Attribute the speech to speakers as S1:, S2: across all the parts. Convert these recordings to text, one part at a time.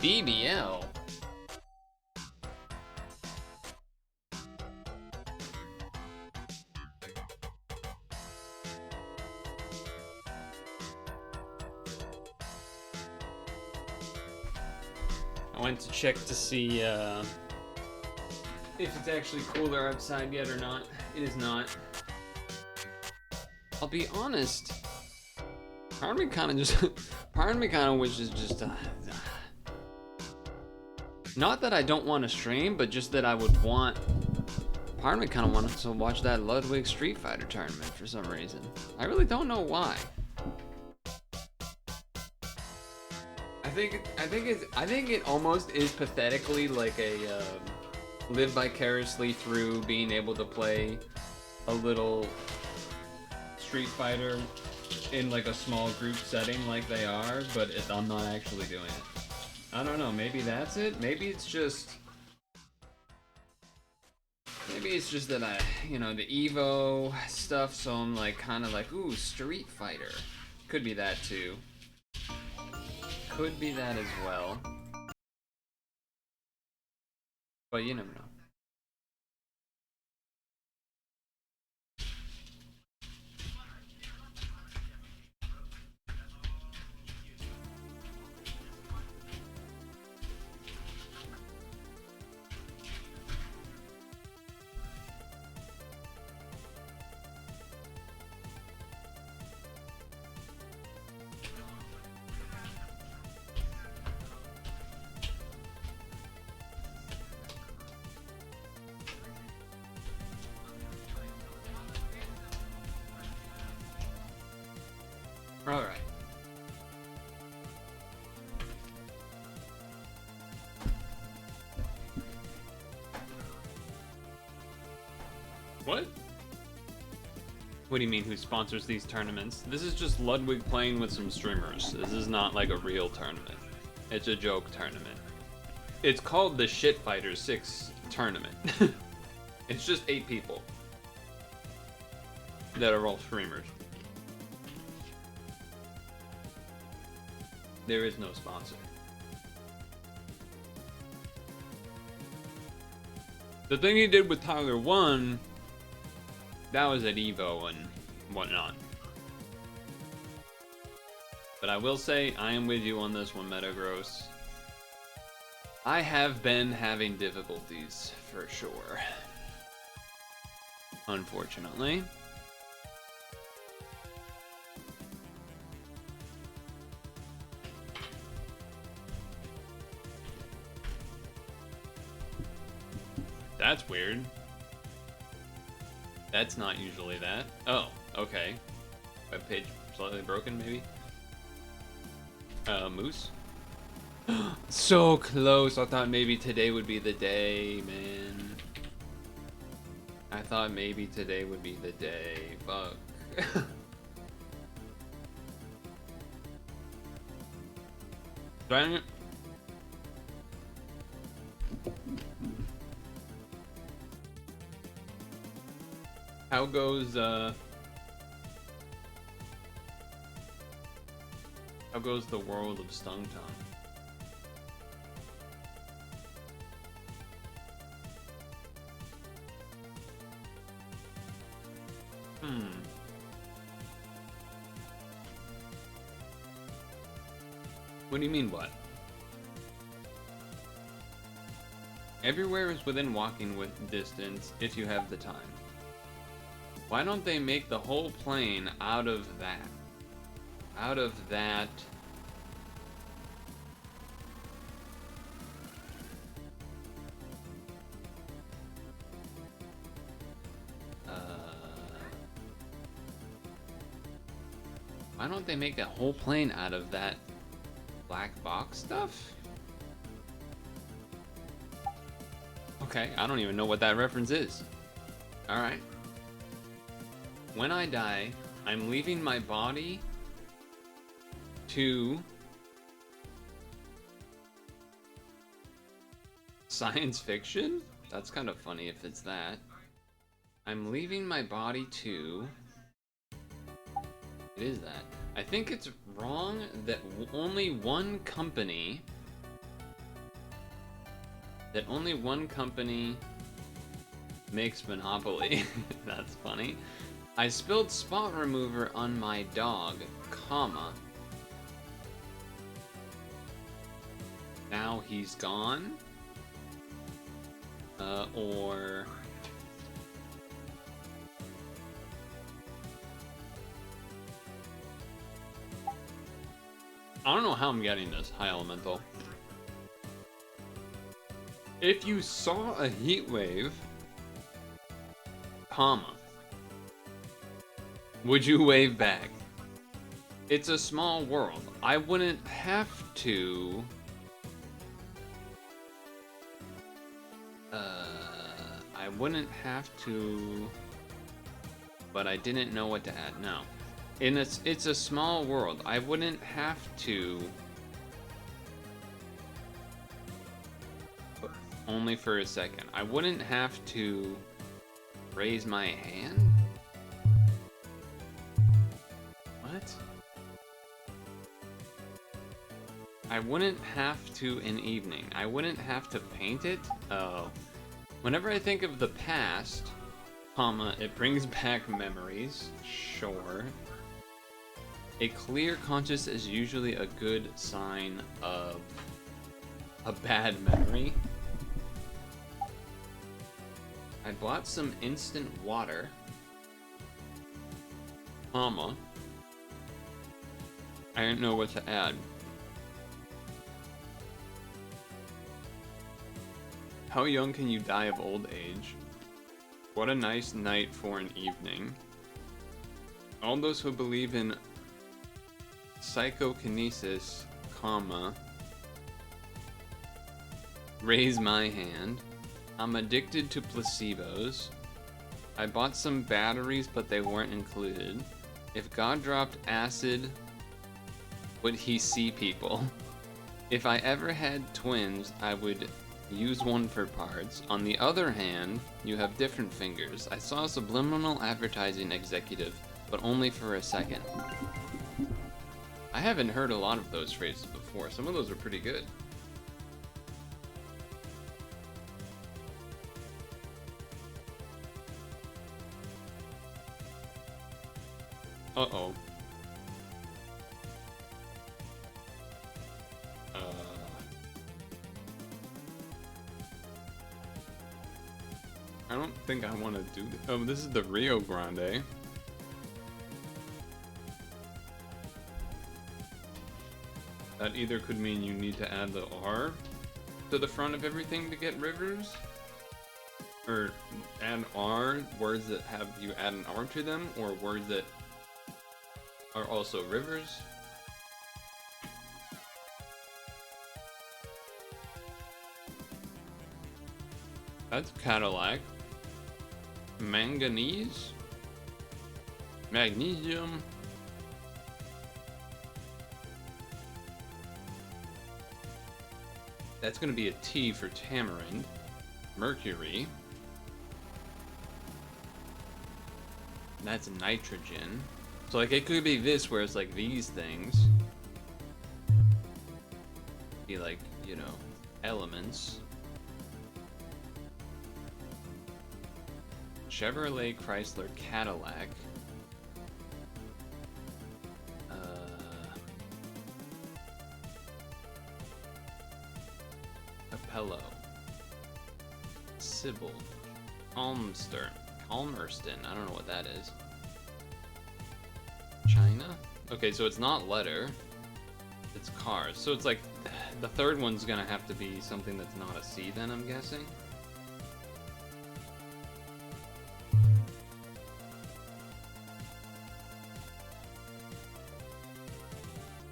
S1: BBL? I went to check to see if it's actually cooler outside yet or not. It is not. I'll be honest. Part of me kind of wishes just not that I don't want to stream, but just that I would want. Part of me kind of wanted to watch that Ludwig Street Fighter tournament for some reason. I really don't know why. I think it almost is pathetically like a live vicariously through being able to play a little Street Fighter in like a small group setting like they are, but I'm not actually doing it. I don't know, maybe that's it? Maybe it's just that I, you know, the Evo stuff, so I'm like kind of like, ooh, Street Fighter. Could be that too. Could be that as well. But you never know. Alright. What? What do you mean, who sponsors these tournaments? This is just Ludwig playing with some streamers. This is not like a real tournament. It's a joke tournament. It's called the Shit Fighter 6 tournament. It's just 8 people that are all streamers. There is no sponsor. The thing he did with Tyler 1, that was at Evo and whatnot. But I will say, I am with you on this one, Metagross. I have been having difficulties, for sure. Unfortunately. That's weird. That's not usually that. Oh, okay. Webpage slightly broken, maybe? Moose? So close. I thought maybe today would be the day, man. I thought maybe today would be the day. Fuck. Dang it. How goes the world of Stung Tongue? What do you mean, what? Everywhere is within walking distance if you have the time. Why don't they make the whole plane out of that? Out of that... Why don't they make that whole plane out of that black box stuff? Okay, I don't even know what that reference is. Alright. When I die, I'm leaving my body to science fiction? That's kind of funny if it's that. I'm leaving my body to... It is that. I think it's wrong that only one company that only one company makes Monopoly. That's funny. I spilled spot remover on my dog, comma. Now he's gone? Or... I don't know how I'm getting this, High Elemental. If you saw a heat wave, comma, would you wave back? It's a small world. I wouldn't have to... I wouldn't have to... But I didn't know what to add. No. It's a small world. I wouldn't have to... Only for a second. I wouldn't have to raise my hand? What? I wouldn't have to in evening. I wouldn't have to paint it? Oh. Whenever I think of the past, comma, it brings back memories. Sure. A clear conscience is usually a good sign of a bad memory. I bought some instant water, comma. I didn't know what to add. How young can you die of old age? What a nice night for an evening. All those who believe in psychokinesis, comma, raise my hand. I'm addicted to placebos. I bought some batteries, but they weren't included. If God dropped acid, would he see people? If I ever had twins, I would use one for parts. On the other hand, you have different fingers. I saw a subliminal advertising executive, but only for a second. I haven't heard a lot of those phrases before. Some of those are pretty good. Uh-oh. I don't think I want to do this. Oh, this is the Rio Grande. That either could mean you need to add the R to the front of everything to get rivers, or add R, words that have you add an R to them, or words that are also rivers. That's Cadillac. Manganese? Magnesium? That's gonna be a T for tamarind. Mercury. That's nitrogen. So like it could be this where it's like these things. Be like, you know, elements. Chevrolet, Chrysler, Cadillac. Capello. Sybil. Palmerston. I don't know what that is. China? Okay, so it's not letter. It's cars. So it's like the third one's gonna have to be something that's not a C then, I'm guessing.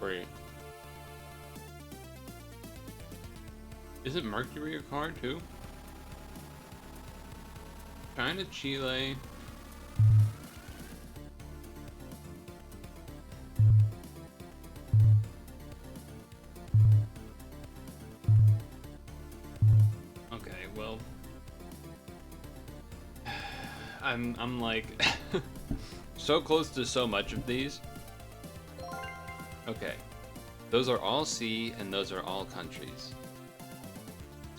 S1: Wait. Isn't Mercury a car too? China, Chile. Okay, well, I'm like so close to so much of these. Okay, those are all C and those are all countries.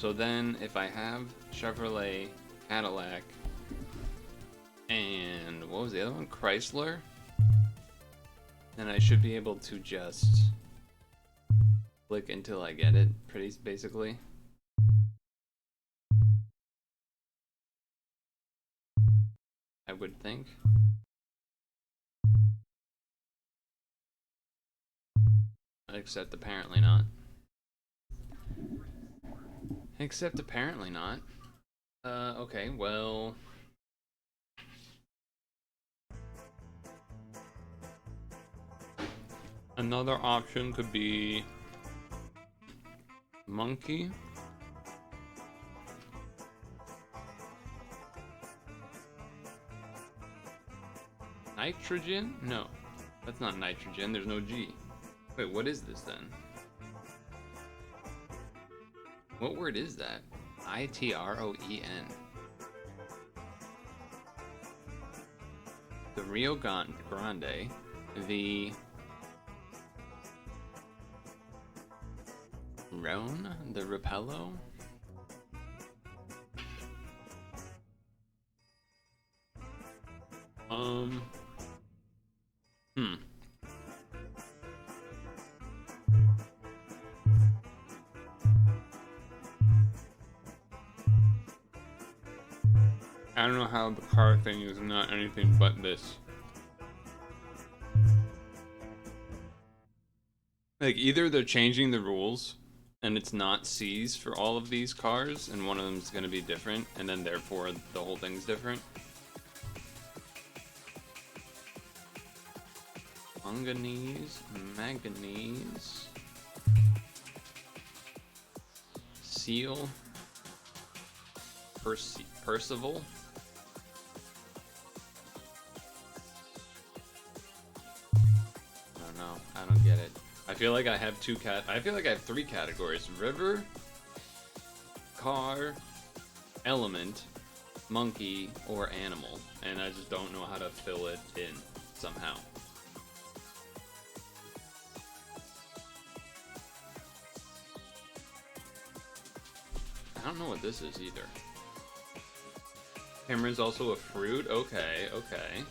S1: So then if I have Chevrolet, Cadillac, and what was the other one? Chrysler? Then I should be able to just click until I get it, pretty basically. I would think. Except apparently not. Except apparently not. Okay, well... Another option could be... Monkey. Nitrogen? No. That's not nitrogen, there's no G. Wait, what is this then? What word is that? I-T-R-O-E-N. The Rio Grande. The... Rhone? The Repello? I don't know how the car thing is not anything but this. Like, either they're changing the rules and it's not C's for all of these cars and one of them is going to be different and then therefore the whole thing's different. Manganese, manganese, seal, Percival. I don't know. I don't get it. I feel like I have I feel like I have 3 categories: river, car, element, monkey, or animal, and I just don't know how to fill it in somehow. I don't know what this is either. Camera's also a fruit? Okay, okay.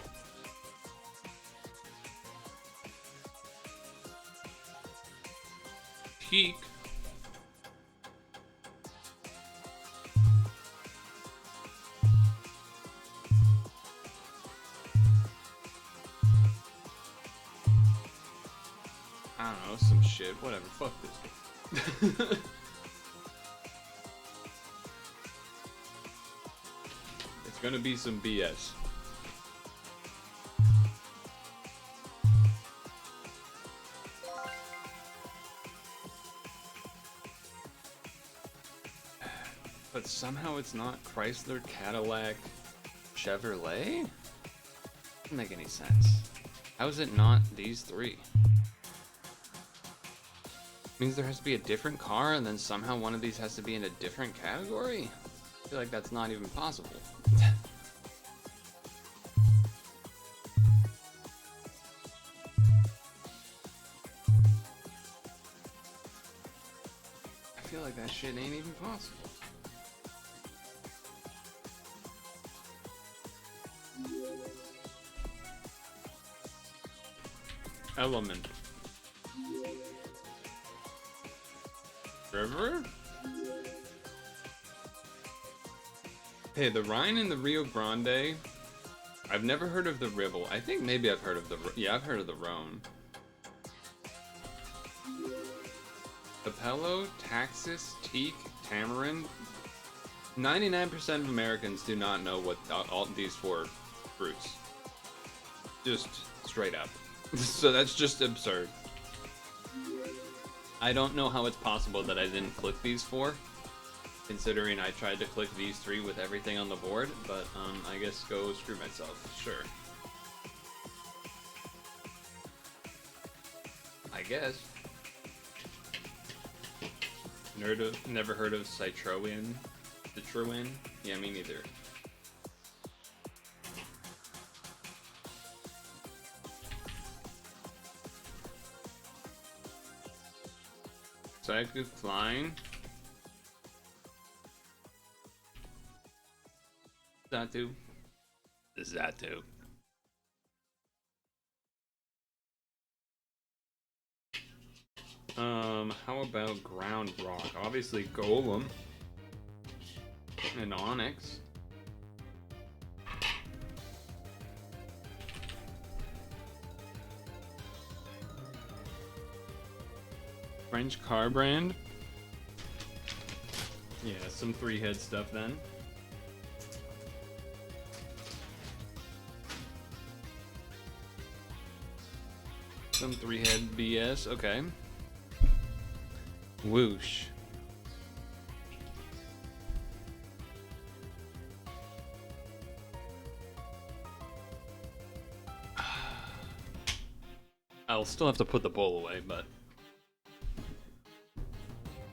S1: Peak. I don't know, some shit. Whatever, fuck this. It's gonna be some BS. But somehow it's not Chrysler, Cadillac, Chevrolet? Doesn't make any sense. How is it not these 3? Means there has to be a different car and then somehow one of these has to be in a different category? I feel like that's not even possible. I feel like that shit ain't even possible. Element. River? Hey, the Rhine and the Rio Grande. I've never heard of the Ribble. I think maybe I've heard of the... Yeah, I've heard of the Rhone. Capello, Taxus, Teak, Tamarind. 99% of Americans do not know what all these 4 fruits. Just straight up. So that's just absurd. I don't know how it's possible that I didn't click these 4, considering I tried to click these 3 with everything on the board, but I guess go screw myself. Sure. I guess. Never heard of Citroën? Citroën? Yeah, me neither. Psychic flying. Zatu. Zatu. How about ground rock? Obviously Golem. And Onyx. French car brand. Yeah, some 3-head stuff then. Some 3-head BS, okay. Whoosh. I'll still have to put the bowl away, but...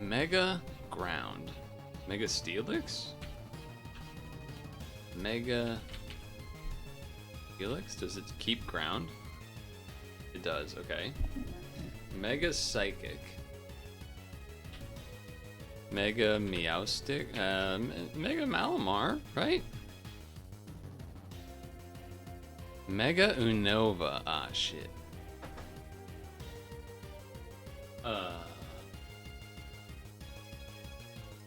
S1: Mega Ground. Mega Steelix? Mega... Steelix? Does it keep ground? It does, okay. Mega Psychic. Mega Meowstic. Mega Malamar, right? Mega Unova. Ah, shit.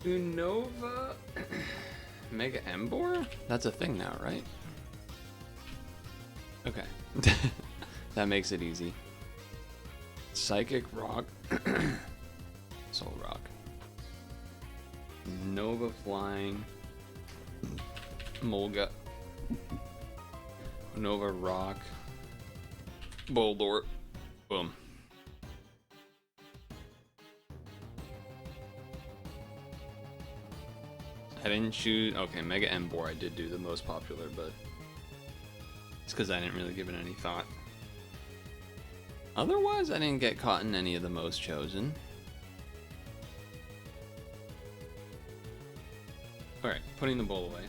S1: Unova. Mega Embor? That's a thing now, right? Okay. That makes it easy. Psychic Rock. Soul Rock. Nova Flying. Molga. Nova Rock. Boldor. Boom. I didn't choose. Okay, Mega Embor I did do the most popular, but it's because I didn't really give it any thought. Otherwise, I didn't get caught in any of the most chosen. Alright, putting the bowl away.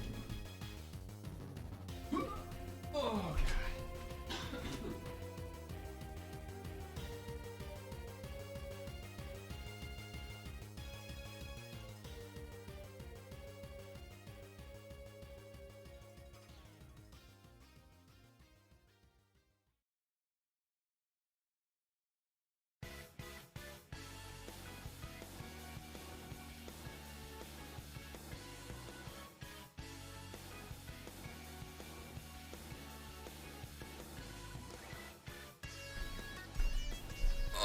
S1: Oh, God.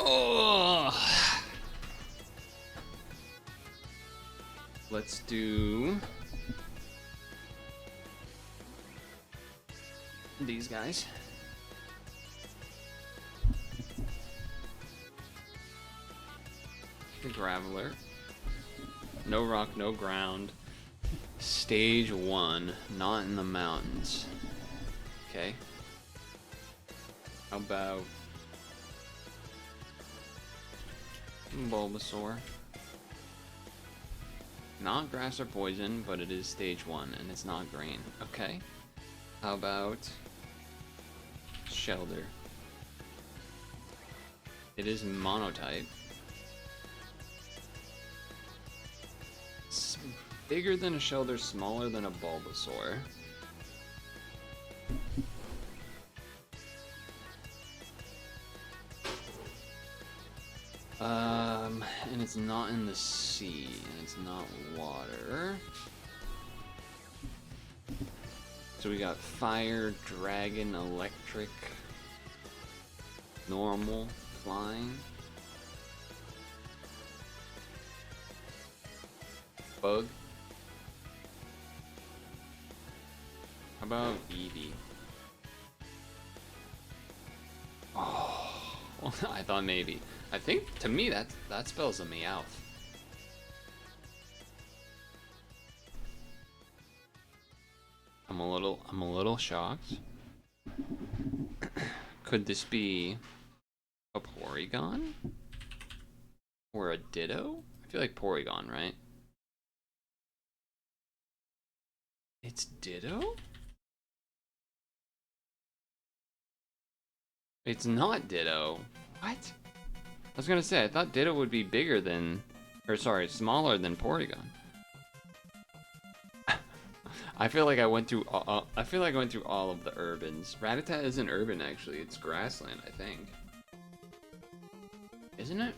S1: Oh. Let's do these guys. The Graveler. No rock, no ground. Stage 1, not in the mountains. Okay. How about Bulbasaur? Not grass or poison, but it is stage 1 and it's not green. Okay. How about Shelder? It is monotype. It's bigger than a Shelder, smaller than a Bulbasaur. And it's not in the sea, and it's not water. So we got fire, dragon, electric, normal, flying, bug. How about Eevee? Oh, I thought maybe. I think to me that spells a Meowth. I'm a little shocked. Could this be a Porygon? Or a Ditto? I feel like Porygon, right? It's Ditto? It's not Ditto. What? I was gonna say, I thought Ditto would be bigger than, or sorry, smaller than Porygon. I feel like I went through. I feel like I went through all of the urbans. Ratatat isn't urban actually. It's grassland, I think. Isn't it?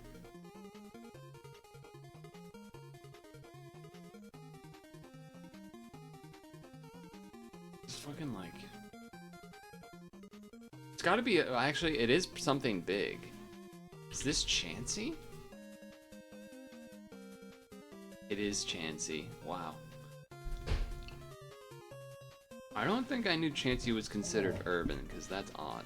S1: It's fucking like. It's got to be. Actually, it is something big. Is this Chansey? It is Chansey. Wow. I don't think I knew Chansey was considered urban, because that's odd.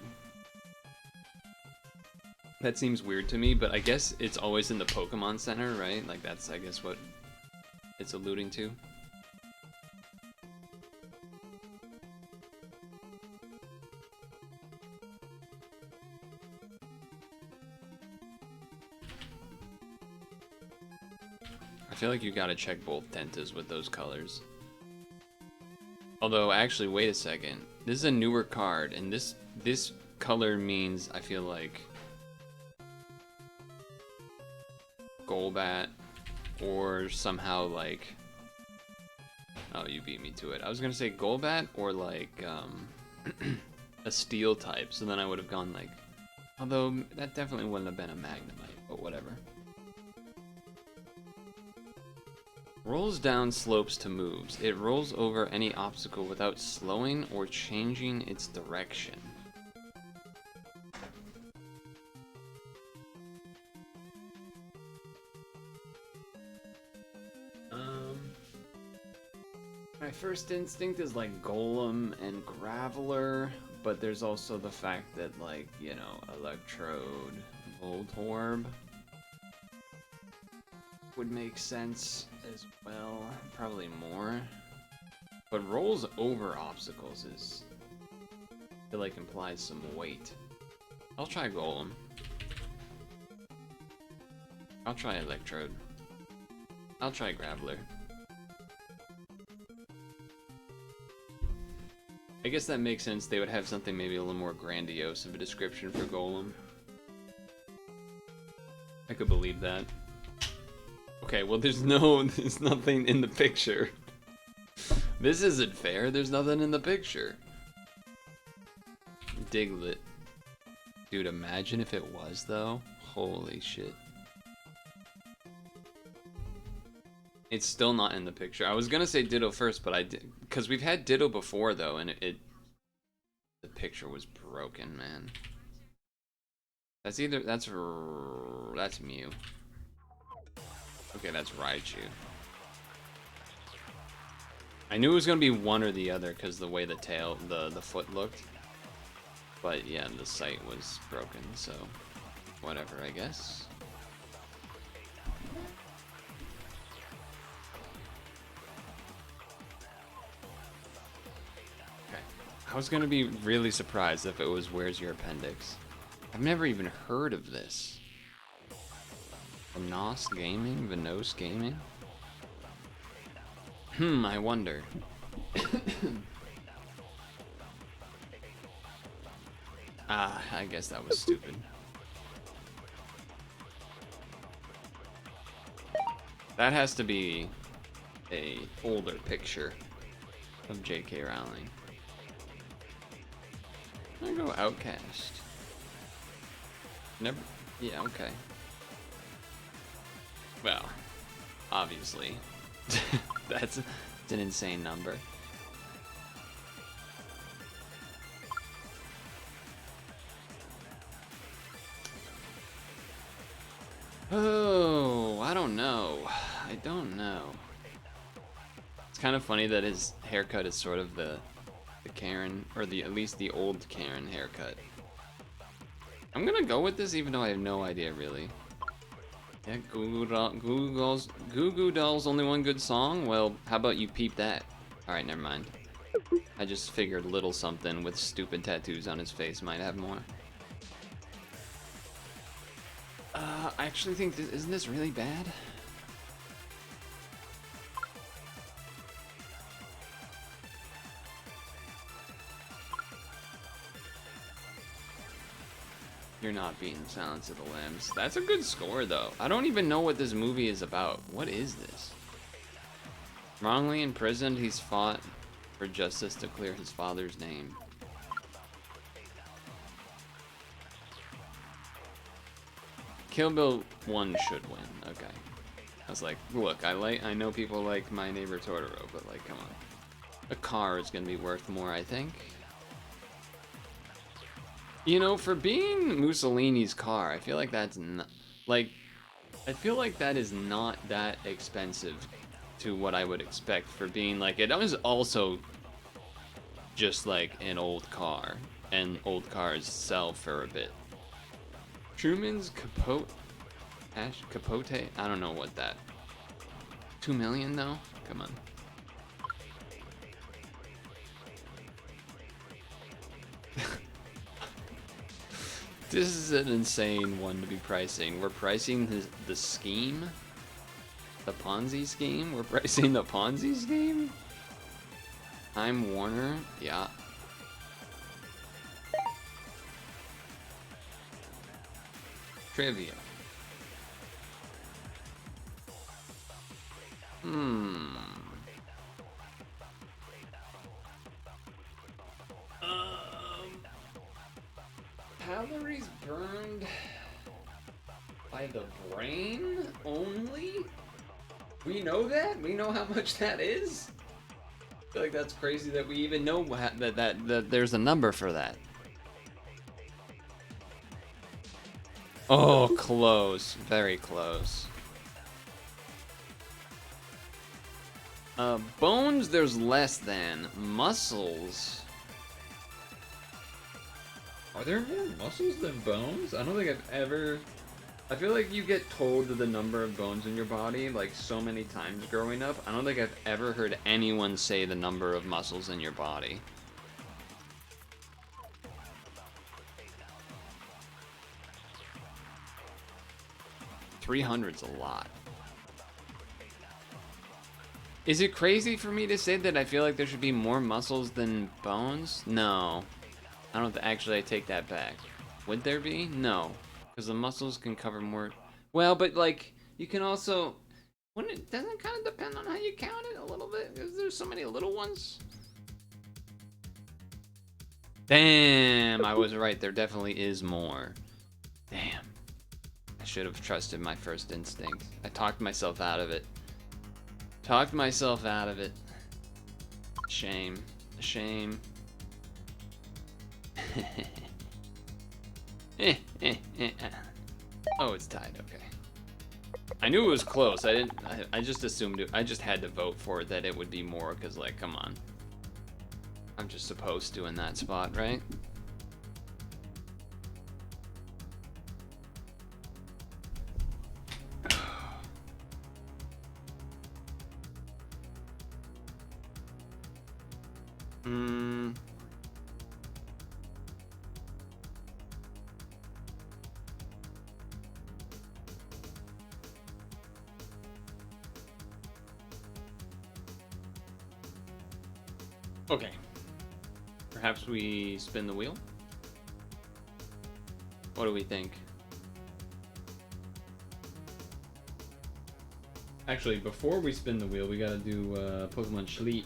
S1: That seems weird to me, but I guess it's always in the Pokemon Center, right? Like that's, I guess, what it's alluding to. I feel like you gotta check both Tentas with those colors. Although, actually, wait a second. This is a newer card, and this color means, I feel like, Golbat, or somehow like, oh, you beat me to it. I was gonna say Golbat or like a Steel type, so then I would have gone like, although that definitely wouldn't have been a Magnemite, but whatever. Rolls down slopes to moves. It rolls over any obstacle without slowing or changing its direction. My first instinct is like Golem and Graveler, but there's also the fact that, like, you know, Electrode, Voltorb would make sense as well, probably more. But rolls over obstacles is, I feel like, implies some weight. I'll try Golem. I'll try Electrode. I'll try Graveler. I guess that makes sense. They would have something maybe a little more grandiose of a description for Golem. I could believe that. Okay, well there's nothing in the picture. This isn't fair, there's nothing in the picture. Diglett. Dude, imagine if it was though. Holy shit. It's still not in the picture. I was gonna say Ditto first, but I did, because we've had Ditto before though, and the picture was broken, man. That's Mew. Okay, that's Raichu. I knew it was gonna be one or the other because the way the foot looked. But yeah, the sight was broken, so whatever, I guess. I was gonna be really surprised if it was Where's Your Appendix. I've never even heard of this. Venos Gaming? I wonder. I guess that was stupid. That has to be a older picture of J.K. Rowling. I'm gonna go Outcast. Never. Yeah, okay. Well, obviously. That's an insane number. Oh, I don't know. I don't know. It's kind of funny that his haircut is sort of the Karen, or at least the old Karen haircut. I'm gonna go with this even though I have no idea really. Yeah, Goo Goo Dolls only one good song? Well, how about you peep that? Alright, never mind. I just figured little something with stupid tattoos on his face might have more. I actually think isn't this really bad? You're not beating Silence of the Lambs. That's a good score, though. I don't even know what this movie is about. What is this? Wrongly imprisoned, he's fought for justice to clear his father's name. Kill Bill 1 should win. Okay. I was like, look, I know people like My Neighbor Totoro, but like, come on. A car is gonna be worth more, I think. You know, for being Mussolini's car, I feel like that's not, like, I feel like that is not that expensive to what I would expect for being, like, it was also just like an old car, and old cars sell for a bit. Truman's Capote? I don't know what that. 2 million though? Come on. This is an insane one to be pricing. We're pricing the scheme? The Ponzi scheme? We're pricing the Ponzi scheme? Time Warner? Yeah. Trivia. Calories burned by the brain only? We know that? We know how much that is? I feel like that's crazy that we even know that there's a number for that. Oh, close. Very close. Bones, there's less than. Muscles. Are there more muscles than bones? I don't think I've ever... I feel like you get told the number of bones in your body like so many times growing up. I don't think I've ever heard anyone say the number of muscles in your body. 300's a lot. Is it crazy for me to say that I feel like there should be more muscles than bones? No. I don't actually, I take that back. Would there be? No. Because the muscles can cover more. Well, but like, you can also, wouldn't it, doesn't it kind of depend on how you count it a little bit? Because there's so many little ones. Damn, I was right. There definitely is more. Damn. I should have trusted my first instinct. I talked myself out of it. Talked myself out of it. Shame. Shame. Oh, it's tied. Okay. I knew it was close. I just assumed it. I just had to vote for it that it would be more because, like, come on. I'm just supposed to in that spot, right? Okay. Perhaps we spin the wheel? What do we think? Actually, before we spin the wheel, we gotta do Pokemon Sleep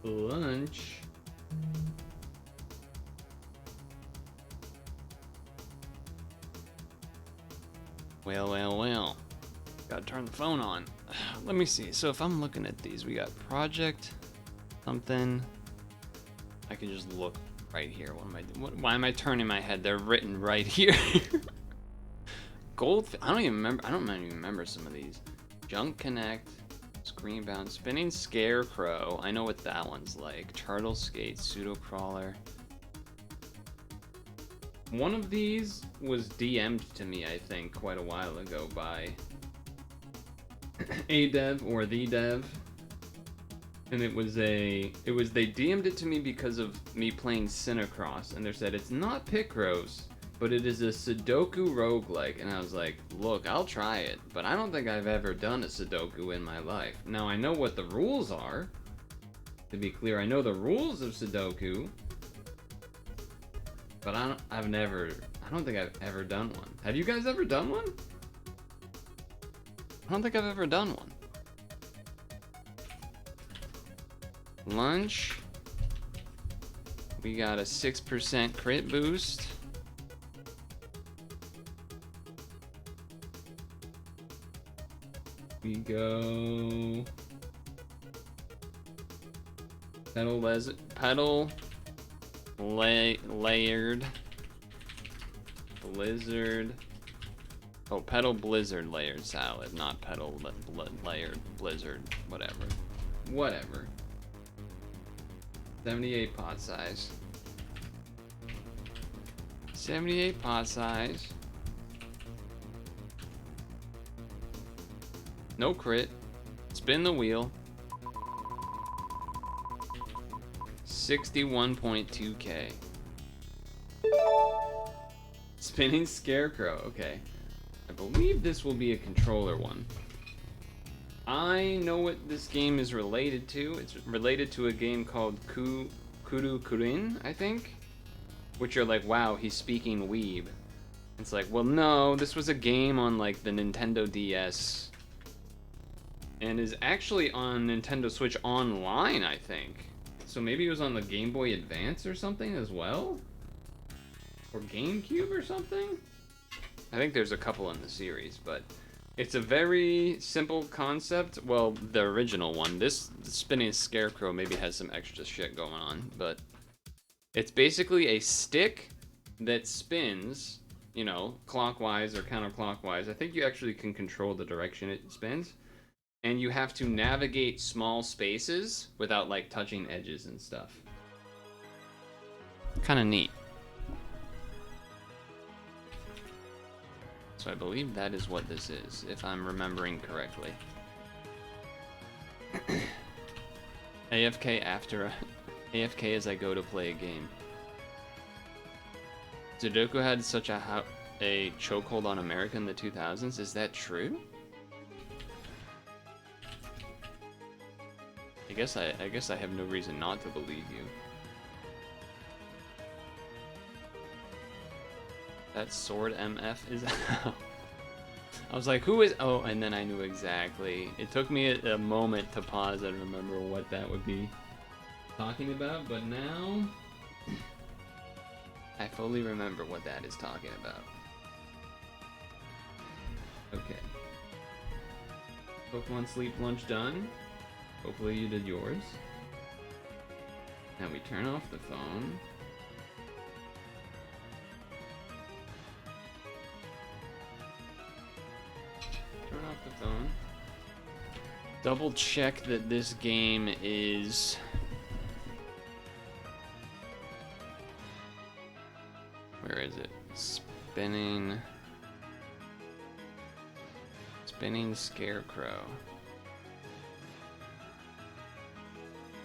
S1: Lunch. Well. Gotta turn the phone on. Let me see. So if I'm looking at these, we got Project something. I can just look right here. Why am I turning my head? They're written right here. Gold. I don't even remember some of these. Junk Connect, Screenbound, Spinning Scarecrow. I know what that one's like. Turtle Skate, Pseudo Crawler. One of these was DM'd to me, I think, quite a while ago by a dev or the dev. And they DM'd it to me because of me playing CiniCross, and they said it's not Picross, but it is a Sudoku roguelike. And I was like, look, I'll try it, but I don't think I've ever done a Sudoku in my life. Now I know what the rules are. To be clear, I know the rules of Sudoku, but I don't think I've ever done one. Have you guys ever done one? I don't think I've ever done one. Lunch, We got a 6% crit boost. We go petal layered blizzard. Oh, petal blizzard layered salad, not petal layered blizzard. Whatever. 78 pot size. 78 pot size. No crit. Spin the wheel. 61.2k. Spinning Scarecrow. Okay. I believe this will be a controller one. I know what this game is related to. It's related to a game called Kururin, I think. Which are like, wow, he's speaking weeb. It's like, well, no, this was a game on like the Nintendo DS. And is actually on Nintendo Switch Online, I think. So maybe it was on the Game Boy Advance or something as well? Or GameCube or something? I think there's a couple in the series, but it's a very simple concept. Well, the original one. This spinning Scarecrow maybe has some extra shit going on, but it's basically a stick that spins, you know, clockwise or counterclockwise. I think you actually can control the direction it spins. And you have to navigate small spaces without like touching edges and stuff. Kind of neat. So I believe that is what this is, if I'm remembering correctly. AFK AFK as I go to play a game. Sudoku had such a chokehold on America in the 2000s. Is that true? I guess I have no reason not to believe you. That sword MF is out. I was like, who is... Oh, and then I knew exactly. It took me a moment to pause and remember what that would be talking about, but now I fully remember what that is talking about. Okay. Pokemon Sleep Lunch done. Hopefully you did yours. Now we turn off the phone. Turn off the phone. Double check that this game is... Where is it? Spinning Scarecrow.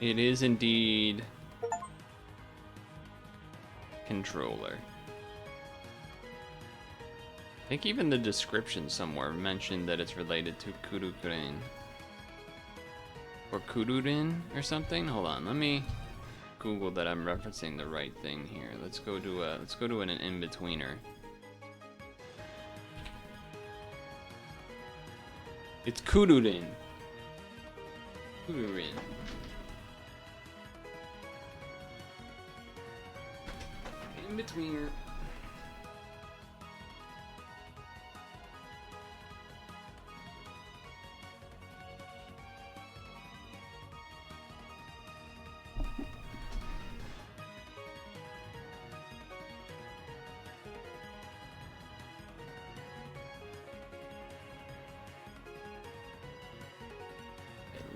S1: It is indeed controller. I think even the description somewhere mentioned that it's related to Kururin. Or Kururin or something? Hold on, let me Google that I'm referencing the right thing here. Let's go to an in-betweener. It's Kururin. Kururin. In-betweener.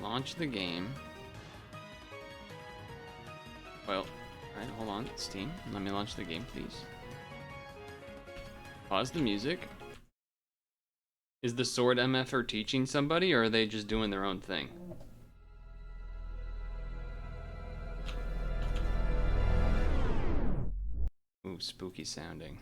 S1: Launch the game. Well, alright, hold on, Steam. Let me launch the game, please. Pause the music. Is the sword MFer teaching somebody, or are they just doing their own thing? Ooh, spooky sounding.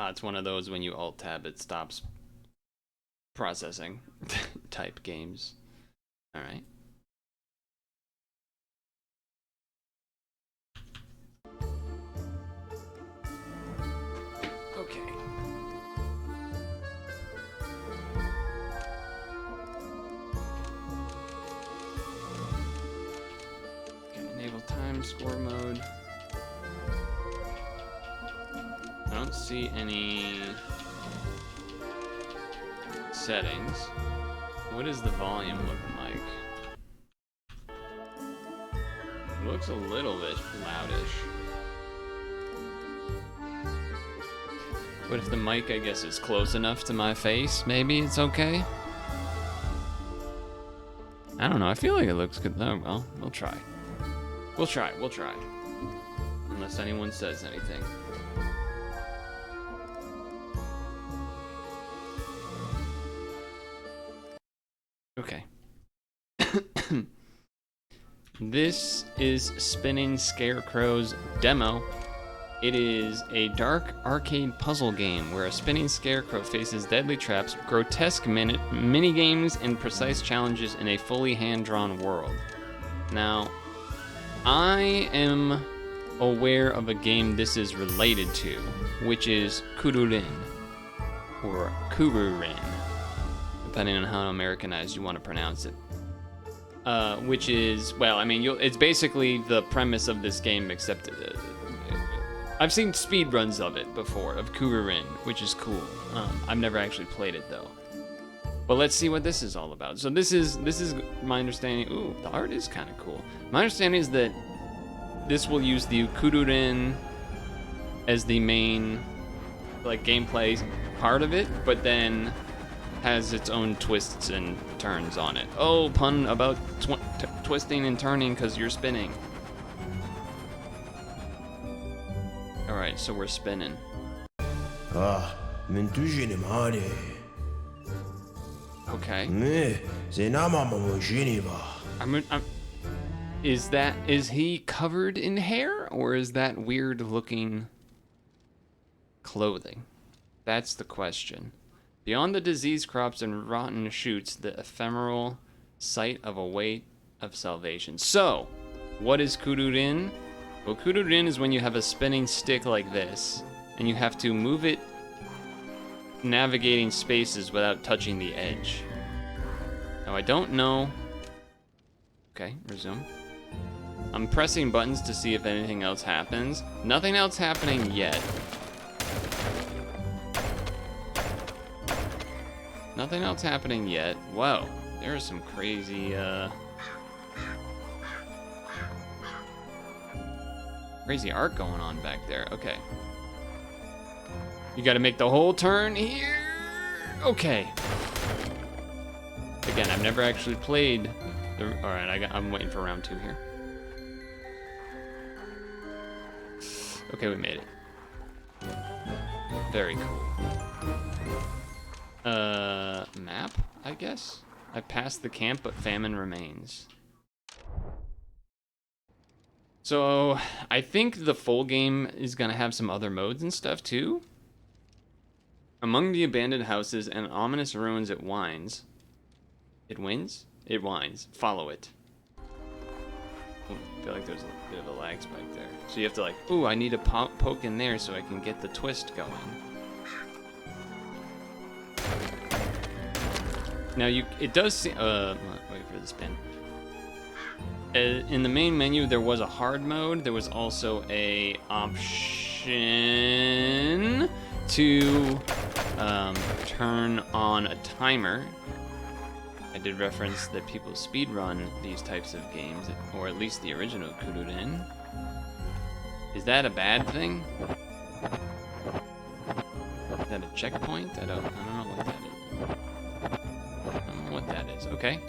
S1: It's one of those when you alt-tab, it stops processing type games. Alright. Okay. score mode. I don't see any settings. What is the volume looking like? Looks a little bit loudish. But if the mic, I guess, is close enough to my face, maybe it's okay? I don't know, I feel like it looks good. Oh, well, we'll try. We'll try. Unless anyone says anything. Okay. This is Spinning Scarecrow's demo. It is a dark arcade puzzle game where a spinning scarecrow faces deadly traps, grotesque mini-games, and precise challenges in a fully hand-drawn world. Now, I am aware of a game this is related to, which is Kururin, or Kururin, depending on how Americanized you want to pronounce it. Which is, well, I mean, it's basically the premise of this game, except I've seen speedruns of it before, of Kururin, which is cool. I've never actually played it though. But let's see what this is all about. So this is my understanding. Ooh, the art is kind of cool. My understanding is that this will use the Kururin as the main, like, gameplay part of it, but then has its own twists and turns on it. Oh, pun about twisting and turning because you're spinning. All right, so we're spinning. Okay. Is he covered in hair, or is that weird looking clothing? That's the question. Beyond the diseased crops and rotten shoots, the ephemeral sight of a way of salvation. So, what is Kururin? Well, Kururin is when you have a spinning stick like this, and you have to move it navigating spaces without touching the edge. Now, I don't know. Okay, resume. I'm pressing buttons to see if anything else happens. Nothing else happening yet. Nothing else happening yet. Whoa, there is some crazy, crazy art going on back there. Okay. You gotta make the whole turn here. Okay. Again, I've never actually played the... Alright, I'm waiting for round 2 here. Okay, we made it. Very cool. Map, I guess? I passed the camp, but famine remains. So, I think the full game is gonna have some other modes and stuff, too. Among the abandoned houses and ominous ruins, it winds. It wins? It winds. Follow it. Ooh, I feel like there's a bit of a lag spike there. So you have to like, ooh, I need to poke in there so I can get the twist going. Now it does seem, wait for the spin. In the main menu, there was a hard mode. There was also a option to turn on a timer. I did reference that people speedrun these types of games, or at least the original Kururin. Is that a bad thing? Is that a checkpoint? I don't know what that is. I don't know what that is. Okay.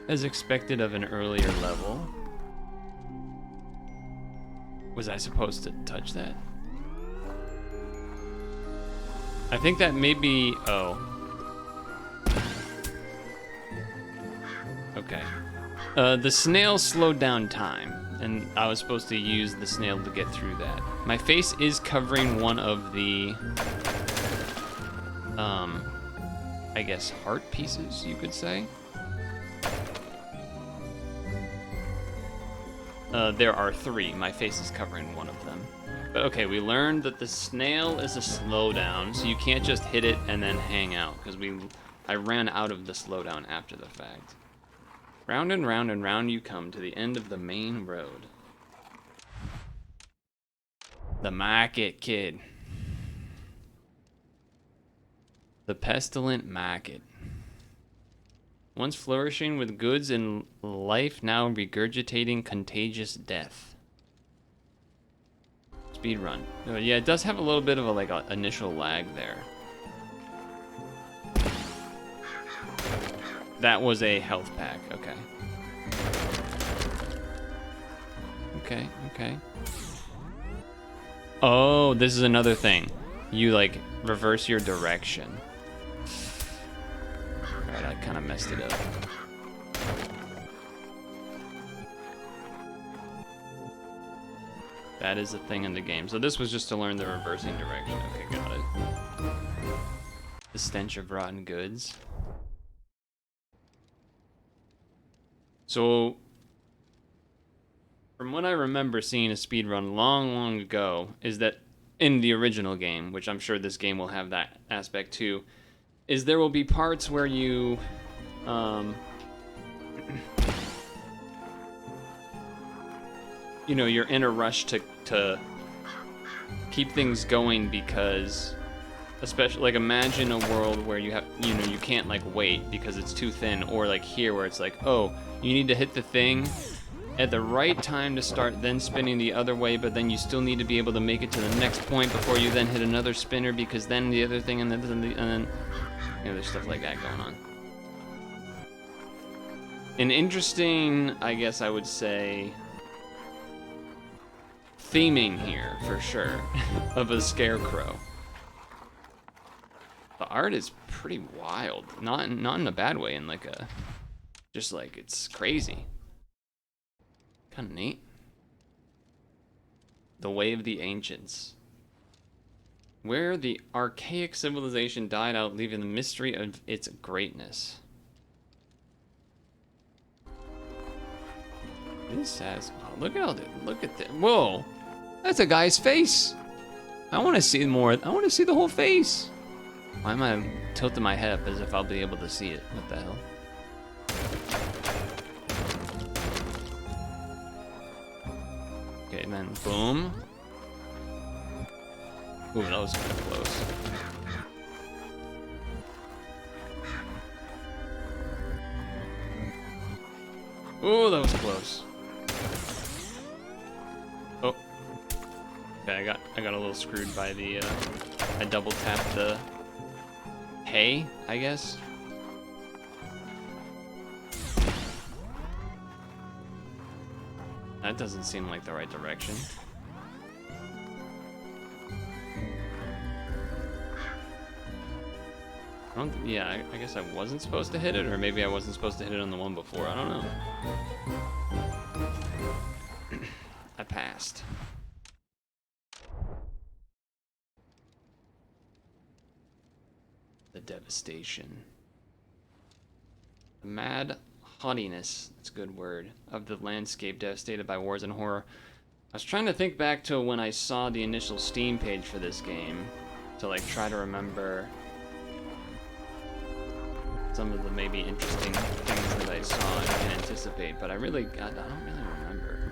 S1: As expected of an earlier level. Was I supposed to touch that? I think that may be... Oh. Okay. The snail slowed down time, and I was supposed to use the snail to get through that. My face is covering one of the... I guess heart pieces, you could say. There are 3. My face is covering one of them. But okay, we learned that the snail is a slowdown, so you can't just hit it and then hang out, because we I ran out of the slowdown after the fact. Round and round and round you come to the end of the main road. The market, kid. The pestilent market. Once flourishing with goods and life, now regurgitating contagious death. Speed run. Oh, yeah, it does have a little bit of a initial lag there. That was a health pack. Okay. Okay, okay. Oh, this is another thing. You, like, reverse your direction. Alright, I kind of messed it up. That is a thing in the game. So this was just to learn the reversing direction. Okay, got it. The stench of rotten goods. So, from what I remember seeing a speedrun long ago, is that in the original game, which I'm sure this game will have that aspect too, is there will be parts where you, you know, you're in a rush to keep things going because, especially, like, imagine a world where you have, you know, you can't, like, wait because it's too thin, or like here where it's like, oh, you need to hit the thing at the right time to start then spinning the other way, but then you still need to be able to make it to the next point before you then hit another spinner because then the other thing and then you know, there's stuff like that going on. An interesting, I guess I would say, theming here for sure of a Scarecrow. The art is pretty wild, not in a bad way, in like a, just like, it's crazy. Kind of neat. The Way of the Ancients. Where the archaic civilization died out, leaving the mystery of its greatness. This says, oh, look at all this, look at this. Whoa, that's a guy's face. I want to see more. I want to see the whole face. Why am I tilting my head up as if I'll be able to see it? What the hell? Okay, and then boom. Ooh, that was kind of close. Ooh, that was close. Oh. Okay, I got a little screwed by the I double tapped the hay, I guess. That doesn't seem like the right direction. Yeah, I guess I wasn't supposed to hit it, or maybe I wasn't supposed to hit it on the one before. I don't know. I passed. The devastation. The mad haughtiness, that's a good word, of the landscape devastated by wars and horror. I was trying to think back to when I saw the initial Steam page for this game to, like, try to remember some of the maybe interesting things that I saw and can anticipate, but I don't really remember.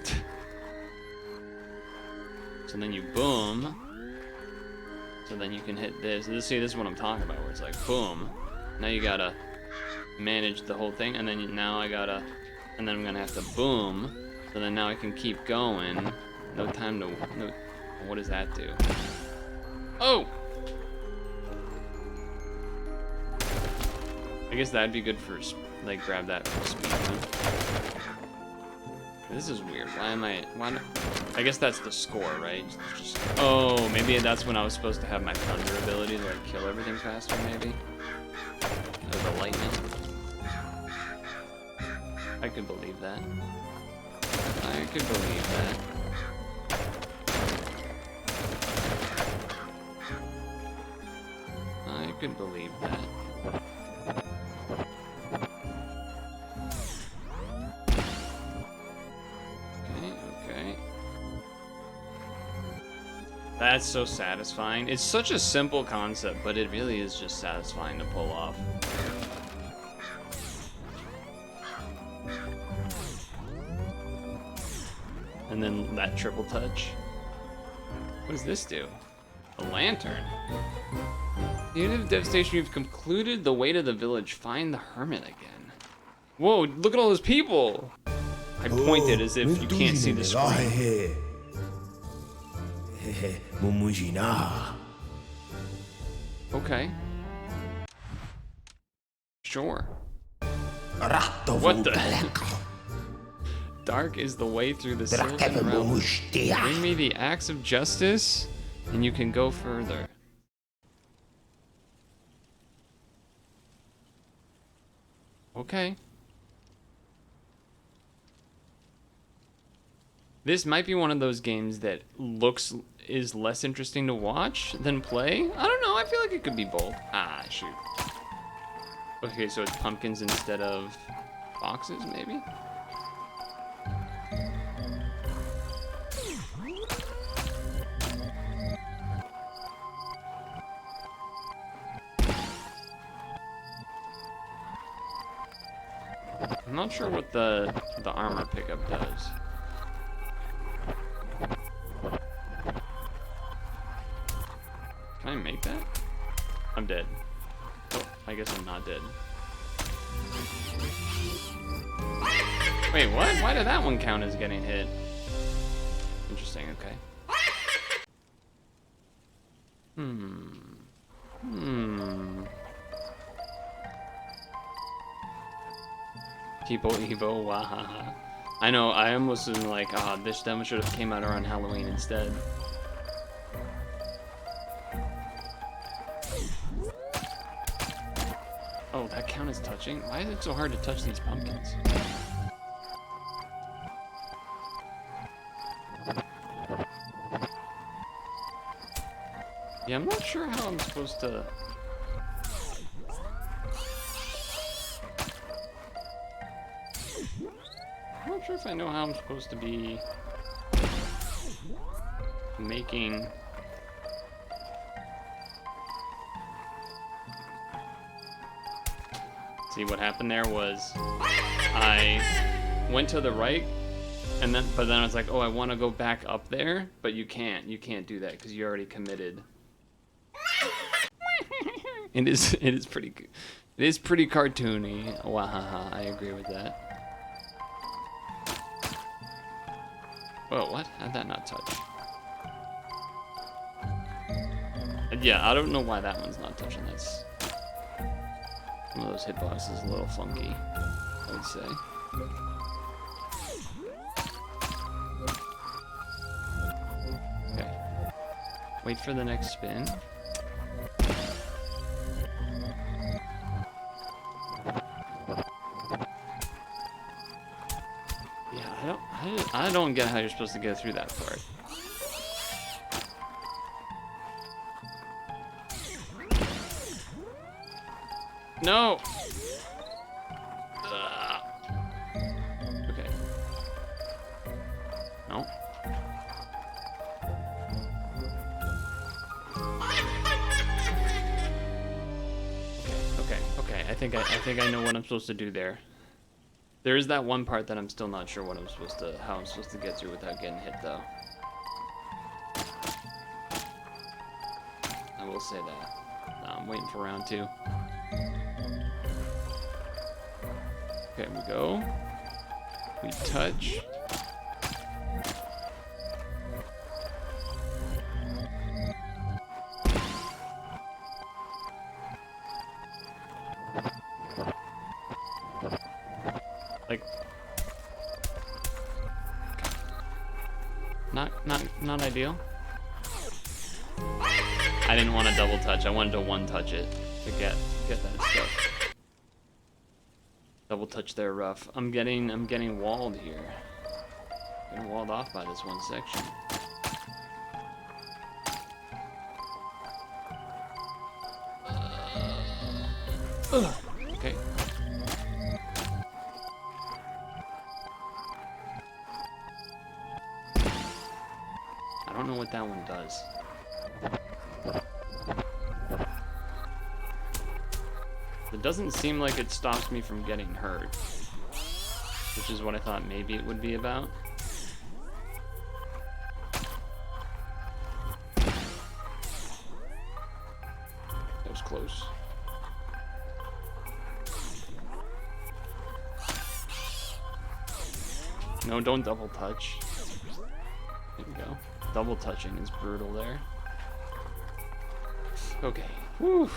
S1: So then you boom. So then you can hit this. See, this is what I'm talking about, where it's like boom. Now you gotta manage the whole thing, and then now I gotta, and then I'm gonna have to boom. So then now I can keep going. No time to, no, what does that do? Oh! I guess that'd be good for, like, grab that for speed run. This is weird. Why not? I guess that's the score, right? Oh, maybe that's when I was supposed to have my thunder ability to, like, kill everything faster, maybe? Or the lightning. I could believe that. I could believe that. I could believe that. That's so satisfying. It's such a simple concept, but it really is just satisfying to pull off. and then that triple touch. What does this do? A lantern. Unit of devastation, you've concluded the way to the village. Find the hermit again. Whoa, look at all those people! I pointed as if you can't see the screen. Okay. Sure. What the? Dark is the way through the Sylvan realm. Bring me the axe of justice, and you can go further. Okay. This might be one of those games that is less interesting to watch than play. I don't know, I feel like it could be both. Ah, shoot. Okay, so it's pumpkins instead of boxes, maybe? I'm not sure what the armor pickup does. Can I make that? I'm dead. Oh, I guess I'm not dead. Wait, what? Why did that one count as getting hit? Interesting, okay. People Evo, wahaha. I know, I almost was like, ah, this demo should have came out around Halloween instead. Oh, that count as touching? Why is it so hard to touch these pumpkins? Yeah, I'm not sure how I'm supposed to... I'm not sure if I know how I'm supposed to be making... See, what happened there was I went to the right, and but then I was like, oh, I want to go back up there, but you can't do that because you already committed. It is pretty cartoony. Wahaha, I agree with that. Whoa, what? How'd that not touch? Yeah, I don't know why that one's not touching. That's one of those hitboxes is a little funky, I would say. Okay. Wait for the next spin. Yeah, I don't get how you're supposed to get through that part. No! Okay. No. Okay. I think I know what I'm supposed to do there. There is that one part that I'm still not sure how I'm supposed to get through without getting hit, though. I will say that. I'm waiting for round 2. Okay, we go. We touch. Like, not ideal. I didn't want to double touch. I wanted to one touch it to get that stuff. Double touch there, rough. I'm getting walled here. Getting walled off by this one section. Okay. I don't know what that one does. It doesn't seem like it stops me from getting hurt, which is what I thought maybe it would be about. close. No, don't double touch. There we go. Double touching is brutal there. Okay. Whew.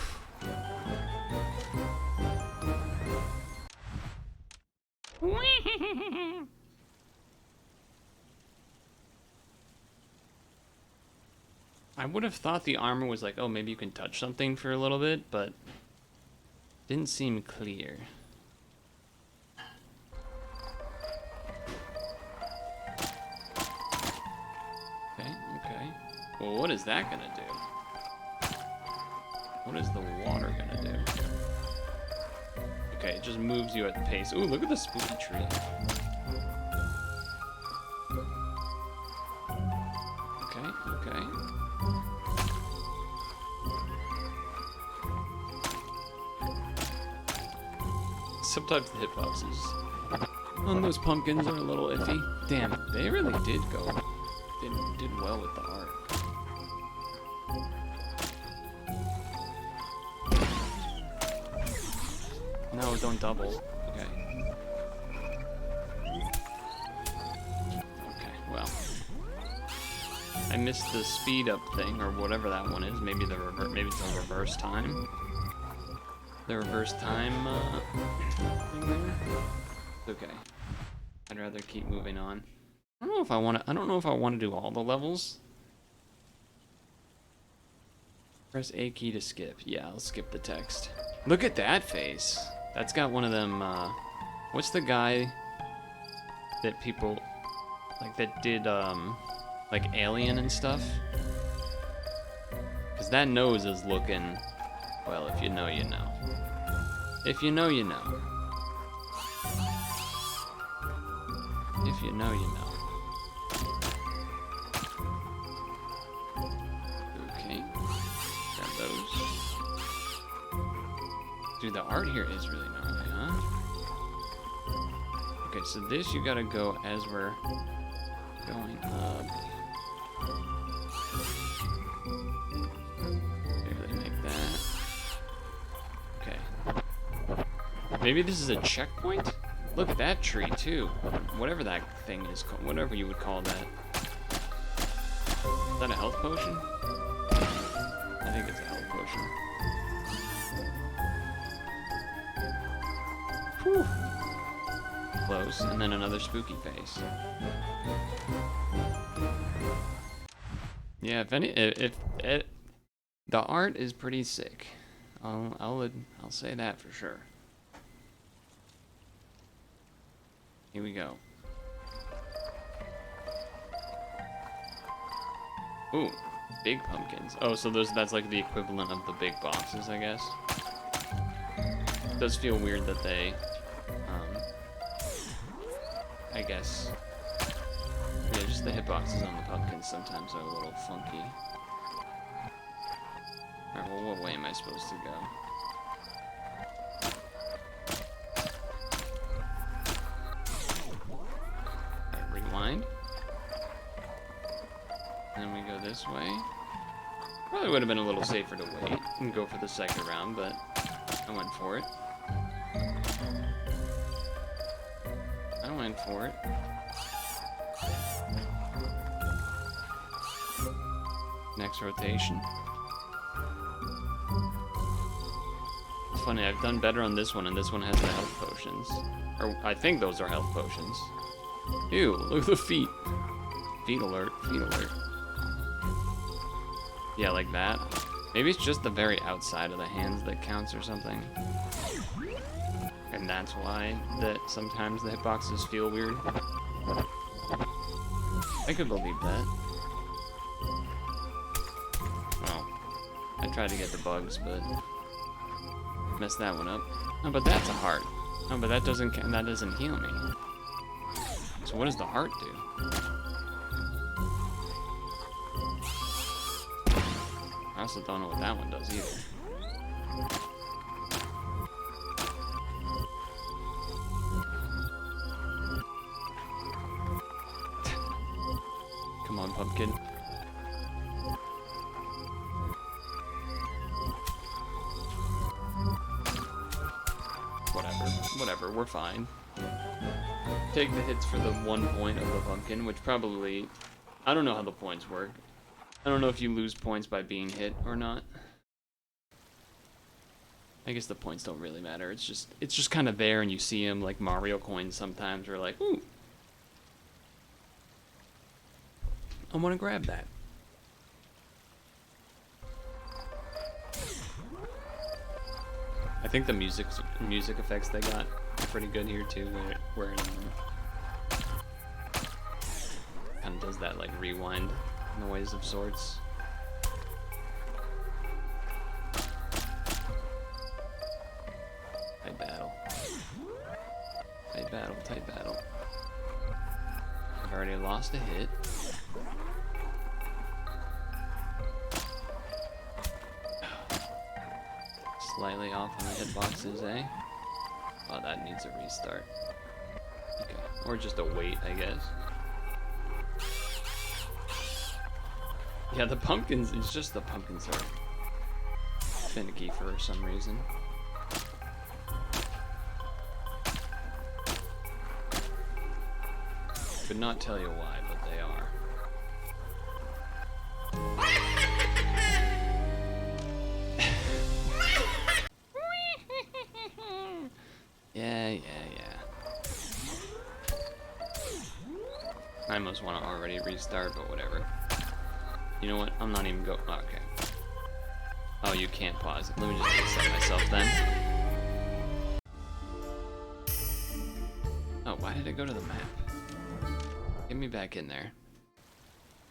S1: I would have thought the armor was like, oh, maybe you can touch something for a little bit, but didn't seem clear. Okay. Well, what is that gonna do? What is the water gonna do? Okay, it just moves you at the pace. Ooh, look at the spooky tree. Okay. Sometimes the hitboxes on those pumpkins are a little iffy. Damn, they really did well with the art. No, don't double. Okay. Okay, well. I missed the speed up thing, or whatever that one is. Maybe maybe it's a reverse time. The reverse time thing there. Okay. I'd rather keep moving on. I don't know if I want to do all the levels. Press A key to skip. Yeah, I'll skip the text. Look at that face. That's got one of them, what's the guy that people, like, that did, like, Alien and stuff? Because that nose is looking, well, if you know, you know. If you know, you know. If you know, you know. Okay. Grab those. Dude, the art here is really gnarly, huh? Okay, so this you gotta go as we're going up. Maybe make that. Okay. Maybe this is a checkpoint? Look at that tree, too. Whatever that thing is called, whatever you would call that. Is that a health potion? I think it's a health potion. Whew. Close, and then another spooky face. Yeah, if the art is pretty sick. I'll say that for sure. Here we go. Ooh, big pumpkins. Oh, so that's like the equivalent of the big boxes, I guess. It does feel weird that they, I guess, yeah, just the hitboxes on the pumpkins sometimes are a little funky. Alright, well, what way am I supposed to go? Alright, rewind. Then we go this way. Probably would have been a little safer to wait and go for the second round, but I went for it. I went for it. Next rotation. It's funny, I've done better on this one, and this one has the health potions. Or, I think those are health potions. Ew, look at the feet. Feet alert, feet alert. Yeah, like that. Maybe it's just the very outside of the hands that counts or something. And that's why that sometimes the hitboxes feel weird. I could believe that. Well, I tried to get the bugs, but messed that one up. Oh, but that's a heart. Oh, but that doesn't heal me. So what does the heart do? I also don't know what that one does either. Come on, pumpkin. whatever, we're fine. Take the hits for the 1 point of the pumpkin, which probably... I don't know how the points work. I don't know if you lose points by being hit or not. I guess the points don't really matter. It's just kind of there, and you see them like Mario coins sometimes. We're like, ooh, I want to grab that. I think the music effects they got are pretty good here too. Where it kind of does that like rewind noise of sorts. Tight battle. Tight battle. Tight battle. I've already lost a hit. Slightly off on the hitboxes, eh? Oh, that needs a restart. Okay, or just a wait, I guess. Yeah, the pumpkins, it's just the pumpkins are finicky for some reason. Could not tell you why, but they are. Yeah. I almost want to already restart, but whatever. You know what? I'm not even go. Okay. Oh, you can't pause it. Let me just reset myself then. Oh, why did I go to the map? Get me back in there.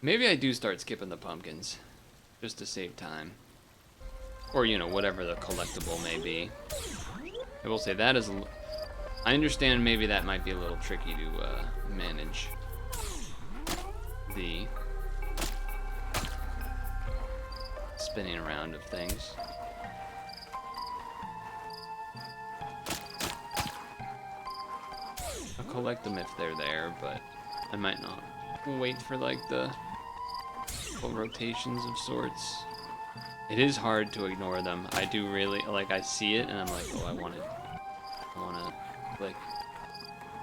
S1: Maybe I do start skipping the pumpkins, just to save time. Or, you know, whatever the collectible may be. I will say that is... I understand maybe that might be a little tricky to manage. The spinning around of things. I'll collect them if they're there, but I might not. Wait for like the full rotations of sorts. It is hard to ignore them. I do really, like, I see it and I'm like, oh, I want to click.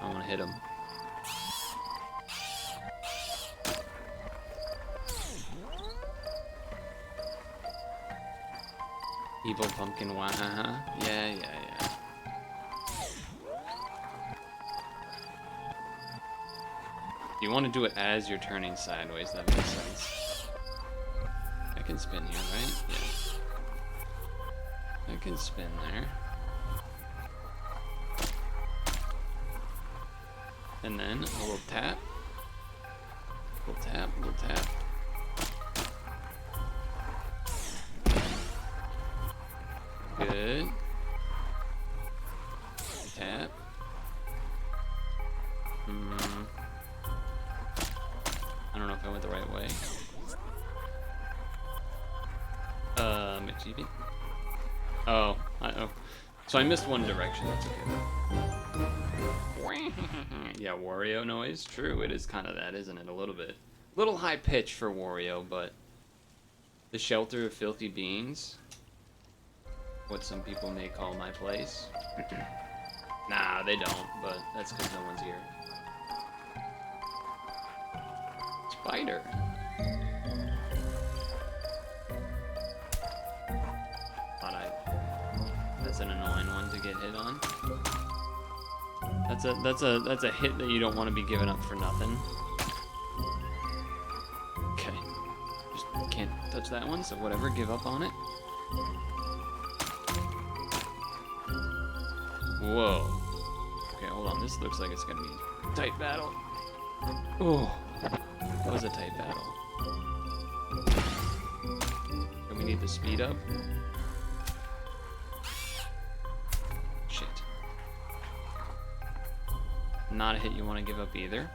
S1: I want to hit them. Evil pumpkin, wahaha. Yeah. You want to do it as you're turning sideways, that makes sense. I can spin here, right? Yeah. I can spin there. And then a little tap. Little tap, little tap. Good. Tap. I don't know if I went the right way. McGB. Oh, so I missed one direction. That's okay though. Yeah, Wario noise. True, it is kind of that, isn't it? A little bit. Little high pitch for Wario, but the shelter of filthy beings. What some people may call my place. Nah, they don't, but that's because no one's here. Spider. That's an annoying one to get hit on. That's a hit that you don't want to be giving up for nothing. Okay. Just can't touch that one, so whatever, give up on it. Whoa. Okay, hold on. This looks like it's gonna be a tight battle. Oh, that was a tight battle. And we need to speed up. Shit. Not a hit you want to give up either.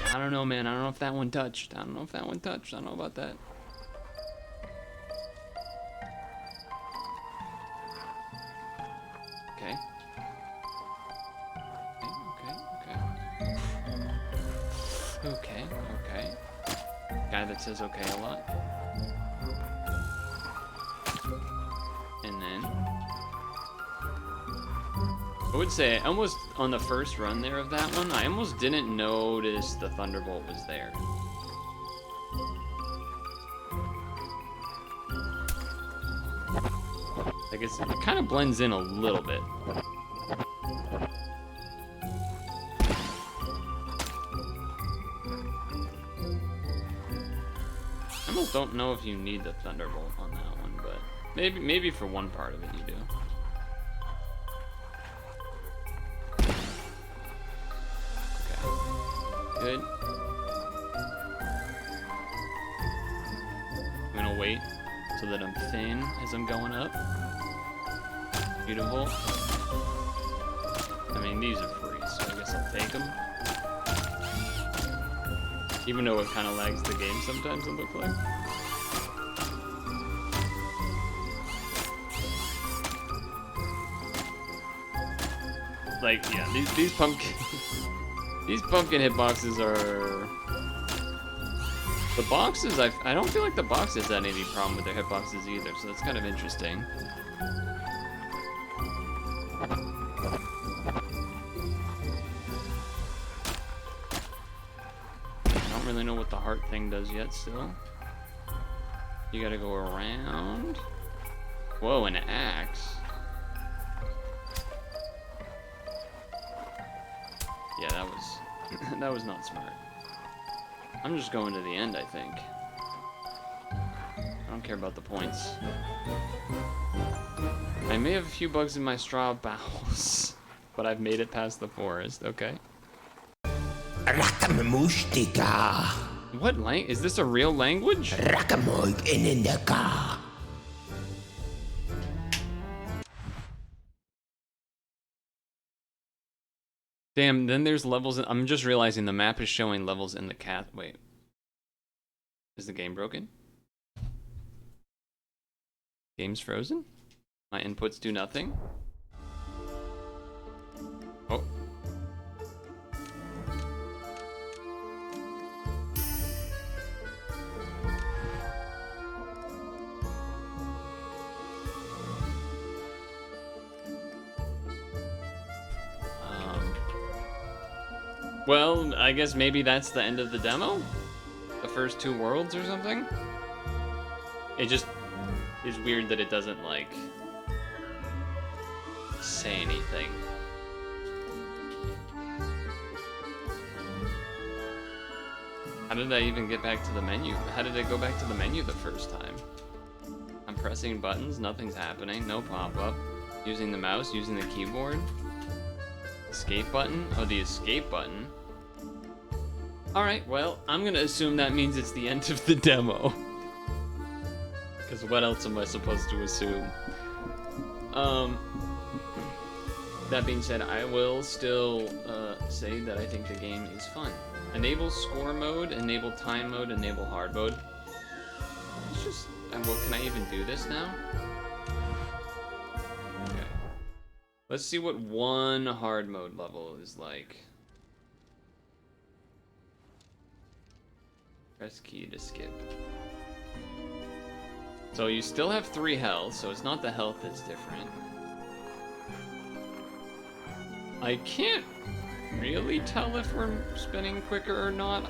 S1: I don't know, man. I don't know if that one touched. I don't know about that. Okay. Okay. Guy that says okay a lot. And then I would say almost on the first run there of that one, I almost didn't notice the Thunderbolt was there. Like it kind of blends in a little bit. I almost don't know if you need the Thunderbolt on that one, but maybe for one part of it you do. Okay. Good. I'm gonna wait so that I'm thin as I'm going up. Beautiful. I mean, these are free, so I guess I'll take them. Even though it kind of lags the game sometimes, it looks like. Like, yeah, these pumpkin these pumpkin hitboxes are. The boxes, I don't feel like the boxes had any problem with their hitboxes either, so that's kind of interesting. I don't really know what the heart thing does yet still. You gotta go around. Whoa, an axe. Yeah, that was not smart. I'm just going to the end, I think. I don't care about the points. I may have a few bugs in my straw bowels, but I've made it past the forest, okay. What language? Is this a real language? Damn, then there's levels I'm just realizing the map is showing levels in the cat. Wait. Is the game broken? Game's frozen? My inputs do nothing? Oh. Well, I guess maybe that's the end of the demo? The first 2 worlds or something? It just is weird that it doesn't, like, say anything. How did I even get back to the menu? How did I go back to the menu the first time? I'm pressing buttons, nothing's happening, no pop-up. Using the mouse, using the keyboard. Escape button? Oh, the escape button. Alright, well, I'm gonna assume that means it's the end of the demo. Because what else am I supposed to assume? That being said, I will still say that I think the game is fun. Enable score mode, enable time mode, enable hard mode. It's just... well, can I even do this now? Okay. Let's see what one hard mode level is like. Press key to skip. So you still have 3 health, so it's not the health that's different. I can't really tell if we're spinning quicker or not.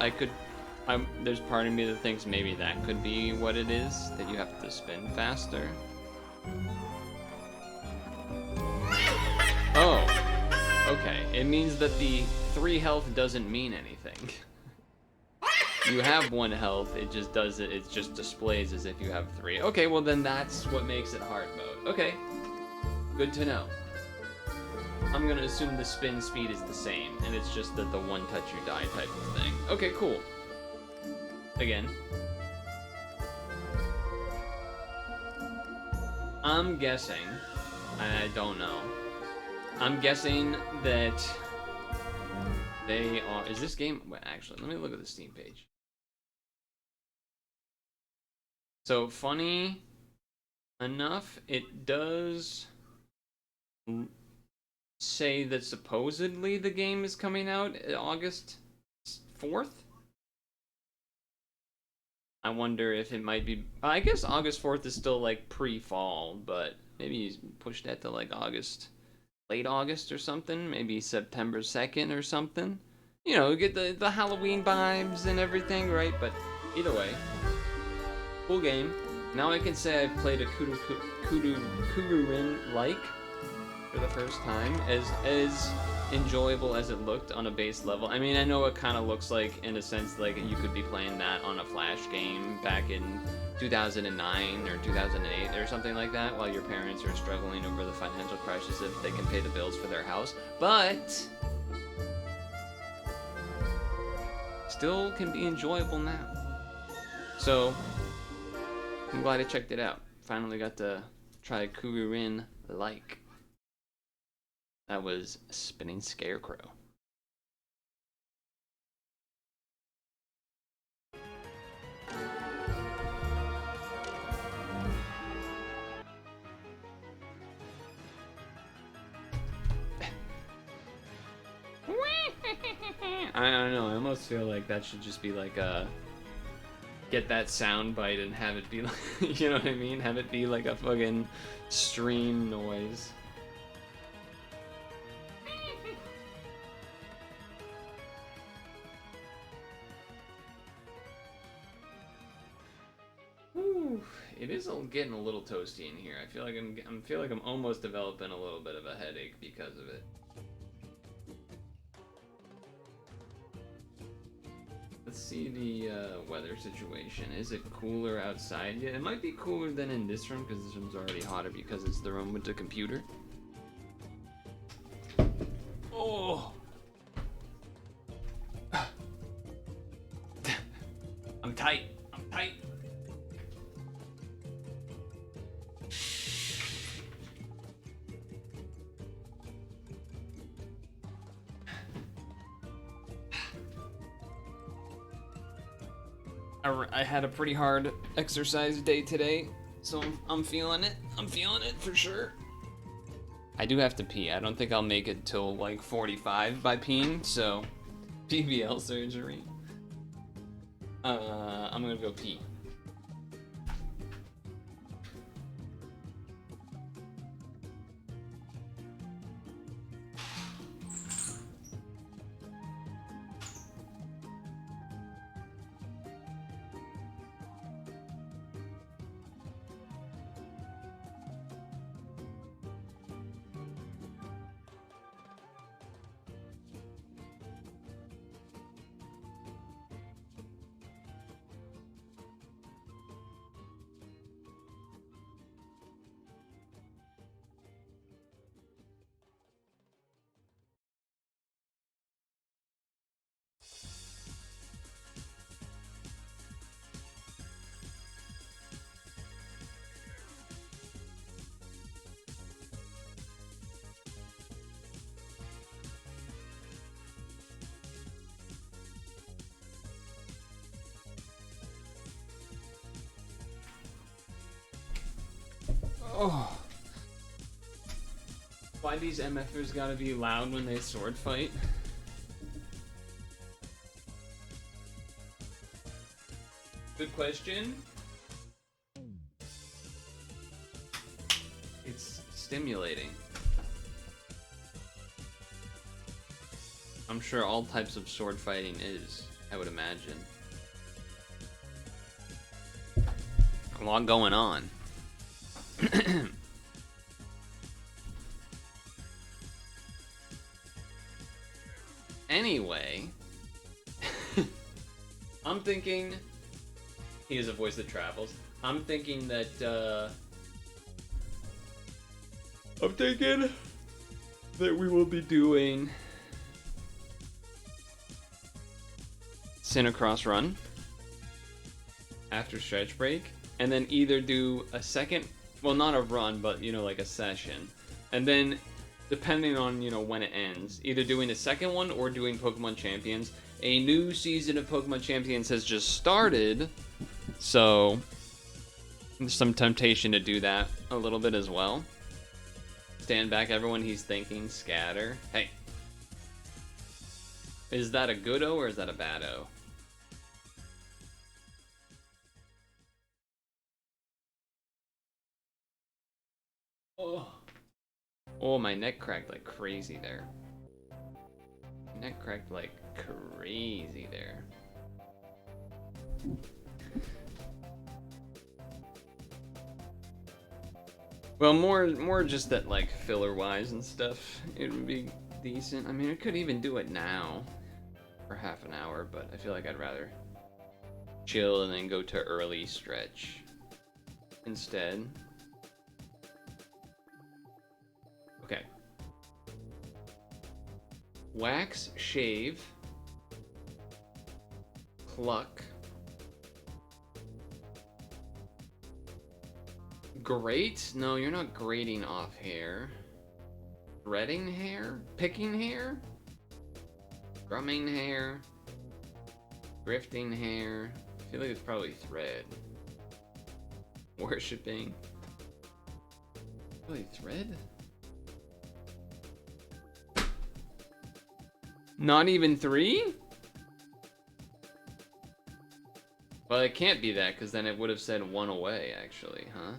S1: There's part of me that thinks maybe that could be what it is, that you have to spin faster. Oh, okay. It means that the 3 health doesn't mean anything. You have 1 health, it just does it, it just displays as if you have 3. Okay, well then that's what makes it hard mode. Okay, good to know. I'm gonna assume the spin speed is the same, and it's just that the one touch you die type of thing. Okay, cool. Again. I'm guessing, I don't know. I'm guessing that they are, is this game, well, actually, let me look at the Steam page. So, funny enough, it does say that supposedly the game is coming out August 4th? I wonder if it might be. I guess August 4th is still like pre-fall, but maybe you push that to like August, late August or something. Maybe September 2nd or something. You know, get the Halloween vibes and everything, right? But either way, cool game. Now I can say I've played a Kururin like for the first time, as enjoyable as it looked on a base level. I mean, I know it kind of looks like, in a sense, like you could be playing that on a Flash game back in 2009 or 2008 or something like that, while your parents are struggling over the financial crisis if they can pay the bills for their house. But still can be enjoyable now. So I'm glad I checked it out. Finally got to try Kururin like. That was Spinning Scarecrow. I don't know, I almost feel like that should just be like a... Get that sound bite and have it be like... You know what I mean? Have it be like a fucking stream noise. It is getting a little toasty in here. I feel like I'm almost developing a little bit of a headache because of it. Let's see the weather situation. Is it cooler outside? Yeah, it might be cooler than in this room because this room's already hotter because it's the room with the computer. Oh! I'm tight. I'm tight. I had a pretty hard exercise day today, so I'm feeling it. I'm feeling it for sure. I do have to pee. I don't think I'll make it till like 45 by peeing, so PBL surgery. I'm gonna go pee. Oh. Why these MFers gotta be loud when they sword fight? Good question. It's stimulating. I'm sure all types of sword fighting is, I would imagine. A lot going on. Anyway, I'm thinking, he is a voice that travels. I'm thinking that, we will be doing CiniCross run after stretch break, and then either do a second, well, not a run, but, you know, like a session, and then depending on, you know, when it ends, either doing a second one or doing Pokemon Champions. A new season of Pokemon Champions has just started, so there's some temptation to do that a little bit as well. Stand back, everyone, he's thinking, scatter. Hey. Is that a good O or is that a bad O? Oh, my neck cracked like crazy there. Neck cracked like crazy there. Well, more just that like filler wise and stuff. It would be decent. I mean, I could even do it now for half an hour, but I feel like I'd rather chill and then go to early stretch instead. Okay. Wax, shave, pluck, grate? No, you're not grating off hair. Threading hair? Picking hair? Drumming hair? Grifting hair? I feel like it's probably thread. Worshipping? Really thread? Not even 3? Well, it can't be that, because then it would have said 1 away, actually, huh?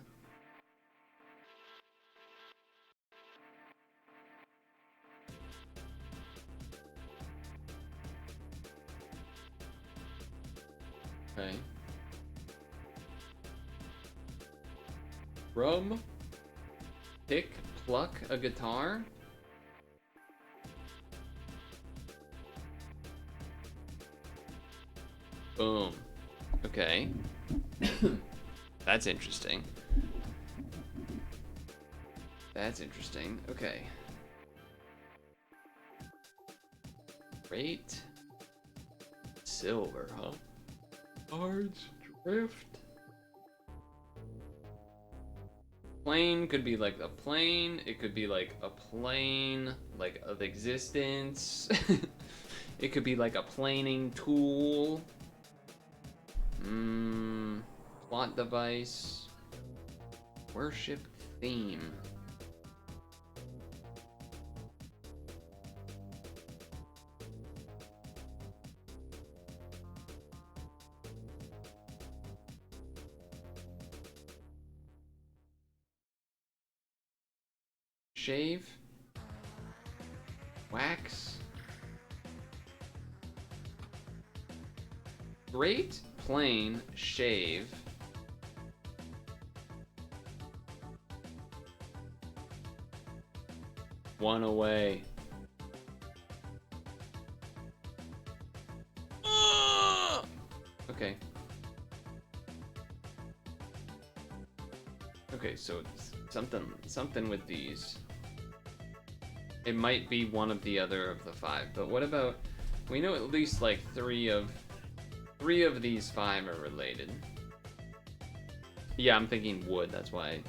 S1: Okay. Drum, pick, pluck a guitar. Boom. Okay. That's interesting. That's interesting. Okay. Great. Silver, huh? Cards, drift. Plane could be like a plane. It could be like a plane, like of existence. It could be like a planing tool. Plot device. Worship theme. Shave. Wax. Great, plain, shave. One away. Okay. Okay, so it's something with these. It might be one of the other of the 5, but what about, we know at least like 3 of these 5 are related. Yeah, I'm thinking wood, that's why.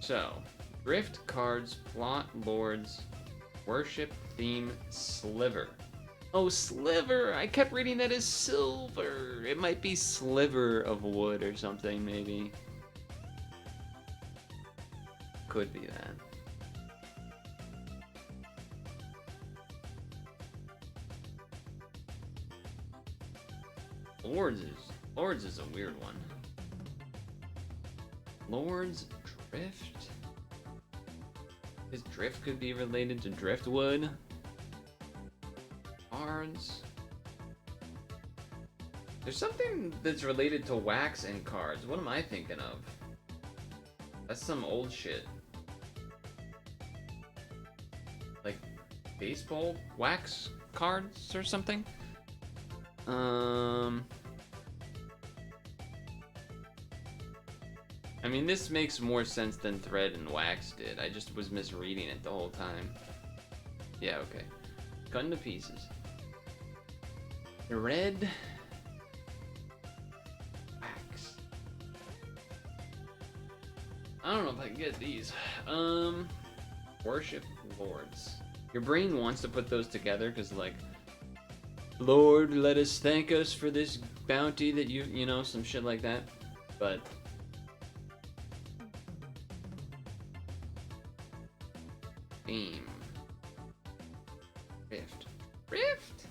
S1: So, drift, cards, plot, lords, worship, theme, sliver. Oh, sliver! I kept reading that as silver. It might be sliver of wood or something, maybe. Could be that. Lords is a weird one. Lords, drift? This drift could be related to driftwood. Cards. There's something that's related to wax and cards. What am I thinking of? That's some old shit. Like baseball wax cards or something? I mean, this makes more sense than thread and wax did. I just was misreading it the whole time. Yeah, okay. Cut into pieces. Red. Wax. I don't know if I can get these. Worship lords. Your brain wants to put those together because, like, Lord, let us thank us for this bounty that you know, some shit like that. But theme. Rift. Rift?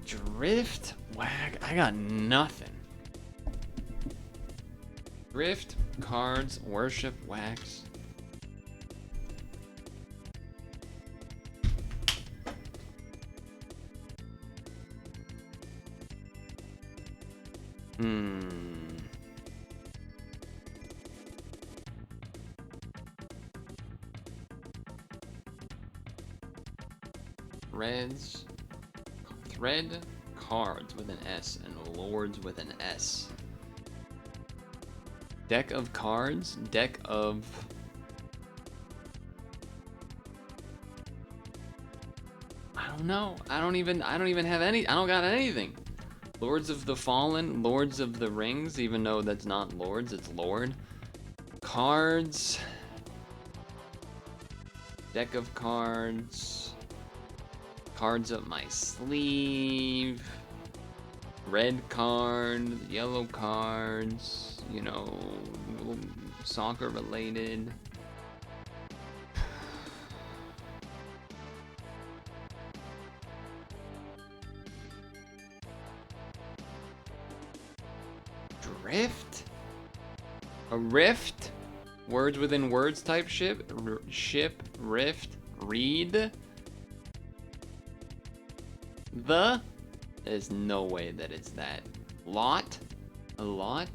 S1: Drift? Whack. I got nothing. Drift, cards, worship, wax. Thread, cards with an S, and lords with an S. Deck of cards, deck of... I don't know. I don't even have any. I don't got anything. Lords of the Fallen, Lords of the Rings, even though that's not Lords, it's Lord. Cards. Deck of cards. Cards up my sleeve. Red card, yellow cards, you know, soccer related. Drift? A rift? Words within words type ship? Ship, rift, read? There's no way that it's that. Lot? A lot?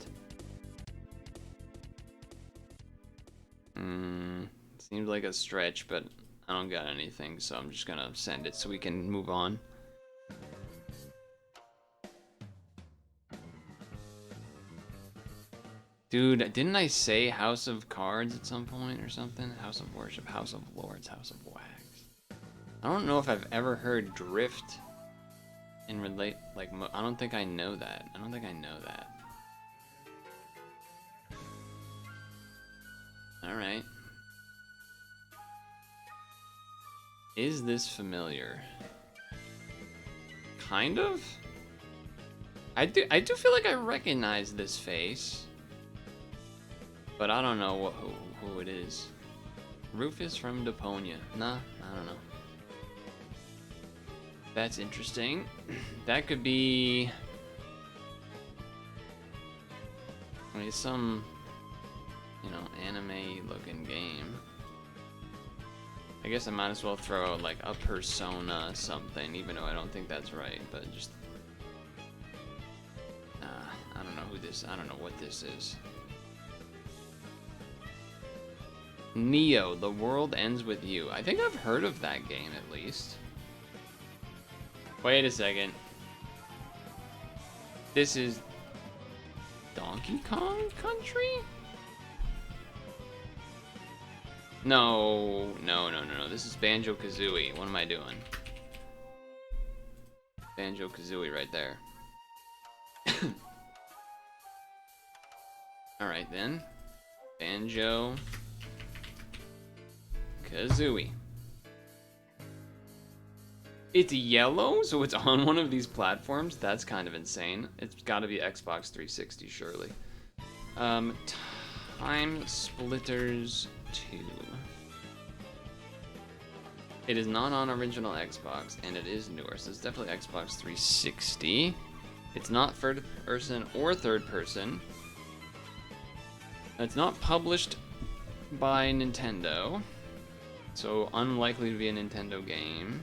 S1: Seems like a stretch, but I don't got anything, so I'm just gonna send it so we can move on. Dude, didn't I say House of Cards at some point or something? House of Worship, House of Lords, House of Wax. I don't know if I've ever heard Drift in relate, like, I don't think I know that. I don't think I know that. Alright. Is this familiar? Kind of? I do feel like I recognize this face. But I don't know who it is. Rufus from Deponia. Nah, I don't know. That's interesting. That could be... I mean, some, you know, anime-looking game. I guess I might as well throw out, like, a Persona something, even though I don't think that's right, but just... I don't know who this... I don't know what this is. Neo, The World Ends With You. I think I've heard of that game, at least. Wait a second. This is... Donkey Kong Country? No. This is Banjo-Kazooie. What am I doing? Banjo-Kazooie right there. Alright then. Banjo-Kazooie. It's yellow, so it's on one of these platforms? That's kind of insane. It's gotta be Xbox 360, surely. Time Splitters 2. It is not on original Xbox, and it is newer, so it's definitely Xbox 360. It's not third person or third person. It's not published by Nintendo, so unlikely to be a Nintendo game.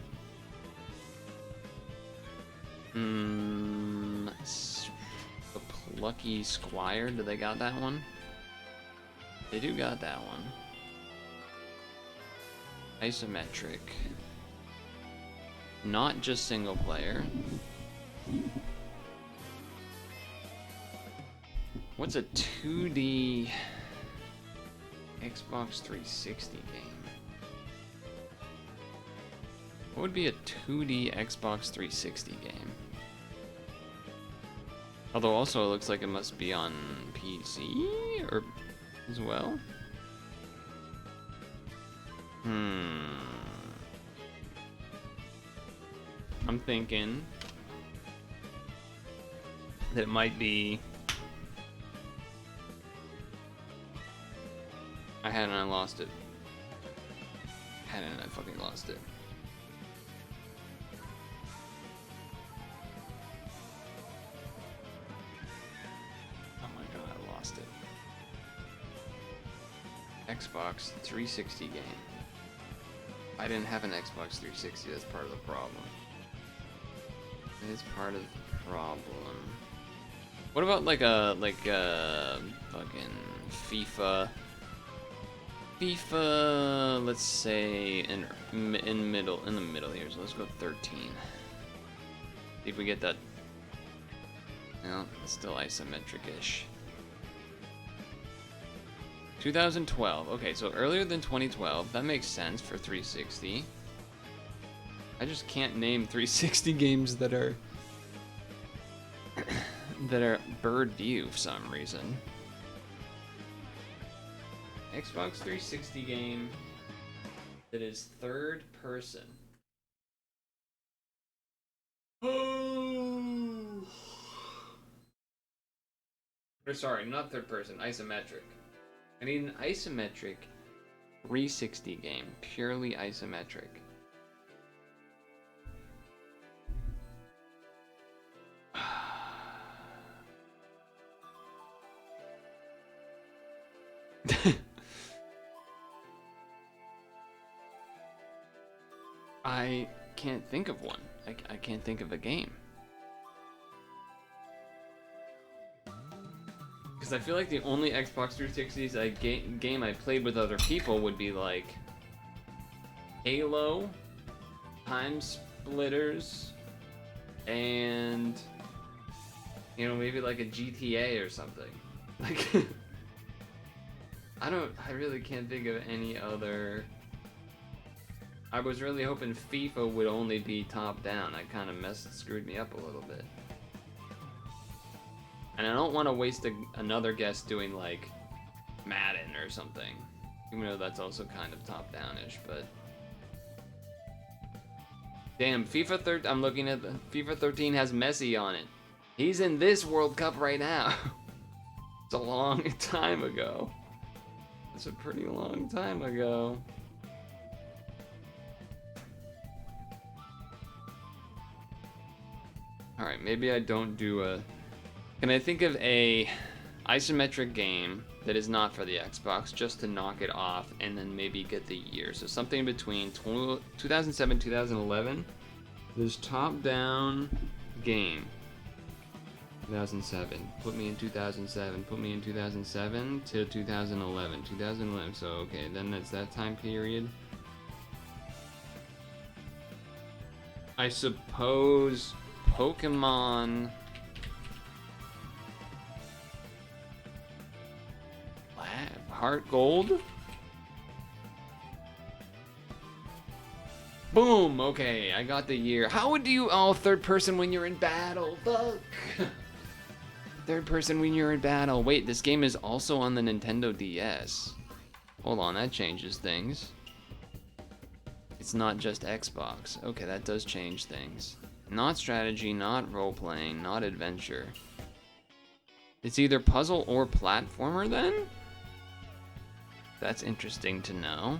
S1: The Plucky Squire, do they got that one? They do got that one. Isometric. Not just single player. What's a 2D Xbox 360 game? What would be a 2D Xbox 360 game? Although also it looks like it must be on PC or as well. I'm thinking that it might be... I had it and I lost it. I had it and I fucking lost it. Xbox 360 game. I didn't have an Xbox 360, that's part of the problem. That is part of the problem. What about like a fucking FIFA, let's say in the middle here, so let's go 13. See if we get that. No, it's still isometric-ish. 2012. Okay, so earlier than 2012. That makes sense for 360. I just can't name 360 games that are bird view for some reason. Xbox 360 game that is third person. Or sorry, not third person, isometric. I need an isometric 360 game, purely isometric. I can't think of one. I can't think of a game. Because I feel like the only Xbox 360s game I played with other people would be like Halo, Time Splitters, and you know, maybe like a GTA or something. Like I really can't think of any other. I was really hoping FIFA would only be top down. I kind of screwed me up a little bit. And I don't want to waste another guess doing like Madden or something. Even though that's also kind of top down-ish, but damn, FIFA 13, I'm looking at FIFA 13 has Messi on it. He's in this World Cup right now. It's a long time ago. It's a pretty long time ago. Alright, maybe I don't do a... Can I think of a isometric game that is not for the Xbox, just to knock it off, and then maybe get the year? So something between 2007, 2011. This top-down game. 2007. Put me in 2007. Put me in 2007 to 2011. 2011. So, okay, then that's that time period. I suppose Pokemon... Heart Gold? Boom! Okay, I got the year. How would you... Oh, third person when you're in battle. Fuck! Third person when you're in battle. Wait, this game is also on the Nintendo DS. Hold on, that changes things. It's not just Xbox. Okay, that does change things. Not strategy, not role-playing, not adventure. It's either puzzle or platformer then? That's interesting to know.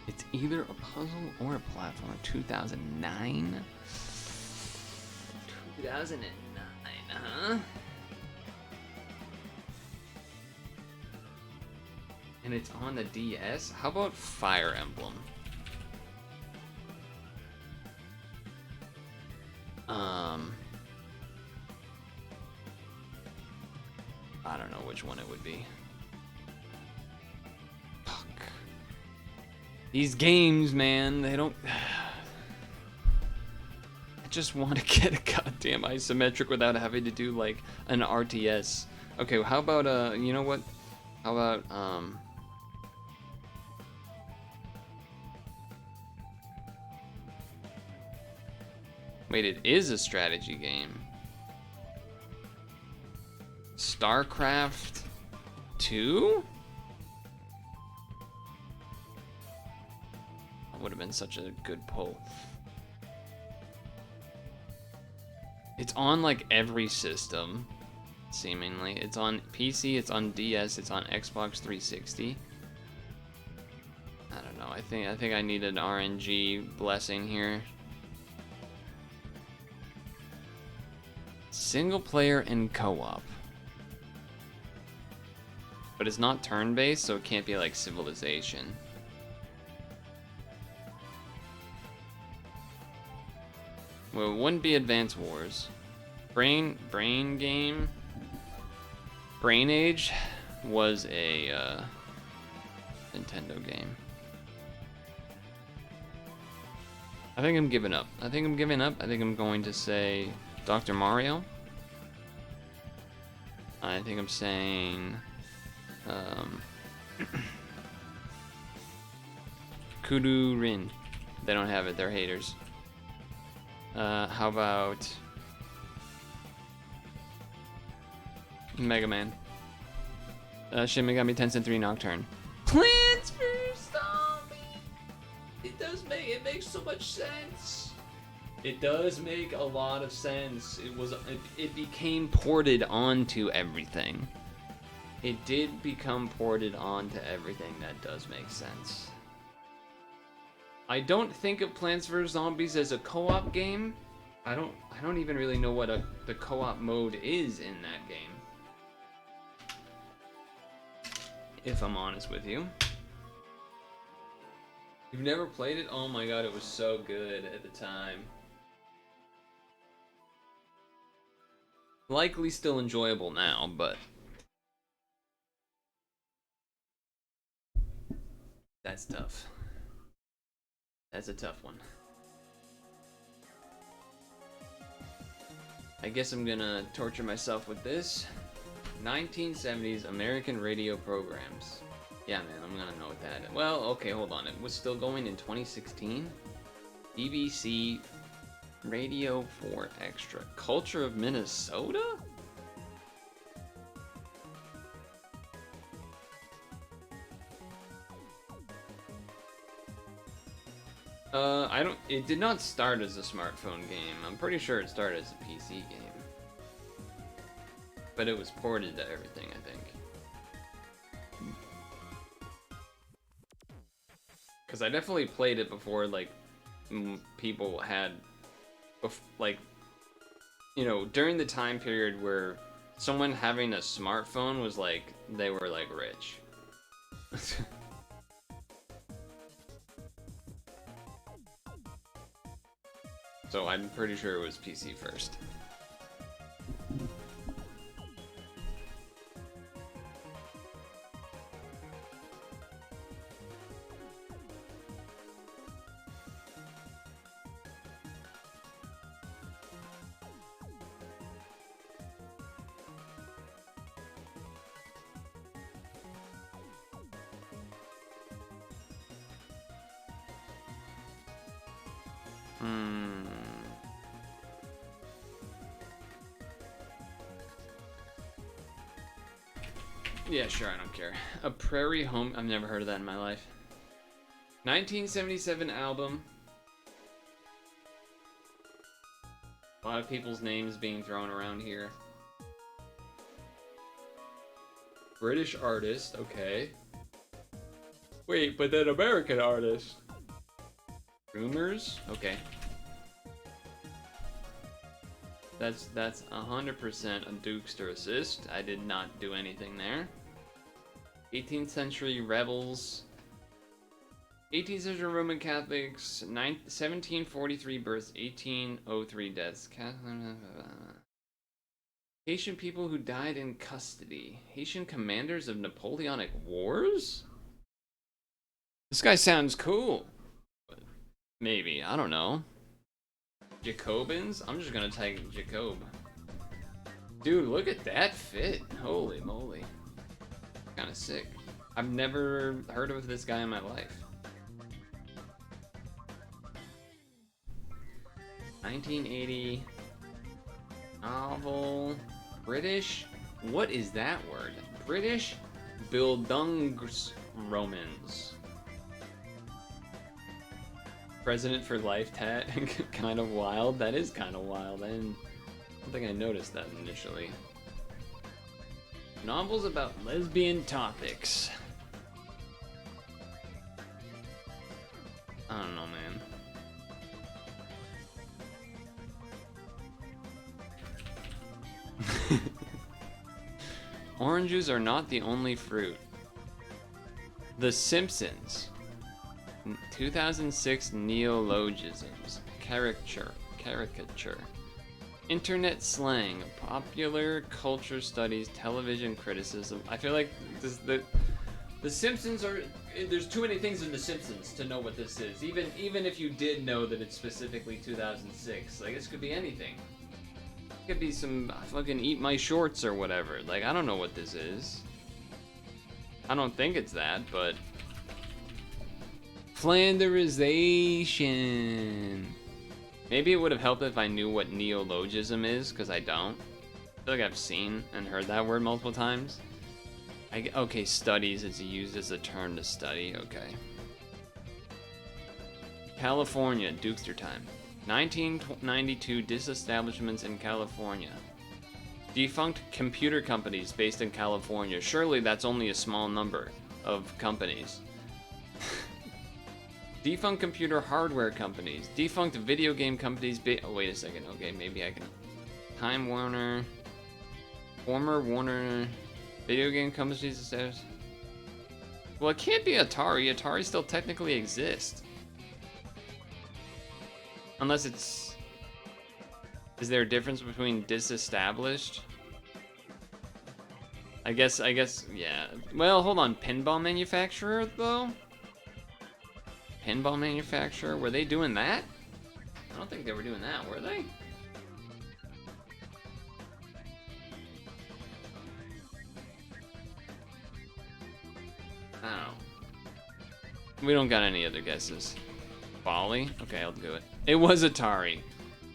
S1: It's either a puzzle or a platformer. 2009? 2009, huh? And it's on the DS? How about Fire Emblem? I don't know which one it would be. Fuck. These games, man, they don't... I just want to get a goddamn isometric without having to do, like, an RTS. Okay, how about, you know what? How about, Wait, it is a strategy game. StarCraft 2? That would have been such a good pull. It's on like every system, seemingly. It's on PC, it's on DS, it's on Xbox 360. I don't know. I think I need an RNG blessing here. Single player and co-op. But it's not turn-based, so it can't be like Civilization. Well, it wouldn't be Advance Wars. Brain Game. Brain Age was a Nintendo game. I think I'm giving up. I think I'm going to say Dr. Mario. I think I'm saying Kururin. They don't have it, they're haters. How about Mega Man? Shin Megami Tensei 3 Nocturne. Plants vs. Zombies! It makes so much sense. It does make a lot of sense. It became ported onto everything. It did become ported onto everything. That does make sense. I don't think of Plants vs. Zombies as a co-op game. I don't even really know what the co-op mode is in that game. If I'm honest with you. You've never played it? Oh my god, it was so good at the time. Likely still enjoyable now, but that's tough. That's a tough one. I guess I'm gonna torture myself with this. 1970s American radio programs. Yeah, man, I'm gonna know what that is. Well, okay, hold on. It was still going in 2016? BBC Radio 4 Extra. Culture of Minnesota? It did not start as a smartphone game. I'm pretty sure it started as a PC game. But it was ported to everything, I think. Because I definitely played it before, like, people had, like, you know, during the time period where someone having a smartphone was like, they were, like, rich. So I'm pretty sure it was PC first. Yeah, sure, I don't care. A Prairie Home... I've never heard of that in my life. 1977 album. A lot of people's names being thrown around here. British artist, okay. Wait, but then American artist. Rumors? Okay. That's 100% a Dukester assist. I did not do anything there. 18th century rebels. 18th century Roman Catholics. 1743 births, 1803 deaths. Haitian people who died in custody. Haitian commanders of Napoleonic Wars? This guy sounds cool. Maybe, I don't know. Jacobins? I'm just gonna type Jacob. Dude, look at that fit. Holy moly. Kinda sick. I've never heard of this guy in my life. 1980. Novel. British? What is that word? British Bildungsromans. President for life tat. Kind of wild. That is kind of wild. I don't think I noticed that initially. Novels about lesbian topics. I don't know, man. Oranges are not the only fruit. The Simpsons. 2006 neologisms. Caricature. Internet slang. Popular culture studies. Television criticism. I feel like the Simpsons are... There's too many things in The Simpsons to know what this is. Even if you did know that it's specifically 2006. Like, this could be anything. It could be some fucking Eat My Shorts or whatever. Like, I don't know what this is. I don't think it's that, but... Flanderization. Maybe it would have helped if I knew what neologism is, because I don't. I feel like I've seen and heard that word multiple times. Okay, studies is used as a term to study. Okay. California, Dukester time. 1992 disestablishments in California. Defunct computer companies based in California. Surely that's only a small number of companies. Defunct computer hardware companies. Defunct video game companies. Oh, wait a second. Okay, maybe I can. Time Warner. Former Warner. Video game companies established. Well, it can't be Atari. Atari still technically exists. Unless it's... Is there a difference between disestablished? I guess, yeah. Well, hold on. Pinball manufacturer, though? Pinball manufacturer? Were they doing that? I don't think they were doing that, were they? Oh. We don't got any other guesses. Bali? Okay, I'll do it. It was Atari.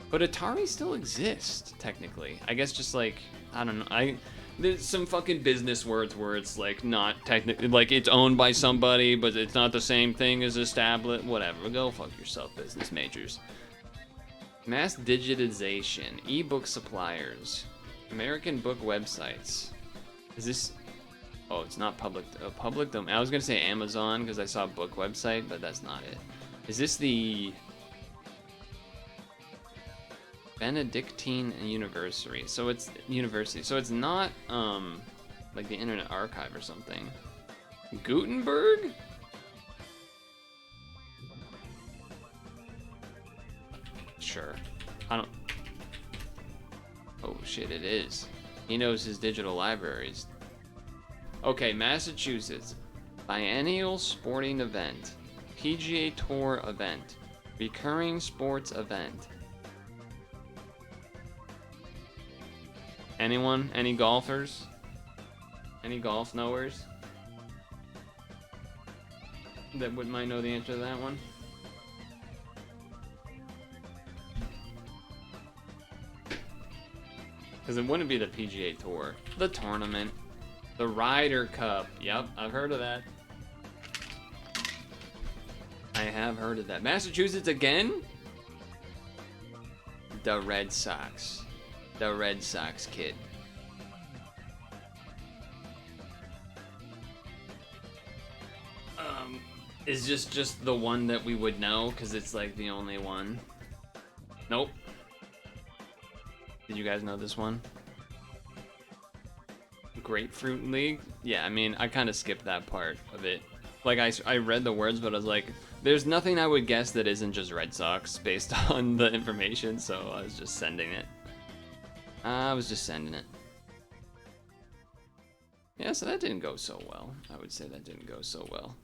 S1: But Atari still exists, technically. I guess just like, I don't know. There's some fucking business words where it's like not technically, like it's owned by somebody, but it's not the same thing as established. Whatever, go fuck yourself, business majors. Mass digitization, ebook suppliers, American book websites. Is this... Oh, it's not public domain. I was gonna say Amazon because I saw a book website, but that's not it. Is this the Benedictine University? So it's university. So it's not like the Internet Archive or something. Gutenberg? Sure. I don't... Oh shit, it is. He knows his digital libraries. Okay, Massachusetts. Biennial sporting event. PGA Tour event. Recurring sports event. Anyone? Any golfers? Any golf knowers? That might know the answer to that one? Because it wouldn't be the PGA Tour. The tournament. The Ryder Cup. Yep, I've heard of that. I have heard of that. Massachusetts again? The Red Sox. The Red Sox kid. Is just the one that we would know because it's like the only one? Nope. Did you guys know this one? Grapefruit League? Yeah, I mean, I kind of skipped that part of it. Like, I read the words, but I was like, there's nothing I would guess that isn't just Red Sox based on the information, so I was just sending it. I was just sending it. Yeah, so that didn't go so well. I would say that didn't go so well.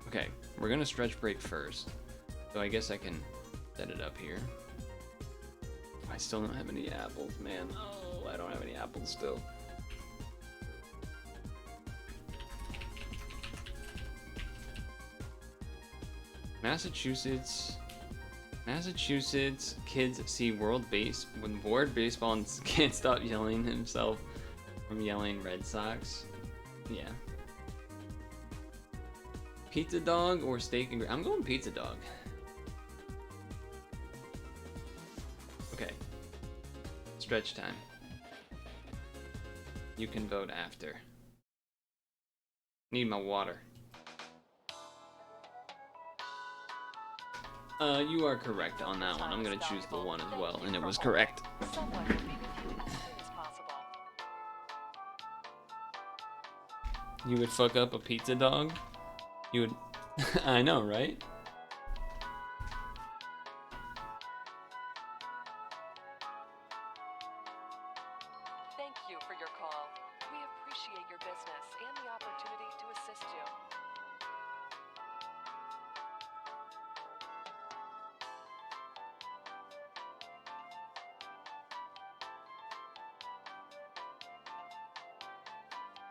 S1: Okay, we're gonna stretch break first. So I guess I can set it up here. I still don't have any apples, man. Oh, I don't have any apples still. Massachusetts kids see world baseball and can't stop yelling himself from yelling Red Sox. Yeah. Pizza dog or steak and... I'm going pizza dog. Okay. Stretch time. You can vote after. Need my water. You are correct on that one. I'm gonna choose the one as well, and it was correct.
S2: Someone will be with you as soon as possible.
S1: You would fuck up a pizza dog? You would... I know, right?
S2: Thank you for your call. We appreciate your business and the opportunity to assist you.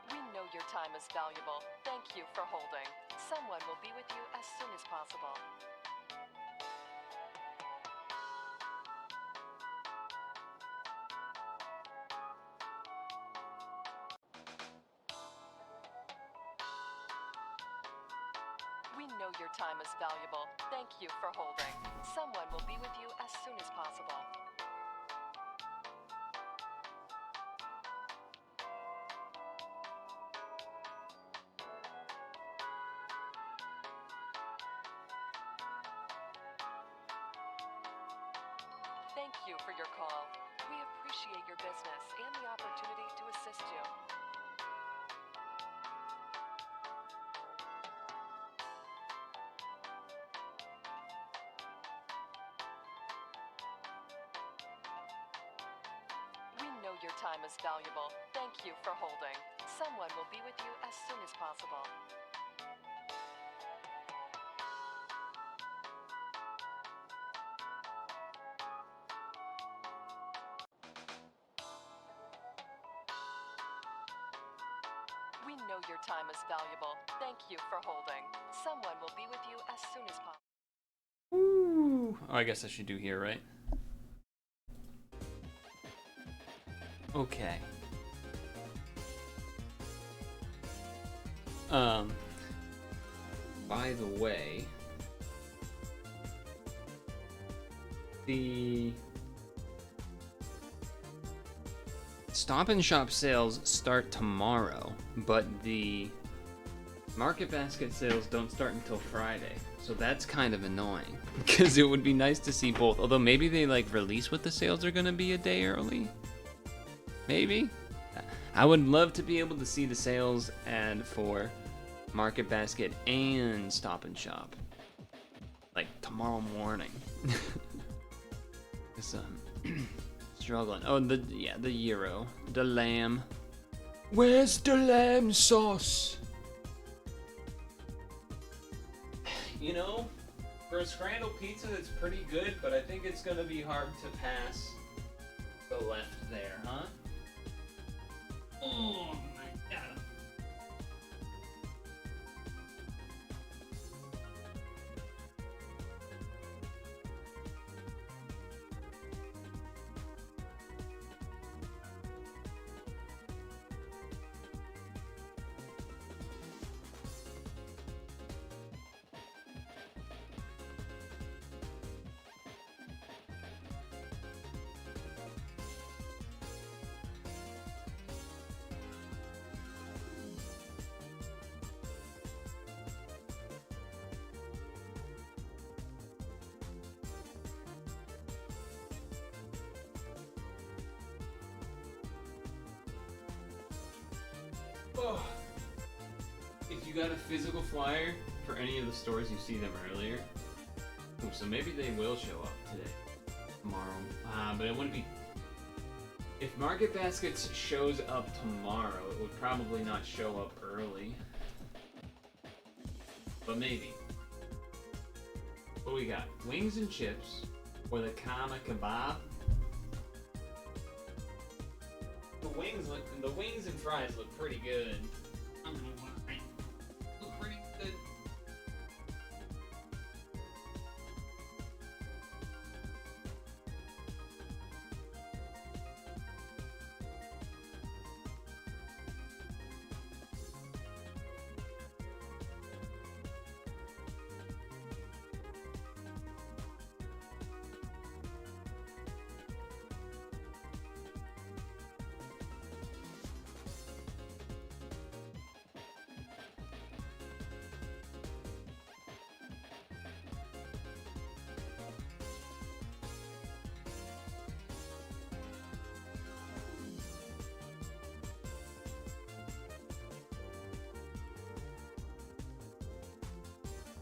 S2: We know your time is valuable. Thank you for holding. Someone will be with you as soon as possible. We know your time is valuable. Thank you for holding. Someone will be with you as soon as possible. Thank you for your call. We appreciate your business and the opportunity to assist you. We know your time is valuable. Thank you for holding. Someone will be with you as soon as possible. We know your time is valuable. Thank you for holding. Someone will be with you as soon as possible.
S1: Ooh. Oh, I guess I should do here, right? Okay. By the way, the Stop and Shop sales start tomorrow, but the Market Basket sales don't start until Friday. So that's kind of annoying, because it would be nice to see both. Although maybe they like release what the sales are gonna be a day early. Maybe. I would love to be able to see the sales and for Market Basket and Stop and Shop, like tomorrow morning. It's struggling. Oh, the gyro, the lamb. Where's the lamb sauce? You know, for a scrambled pizza, it's pretty good, but I think it's gonna be hard to pass the left there, huh? Oh my god. Oh. If you got a physical flyer for any of the stores, you see them earlier. Ooh, so maybe they will show up today, tomorrow. But it wouldn't be. If Market Baskets shows up tomorrow, it would probably not show up early. But maybe. What we got? Wings and chips, or the Kama kebab. The wings and fries look pretty good. I'm gonna lie. Look pretty good.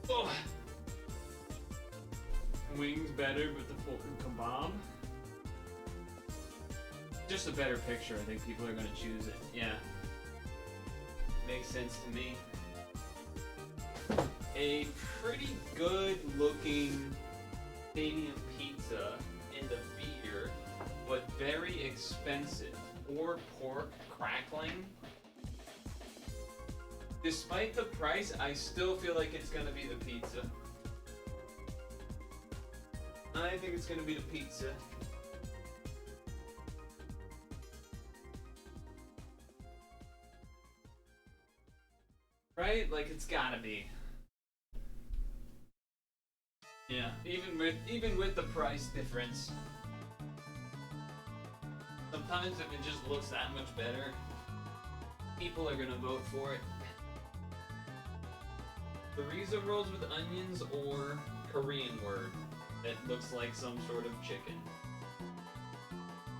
S1: Oh. Wings better, but the fucking kebab. Just a better picture. I think people are gonna choose it. Yeah. Makes sense to me. A pretty good looking stadium pizza in the beer, but very expensive. Or pork crackling. Despite the price, I still feel like it's gonna be the pizza. I think it's gonna be the pizza. Right? Like it's gotta be. Yeah, even with the price difference. Sometimes if it just looks that much better, people are gonna vote for it. Chorizo rolls with onions or Korean word that looks like some sort of chicken.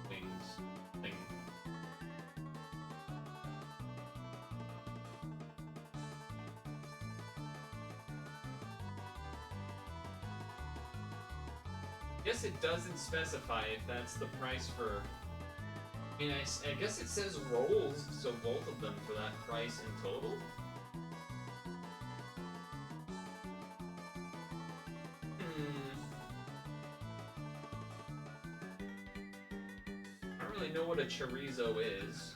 S1: Wings. Thing. Guess it doesn't specify if that's the price for. I mean, I guess it says rolls, so both of them for that price in total. I don't really know what a chorizo is.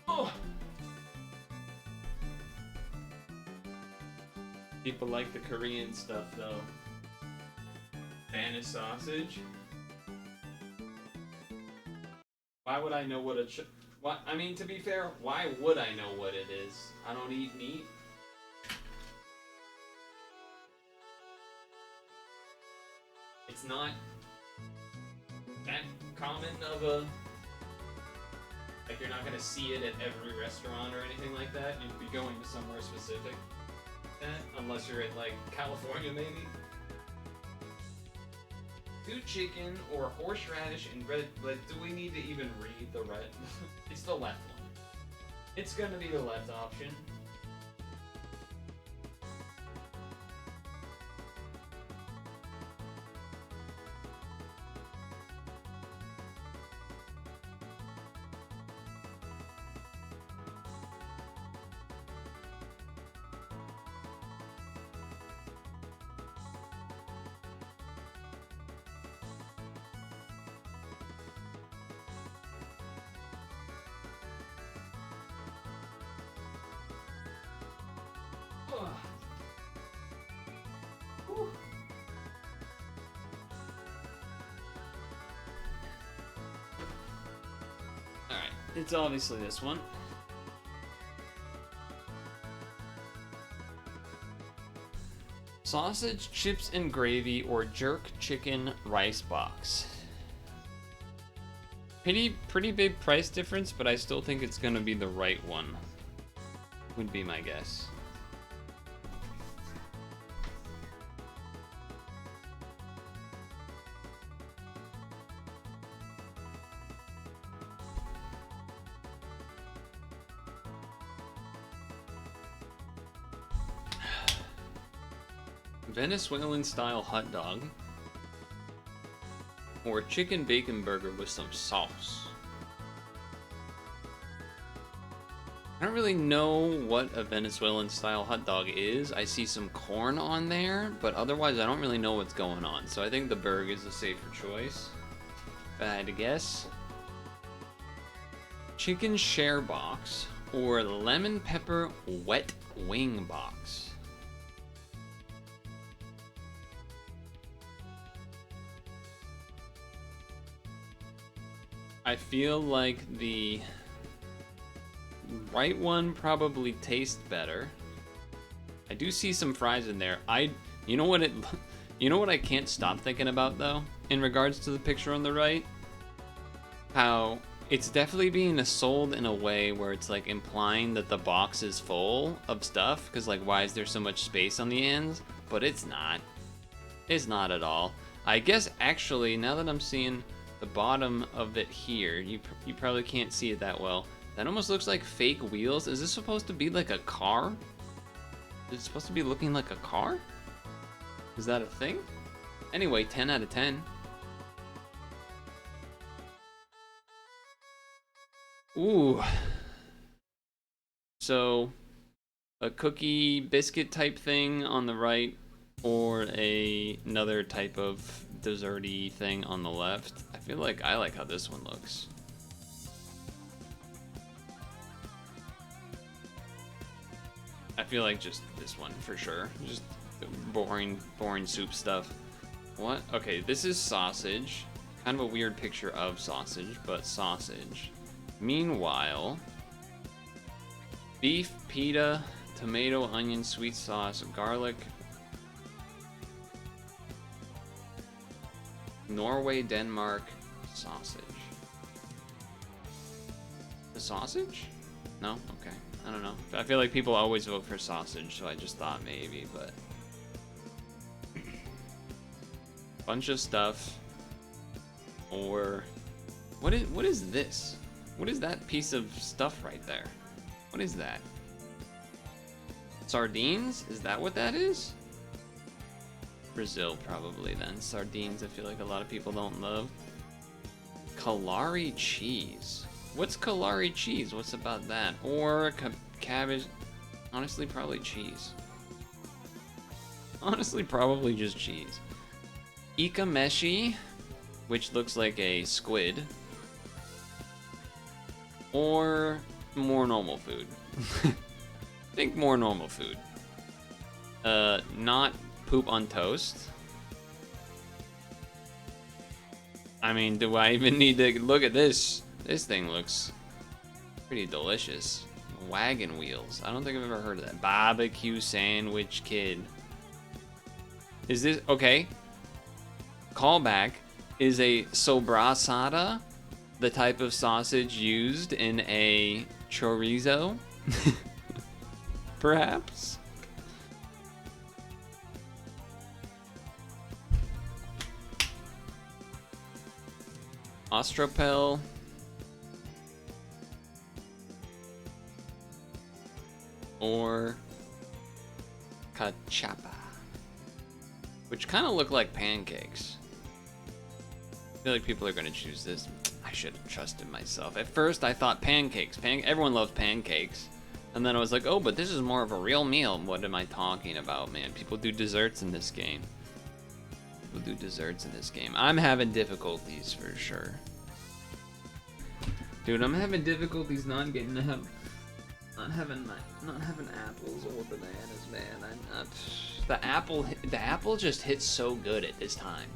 S1: Oh! People like the Korean stuff, though. Spanish sausage. Why would I know what a what? I mean, to be fair, why would I know what it is? I don't eat meat. It's not that common of a. Like, you're not gonna see it at every restaurant or anything like that. You'd be going to somewhere specific. Unless you're in, like, California, maybe. 2 chicken or horseradish and red. But do we need to even read the red? It's the left one. It's gonna be the left option. Alright, it's obviously this one. Sausage, chips, and gravy, or jerk chicken rice box. Pretty big price difference, but I still think it's gonna be the right one. Would be my guess. Venezuelan style hot dog or chicken bacon burger with some sauce. I don't really know what a Venezuelan style hot dog is. I see some corn on there, but otherwise I don't really know what's going on. So I think the burger is a safer choice, if I had to guess. Chicken share box or lemon pepper wet wing box. I feel like the right one probably tastes better. I do see some fries in there. You know what I can't stop thinking about though, in regards to the picture on the right? How it's definitely being sold in a way where it's like implying that the box is full of stuff, because like why is there so much space on the ends? But it's not. It's not at all. I guess actually, now that I'm seeing the bottom of it here, you probably can't see it that well. That almost looks like fake wheels. Is this supposed to be like a car? Is it supposed to be looking like a car? Is that a thing? Anyway, 10 out of 10. Ooh. So, a cookie biscuit type thing on the right, or another type of desserty thing on the left. I feel like I like how this one looks. I feel like just this one for sure. Just boring soup stuff. What? Okay, this is sausage. Kind of a weird picture of sausage, but sausage. Meanwhile, beef, pita, tomato, onion, sweet sauce, garlic, Norway, Denmark, sausage. The sausage? No? Okay. I don't know. I feel like people always vote for sausage, so I just thought maybe, but... bunch of stuff. Or... What is this? What is that piece of stuff right there? What is that? Sardines? Is that what that is? Brazil, probably, then. Sardines, I feel like a lot of people don't love. Kalari cheese. What's Kalari cheese? What's about that? Or cabbage. Honestly, probably cheese. Honestly, probably just cheese. Ikameshi, which looks like a squid. Or more normal food. Think more normal food. Not poop on toast. I mean, do I even need to look at this? This thing looks pretty delicious. Wagon wheels. I don't think I've ever heard of that. Barbecue sandwich kid. Is this okay? Callback. Is a sobrasada the type of sausage used in a chorizo? Perhaps. Ostropel. Or cachapa, which kind of look like pancakes. I feel like people are going to choose this. I should have trusted myself. At first, I thought pancakes. Everyone loves pancakes. And then I was like, oh, but this is more of a real meal. What am I talking about, man? People do desserts in this game. People do desserts in this game. I'm having difficulties for sure. Dude, I'm having difficulties not having apples or bananas, man. I'm not. The apple just hits so good at this time.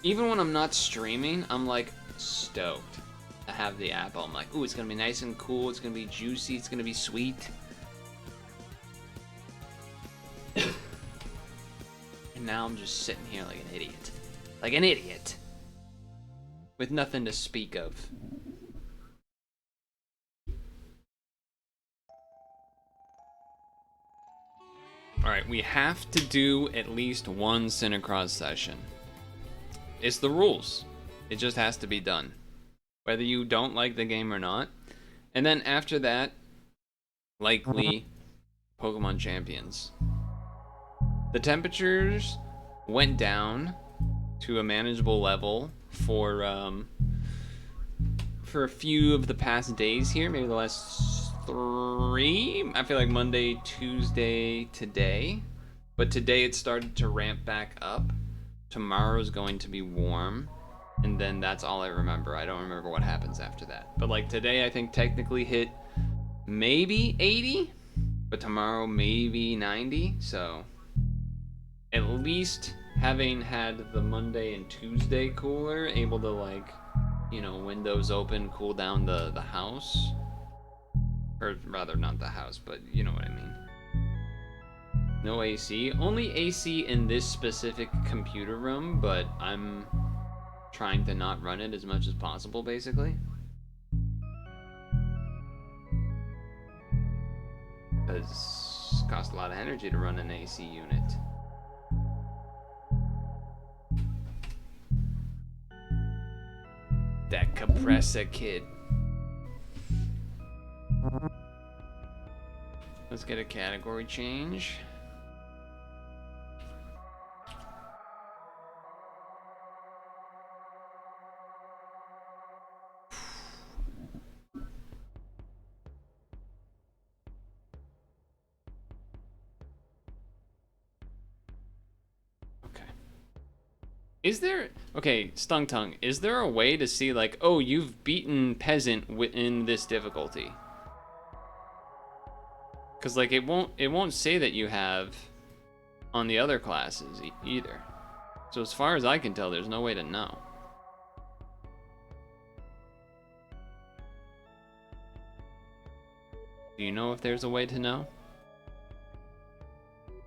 S1: Even when I'm not streaming, I'm like stoked to have the apple. I'm like, ooh, it's gonna be nice and cool. It's gonna be juicy. It's gonna be sweet. And now I'm just sitting here like an idiot. Like an idiot. With nothing to speak of. Alright, we have to do at least one CiniCross session. It's the rules. It just has to be done. Whether you don't like the game or not. And then after that, likely Pokemon Champions. The temperatures went down to a manageable level for a few of the past days here, maybe the last 3. I feel like Monday, Tuesday, today. But today it started to ramp back up. Tomorrow's going to be warm. And then that's all I remember. I don't remember what happens after that. But like today I think technically hit maybe 80. But tomorrow maybe 90. So at least having had the Monday and Tuesday cooler, able to like, you know, windows open, cool down the house. Or rather not the house, but you know what I mean. No AC. Only AC in this specific computer room, but I'm trying to not run it as much as possible, basically. Because it costs a lot of energy to run an AC unit. That compressor kid. Let's get a category change. Okay. Is there, okay, Stung Tongue, is there a way to see like, oh, you've beaten Peasant within this difficulty? Cause like it won't say that you have on the other classes either. So as far as I can tell, there's no way to know. Do you know if there's a way to know?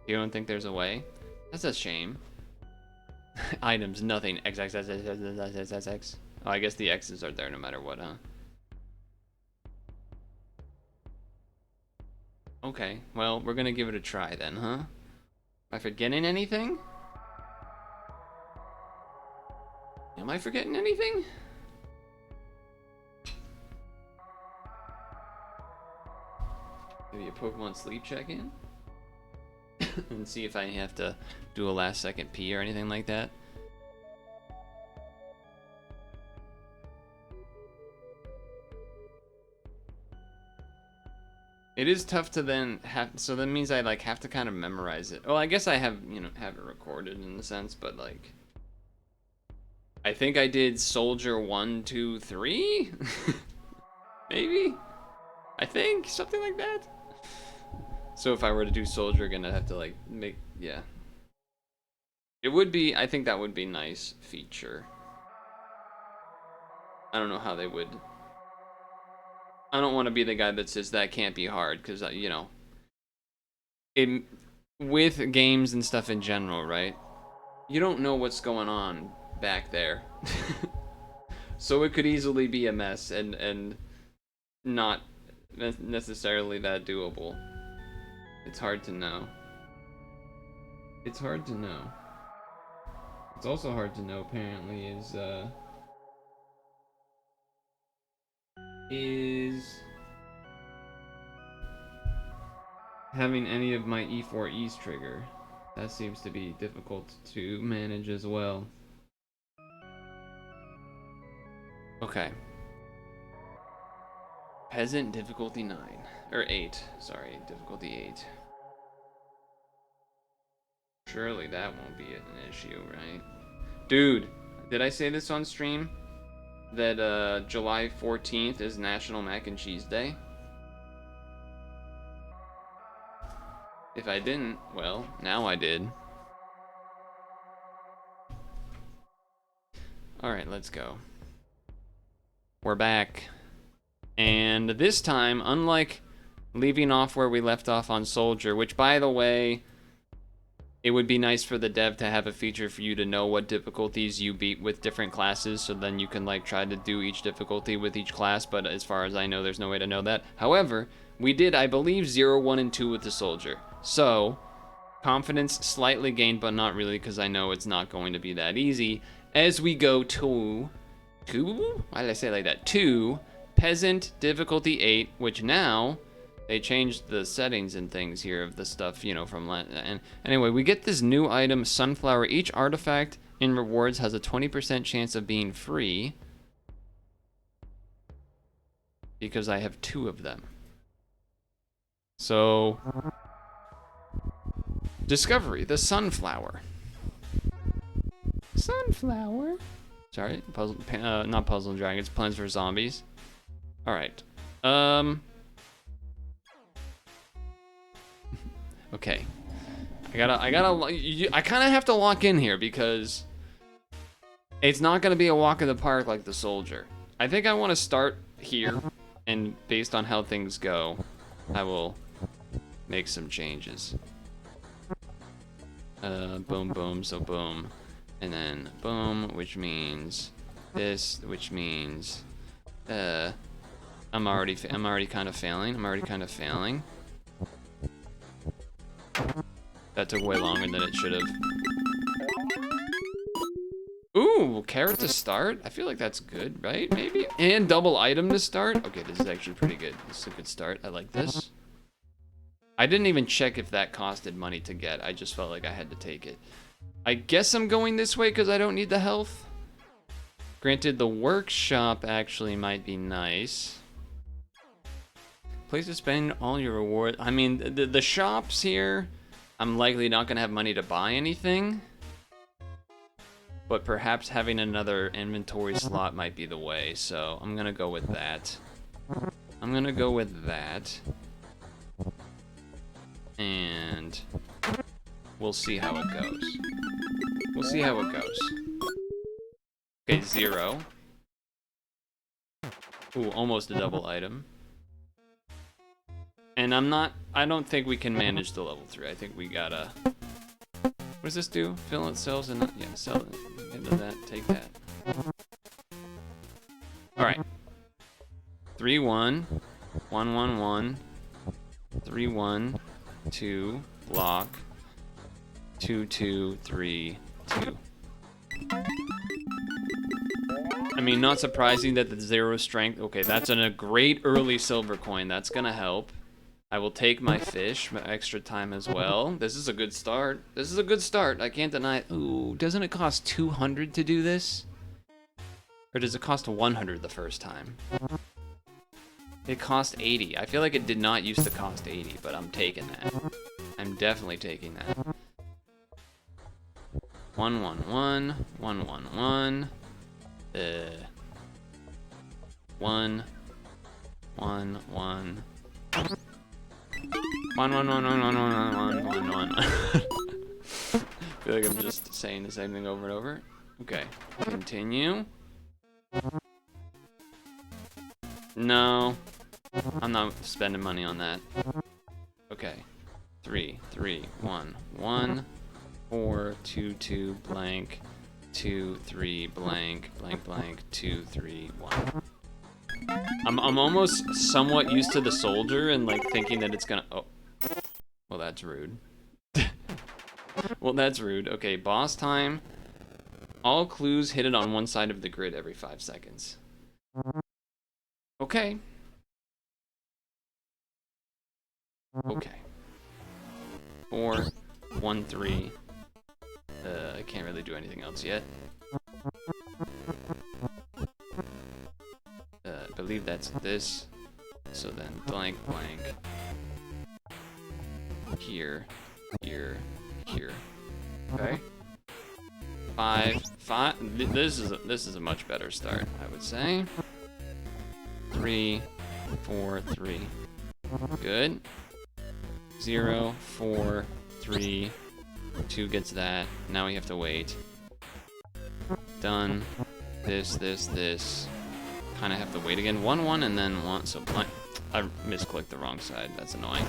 S1: You don't think there's a way? That's a shame. Items, nothing. X, X, X, X, X, X, X, X, X. Oh, I guess the X's are there no matter what, huh? Okay, well, we're gonna give it a try then, huh? Am I forgetting anything? Am I forgetting anything? Maybe a Pokemon sleep check-in? And see if I have to do a last second pee or anything like that. It is tough to then have, so that means I like have to kind of memorize it. Oh, I guess I have, you know, have it recorded in a sense, but like, I think I did Soldier 1, 2, 3? Maybe? I think, something like that. So if I were to do Soldier again, I'd have to like make, yeah. It would be, I think that would be nice feature. I don't know how they would. I don't want to be the guy that says that can't be hard, because, you know, with games and stuff in general, right? You don't know what's going on back there. So it could easily be a mess and not necessarily that doable. It's hard to know. It's hard to know. It's also hard to know, apparently, is having any of my E4Es trigger. That seems to be difficult to manage as well. Okay. Peasant difficulty 9. Or 8. Sorry, difficulty 8. Surely that won't be an issue, right? Dude, did I say this on stream? That July 14th is National Mac and Cheese Day? If I didn't, well, now I did. Alright, let's go. We're back. And this time, unlike leaving off where we left off on Soldier, which, by the way, it would be nice for the dev to have a feature for you to know what difficulties you beat with different classes, so then you can like try to do each difficulty with each class, but as far as I know, there's no way to know that. However, we did, I believe, 0, 1, and 2 with the Soldier. So, confidence slightly gained, but not really, because I know it's not going to be that easy. As we go to why did I say it like that? To Peasant difficulty 8, which now they changed the settings and things here of the stuff, you know, from and anyway, we get this new item, Sunflower. Each artifact in rewards has a 20% chance of being free because I have 2 of them. So, discovery, the Sunflower. Sunflower. Sorry, puzzle, not Puzzle Dragons, Plans for Zombies. All right. Okay. I kind of have to lock in here because it's not going to be a walk in the park like the Soldier. I think I want to start here, and based on how things go, I will make some changes. Boom, boom, so boom. And then boom, which means this, which means I'm already kind of failing. That took way longer than it should have. Ooh, carrot to start? I feel like that's good, right? Maybe? And double item to start? Okay, this is actually pretty good. This is a good start. I like this. I didn't even check if that costed money to get. I just felt like I had to take it. I guess I'm going this way because I don't need the health. Granted, the workshop actually might be nice. Place to spend all your reward. I mean, the shops here, I'm likely not going to have money to buy anything. But perhaps having another inventory slot might be the way, so I'm going to go with that. I'm going to go with that. And we'll see how it goes. We'll see how it goes. Okay, 0. Ooh, almost a double item. And I don't think we can manage the level 3. I think we gotta... What does this do? Fill it, sells, and... Yeah, sell it. Into that, take that. Alright. 3, 1. 1, 1, 1. 3, 1. 2. Block. 2, 2, 3, 2. I mean, not surprising that the 0 strength... Okay, that's a great early silver coin. That's gonna help. I will take my fish, my extra time as well. This is a good start. This is a good start. I can't deny it. Ooh, doesn't it cost 200 to do this? Or does it cost 100 the first time? It cost 80. I feel like it did not used to cost 80, but I'm taking that. I'm definitely taking that. 1, 1, 1. 1, 1, 1. 1. 1, 1. 1, 1, 1, 1, 1, 1, 1, 1, 1. I feel like I'm just saying the same thing over and over. Okay, continue. No, I'm not spending money on that. Okay, 3, 3, 1, 1, 4, 2, 2, blank, 2, 3, blank, blank, blank, 2, 3, 1. I'm almost somewhat used to the soldier and like thinking that it's gonna... Oh. Well, that's rude. Well, that's rude. Okay, boss time. All clues hidden on one side of the grid every 5 seconds. Okay. Okay. 4, 1, 3. I can't really do anything else yet. I believe that's this. So then blank, blank. Here, here, here. Okay. 5, 5. This is a much better start, I would say. 3, 4, 3. Good. 0, 4, 3. 2 gets that. Now we have to wait. Done. This, this, this. Kind of have to wait again. 1, 1, and then 1. So I misclicked the wrong side. That's annoying.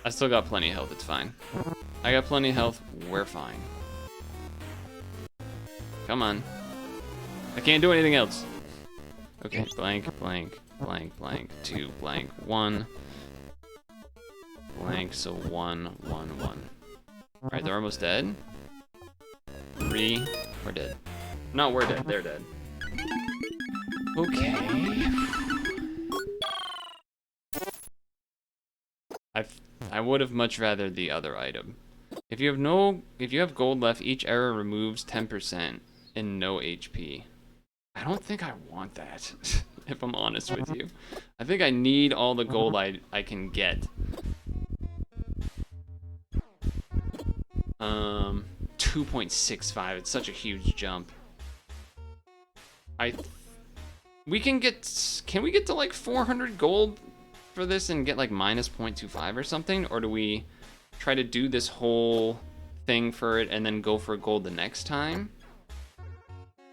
S1: I still got plenty of health. It's fine. I got plenty of health. We're fine. Come on. I can't do anything else. Okay. Blank, blank, blank, blank. 2, blank, 1. Blank, so 1, 1, 1. Alright, they're almost dead. 3. We're dead. No, we're dead. They're dead. Okay. I would have much rather the other item. If you have gold left, each arrow removes 10% and no HP. I don't think I want that, if I'm honest with you. I think I need all the gold I can get. 2.65, it's such a huge jump. Can we get to like 400 gold for this and get like minus 0.25 or something? Or do we try to do this whole thing for it and then go for gold the next time?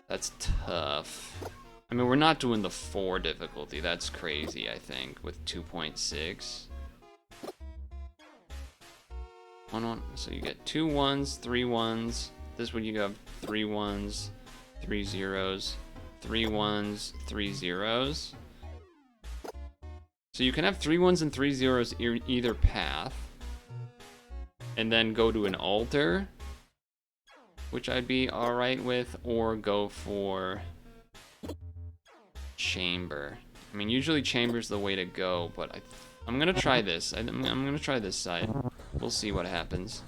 S1: That's tough. I mean, we're not doing the 4 difficulty. That's crazy, I think, with 2.6. 1, 1. So you get 2 1s, 3 1s. This one you have 3 1s, 3 0s, 3 1s, 3 0s. So you can have 3 1s and 3 0s either path. And then go to an altar. which I'd be alright with, or go for chamber. I mean, usually chamber's the way to go, but I'm gonna try this. I'm gonna try this side. We'll see what happens.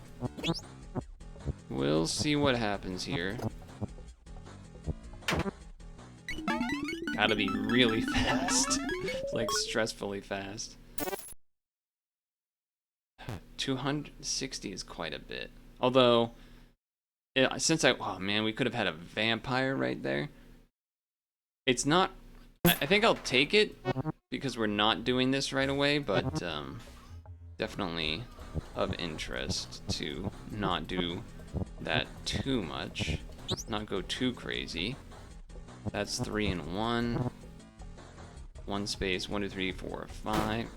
S1: We'll see what happens here. Gotta be really fast. It's like stressfully fast. 260 is quite a bit. Although, since oh man, we could have had a vampire right there. It's not, I think I'll take it because we're not doing this right away, but definitely of interest to not do that too much, not go too crazy. That's 3 and 1. 1 space, 1, 2, 3, 4, 5.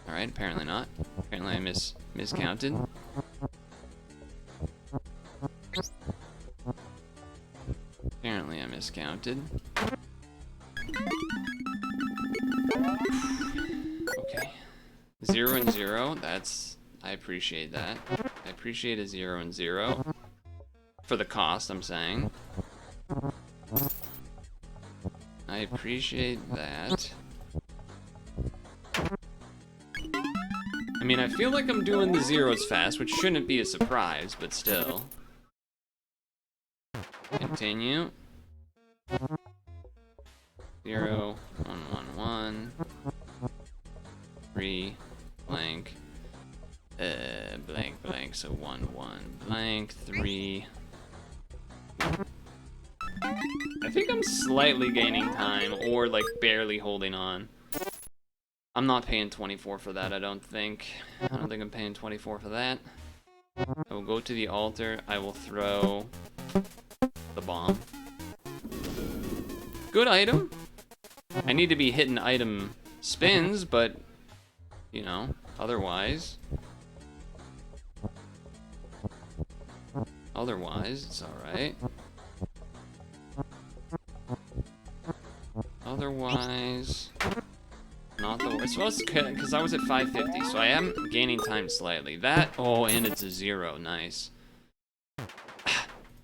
S1: All right, apparently not. Apparently I miscounted. Apparently I miscounted. Okay. 0 and 0, I appreciate that. I appreciate a 0 and 0. For the cost, I'm saying. I appreciate that. I mean, I feel like I'm doing the zeros fast, which shouldn't be a surprise, but still. Continue. 0, 1, 1, 1. 3, blank. Blank, blank, so 1, 1, blank, 3. I think I'm slightly gaining time, or like barely holding on. I'm not paying 24 for that, I don't think. I don't think I'm paying 24 for that. I will go to the altar, I will throw the bomb. Good item. I need to be hitting item spins, but, you know, otherwise. Otherwise, it's alright. Otherwise, not the worst. Well, because I was at 550, so I am gaining time slightly. That, oh, and it's a 0, nice.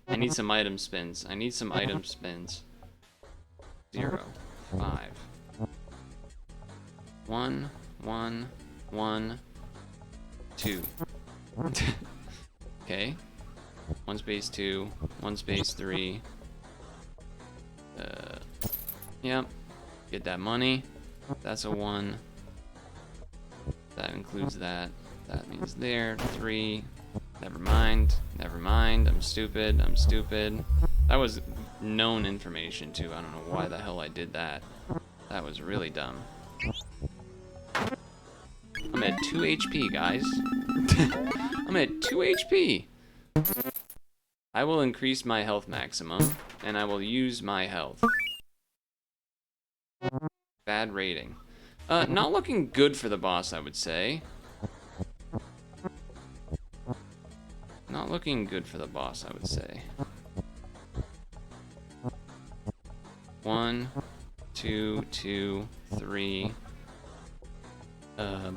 S1: I need some item spins. I need some item spins. 0, 5. 1, 1, 1, 2. Okay. 1 space 2, 1 space 3. Yep. Get that money. That's a 1. That includes that. That means there. 3. Never mind. Never mind. I'm stupid. I'm stupid. That was known information too. I don't know why the hell I did that. That was really dumb. I'm at 2 HP, guys. I'm at 2 HP. I will increase my health maximum, and I will use my health. Bad rating. Not looking good for the boss, I would say. Not looking good for the boss, I would say. 1, 2, 2, 3.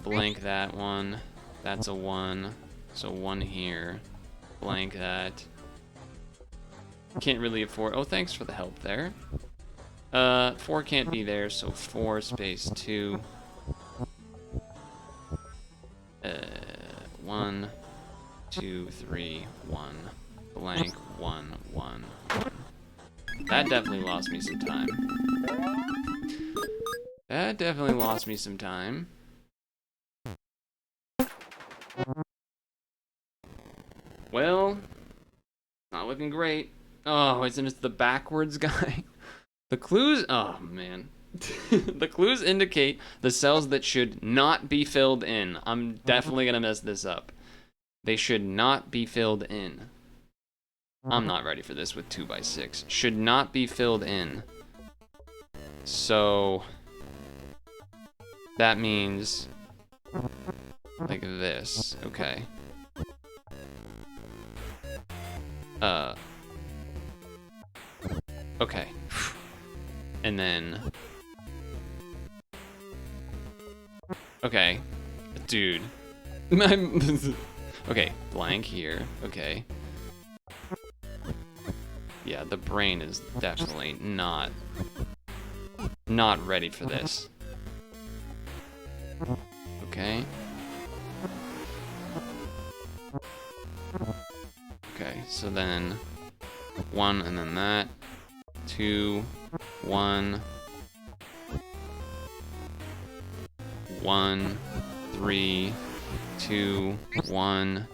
S1: Blank that one. That's a 1. So 1 here. Blank that. Can't really afford. Oh, thanks for the help there. 4 can't be there, so 4 space 2. 1, 2, 3, 1. Blank 1, 1, 1. That definitely lost me some time. That definitely lost me some time. Well, not looking great. Oh, isn't it the backwards guy? The clues, oh man. The clues indicate the cells that should not be filled in. I'm definitely gonna mess this up. They should not be filled in. I'm not ready for this with 2x6. Should not be filled in. So that means like this. Okay. Okay. And then okay. Dude. Okay, blank here. Okay. Yeah, the brain is definitely not ready for this. Okay. Okay, so then 1 and then that. 2, 1. 1, 3, 2, 1.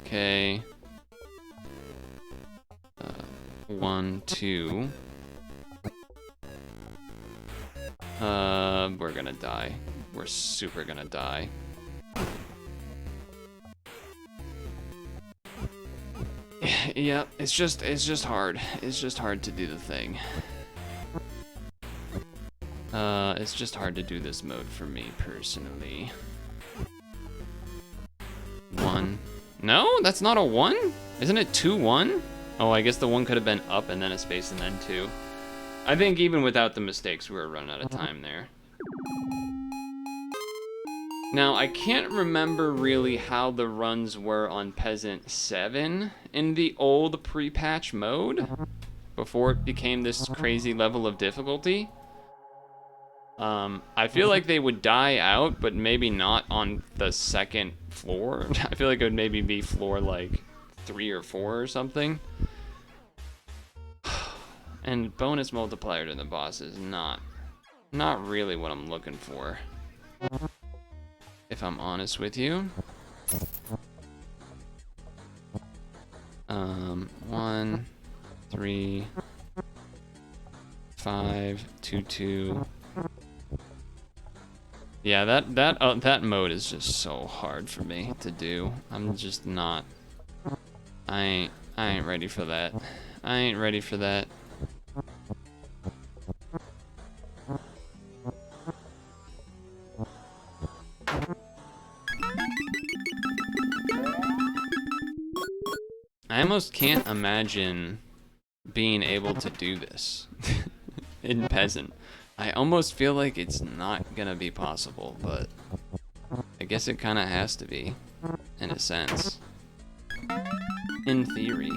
S1: Okay. 1, 2. We're gonna die. We're super gonna die. Yeah, it's just hard. It's just hard to do the thing. It's just hard to do this mode for me personally. 1. No, that's not a 1? Isn't it 2, 1? Oh, I guess the 1 could have been up and then a space and then 2. I think even without the mistakes, we were running out of time there. Now, I can't remember really how the runs were on Peasant 7 in the old pre-patch mode before it became this crazy level of difficulty. I feel like they would die out, but maybe not on the second floor. I feel like it would maybe be floor like 3 or 4 or something. And bonus multiplier to the boss is not really what I'm looking for, if I'm honest with you. 1, 3, 5, 2, 2. Yeah, that mode is just so hard for me to do. I'm just not. I ain't ready for that. I ain't ready for that. I almost can't imagine being able to do this in Peasant. I almost feel like it's not gonna be possible, but I guess it kind of has to be, in a sense. In theory.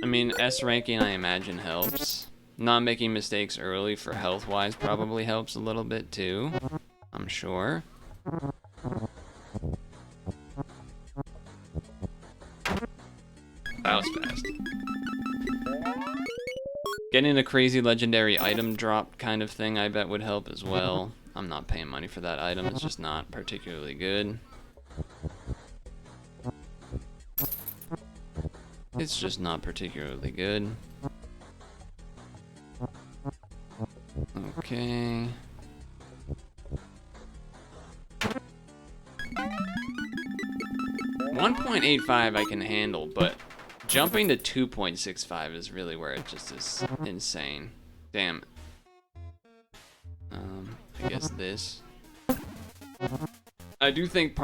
S1: I mean, S ranking I imagine helps. Not making mistakes early for health-wise probably helps a little bit too, I'm sure. That was fast. Getting a crazy legendary item drop kind of thing I bet would help as well. I'm not paying money for that item, it's just not particularly good. It's just not particularly good. Okay. .85 I can handle, but jumping to 2.65 is really where it just is insane. Damn. I guess this. I do think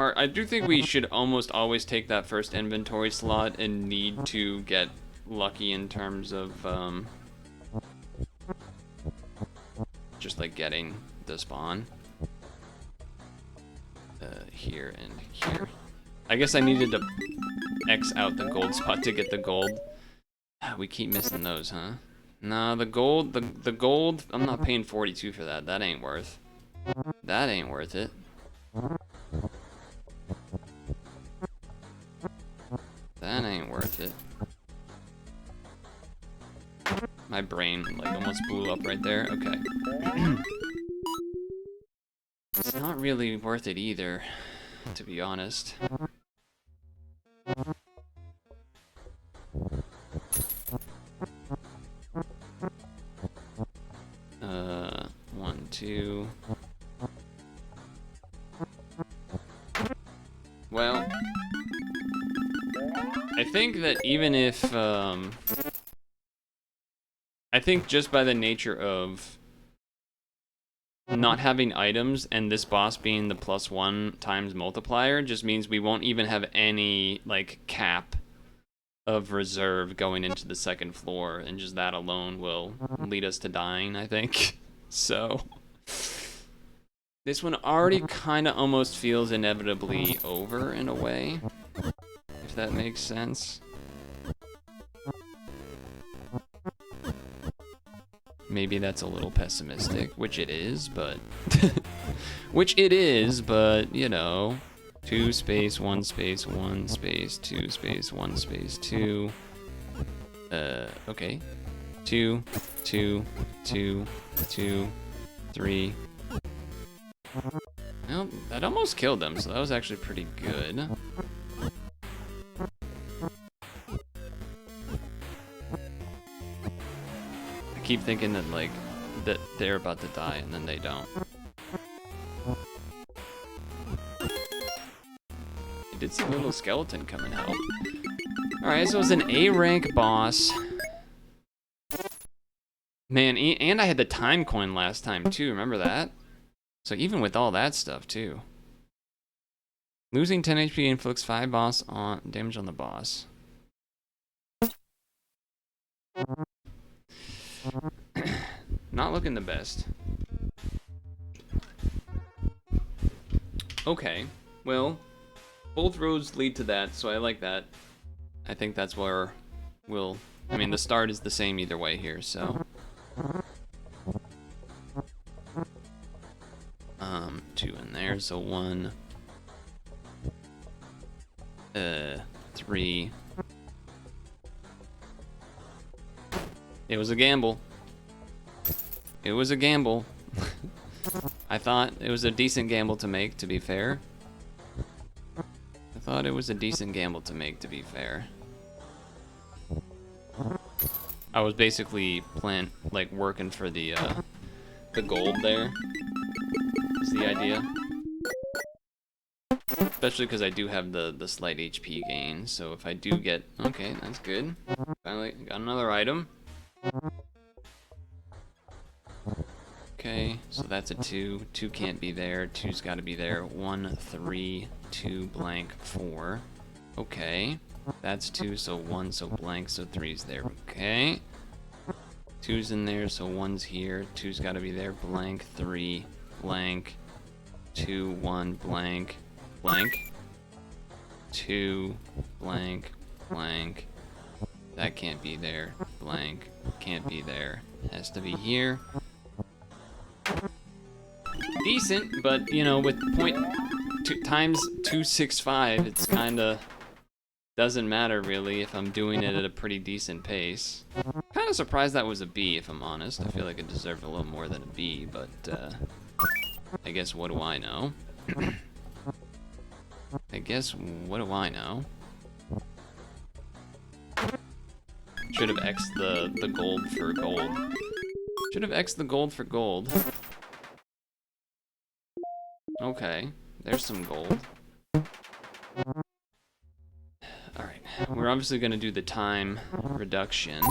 S1: we should almost always take that first inventory slot and need to get lucky in terms of just like getting the spawn here and here. I guess I needed to X out the gold spot to get the gold. We keep missing those, huh? No, the gold, I'm not paying 42 for that. That ain't worth. That ain't worth it. That ain't worth it. My brain like almost blew up right there. Okay. It's not really worth it either, to be honest. 1, 2. Well, I think that even if, I think just by the nature of not having items and this boss being the +1 times multiplier just means we won't even have any, like, cap of reserve going into the second floor, and just that alone will lead us to dying, I think. So this one already kind of almost feels inevitably over in a way, if that makes sense. Maybe that's a little pessimistic, which it is, but... which it is, but, you know... 2 space, 1 space, 1 space, 2 space, 1 space, 2... okay. 2, 2, 2, 2, 3... Well, that almost killed them, so that was actually pretty good. I keep thinking that, like, that they're about to die, and then they don't. You did see a little skeleton come and help. Alright, so it was an A rank boss. Man, and I had the time coin last time, too, remember that? So even with all that stuff, too. Losing 10 HP inflicts 5 damage on the boss. Not looking the best. Okay, well, both roads lead to that, so I like that. I think that's where we'll... I mean, the start is the same either way here, so... 2 in there, so 1... 3... It was a gamble. It was a gamble. I thought it was a decent gamble to make, to be fair. I thought it was a decent gamble to make, to be fair. I was basically working for the gold there. Is the idea. Especially because I do have the slight HP gain, so if I do get... Okay, that's good. Finally got another item. Okay, so that's a 2. 2 can't be there. 2's got to be there. 1, 3, 2, blank, 4. Okay, that's 2, so 1, so blank, so 3's there. Okay. 2's in there, so 1's here. 2's got to be there. Blank, 3, blank, 2, 1, blank, blank. 2, blank, blank. That can't be there. Blank, can't be there. Has to be here. Decent, but you know, with times 265, it's kinda doesn't matter really if I'm doing it at a pretty decent pace. Kinda surprised that was a B, if I'm honest. I feel like it deserved a little more than a B, but I guess what do I know? I guess what do I know? Should have X'd the gold for gold. Should have X'd the gold for gold. Okay, there's some gold. Alright, we're obviously gonna do the time reduction.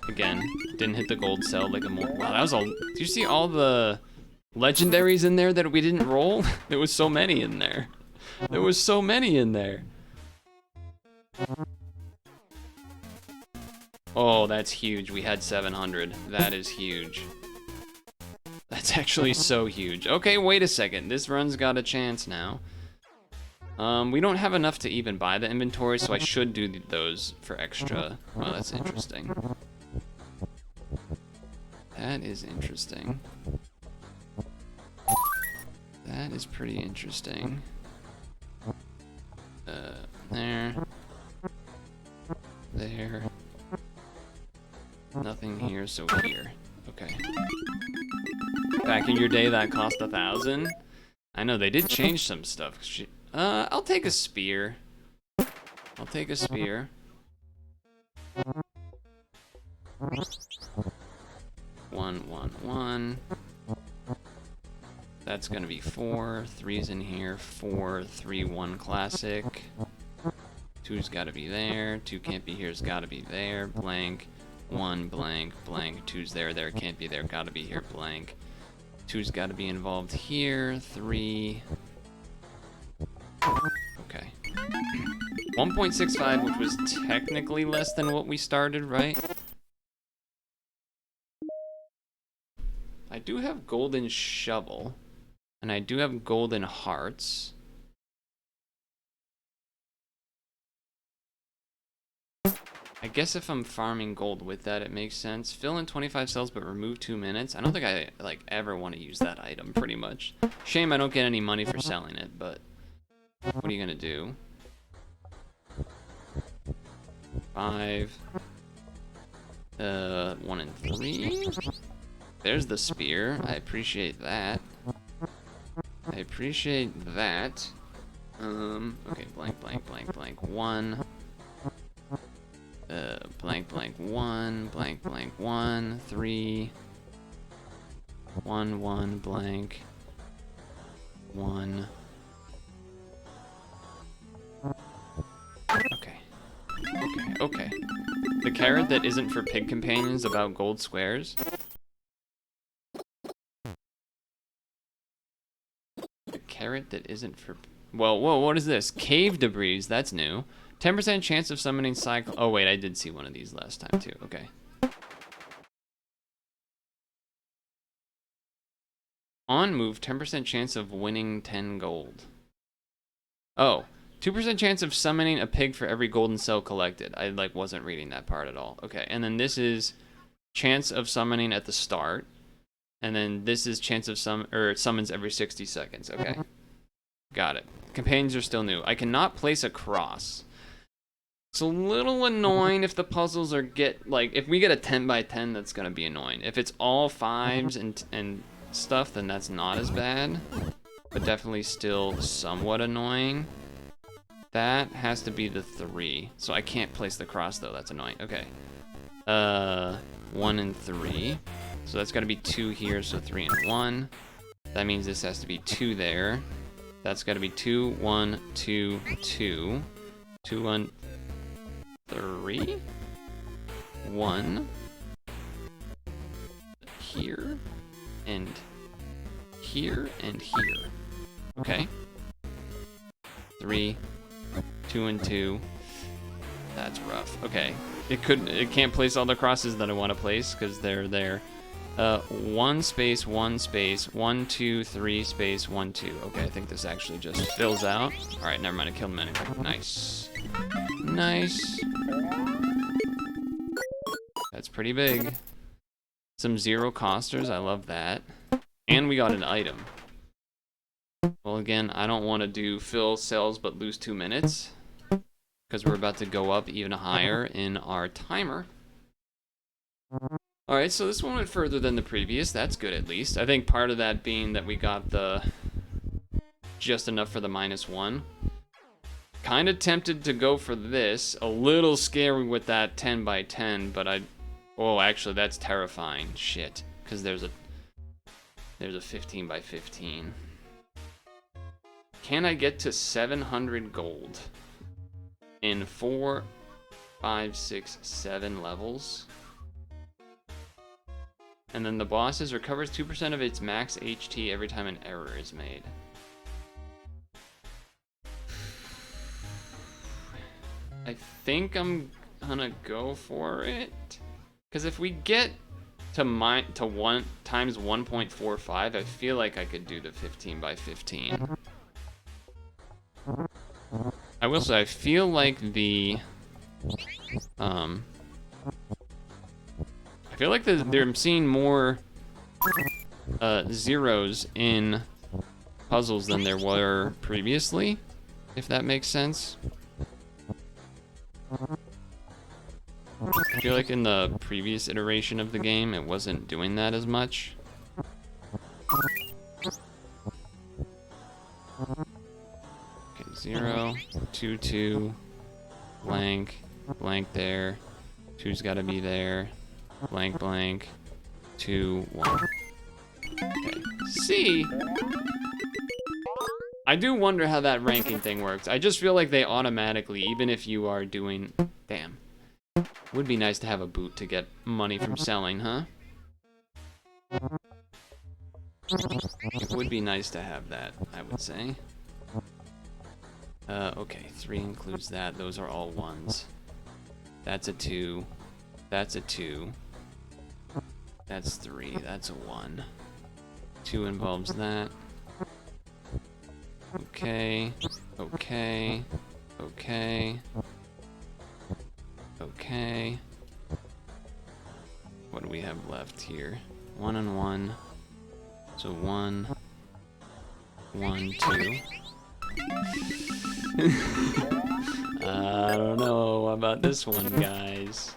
S1: Again, didn't hit the gold cell like a more... Wow, that was all... Did you see all the legendaries in there that we didn't roll? There was so many in there. There was so many in there. Oh, that's huge. We had 700. That is huge. That's actually so huge. Okay, wait a second. This run's got a chance now. We don't have enough to even buy the inventory, so I should do those for extra. Oh, that's interesting. That is interesting. That is pretty interesting. There. There. Nothing here, so here. Okay. Back in your day, that cost 1,000. I know they did change some stuff. I'll take a spear. I'll take a spear. 1, 1, 1. That's gonna be 4. 3's in here. 4, 3, 1 classic. 2's gotta be there. 2 can't be here's gotta be there. Blank. 1, blank, blank. 2's there, there can't be there, gotta be here, blank. 2's gotta be involved here. 3. Okay. 1.65, which was technically less than what we started, right? I do have golden shovel, and I do have golden hearts.
S3: I guess if I'm farming gold with that, it makes sense. Fill in 25 cells, but remove 2 minutes. I don't think I like ever want to use that item, pretty much. Shame I don't get any money for selling it, but what are you gonna do? 5. 1 and 3. There's the spear. I appreciate that. I appreciate that. Okay, blank, blank, blank, blank, 1. Blank, blank, 1, blank, blank, 1, 3, 1, 1, blank, 1. Okay. Okay, okay. The carrot that isn't for pig companions about gold squares. The carrot that isn't for... Well, whoa, what is this? Cave debris, that's new. 10% chance of summoning cycle... Oh, wait, I did see one of these last time, too. Okay. On move, 10% chance of winning 10 gold. Oh, 2% chance of summoning a pig for every golden cell collected. I, like, wasn't reading that part at all. Okay, and then this is chance of summoning at the start. And then this is chance of summons every 60 seconds. Okay. Got it. Companions are still new. I cannot place a cross. It's a little annoying if the puzzles are if we get a 10 by 10, that's gonna be annoying. If it's all 5s and stuff, then that's not as bad, but definitely still somewhat annoying. That has to be the 3, so I can't place the cross though. That's annoying. Okay. 1 and 3, so that's gotta be 2 here, so 3 and 1. That means this has to be 2 there. That's gotta be 2, 1, 2, 2, 2, 1. 3, 1, here, and here, and here. Okay. 3, 2, and 2. That's rough. Okay. It can't place all the crosses that I want to place because they're there. 1 space, 1 space, 1, 2, 3 space, 1, 2. Okay, I think this actually just fills out. All right, never mind. I killed him anyway. Nice. Nice. That's pretty big. Some 0 costers. I love that. And we got an item. Well, again, I don't want to do fill cells but lose 2 minutes because we're about to go up even higher in our timer. Alright, so this one went further than the previous. That's good, at least. I think part of that being that we got the just enough for the -1. Kind of tempted to go for this. A little scary with that 10 by 10, but oh, actually, that's terrifying. Shit. Because there's a 15 by 15. Can I get to 700 gold in 4, 5, 6, 7 levels? And then the bosses recovers 2% of its max HT every time an error is made. I think I'm gonna go for it. Because if we get to 1 times 1.45, I feel like I could do the 15 by 15. I will say, I feel like I'm seeing more zeros in puzzles than there were previously, if that makes sense. I feel like in the previous iteration of the game, it wasn't doing that as much. Okay, 0, 2, 2, blank, blank there, 2's gotta be there, blank, blank, 2, 1. Okay, C. I do wonder how that ranking thing works. I just feel like they automatically, even if you are doing... Damn. Would be nice to have a boot to get money from selling, huh? It would be nice to have that, I would say. Okay, 3 includes that. Those are all 1s. That's a 2. That's a 2. That's 3. That's a 1. 2 involves that. Okay. Okay. Okay. Okay. left here. 1 and 1. So 1, 1, 2. I don't know about this one, guys.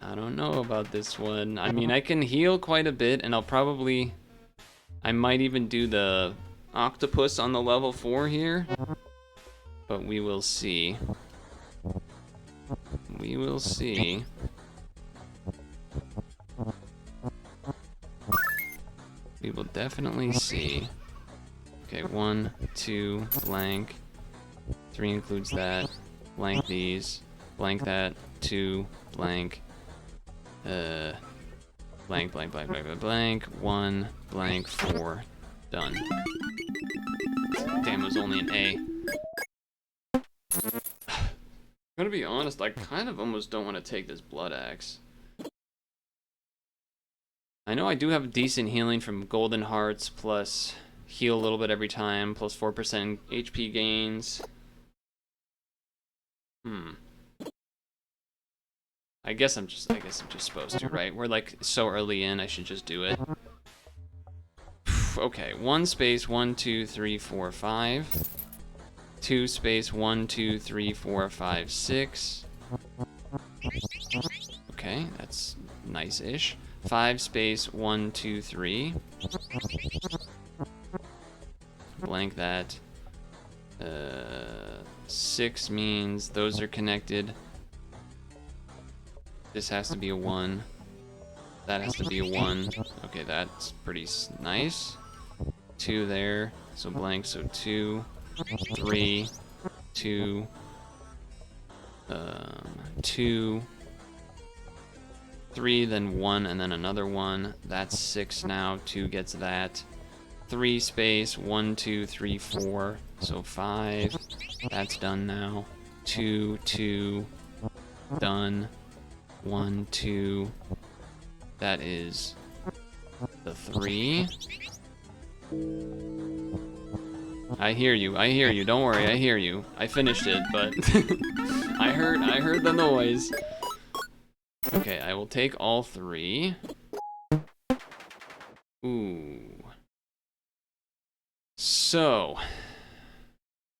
S3: I don't know about this one. I mean, I can heal quite a bit, and I might even do the octopus on the level 4 here. But we will see. We will see. We will definitely see. Okay, 1, 2, blank. 3 includes that. Blank these. Blank that. 2, blank. Blank, blank, blank, blank, blank. 1, blank, 4. Done. Damn, it was only an A. I'm gonna be honest, I kind of almost don't want to take this blood axe. I know I do have decent healing from golden hearts, plus heal a little bit every time, plus 4% HP gains. I guess I'm just supposed to, right? We're like so early in, I should just do it. Okay, 1 space 1 2 3 4 5. 2 space 1 2 3 4 5 6. Okay, that's nice-ish. 5 space 1 2 3. Blank that. 6 means those are connected. This has to be a 1. That has to be a 1. Okay, that's pretty nice. 2 there, so blank, so 2. 3, 2, 2, 3, then 1, and then another 1. That's 6 now. 2 gets that. 3 space 1 2 3 4. So 5. That's done now. 2 2. Done. 1 2. That is the 3. I hear you, don't worry, I hear you. I finished it, but I heard the noise. Okay, I will take all 3. Ooh. So,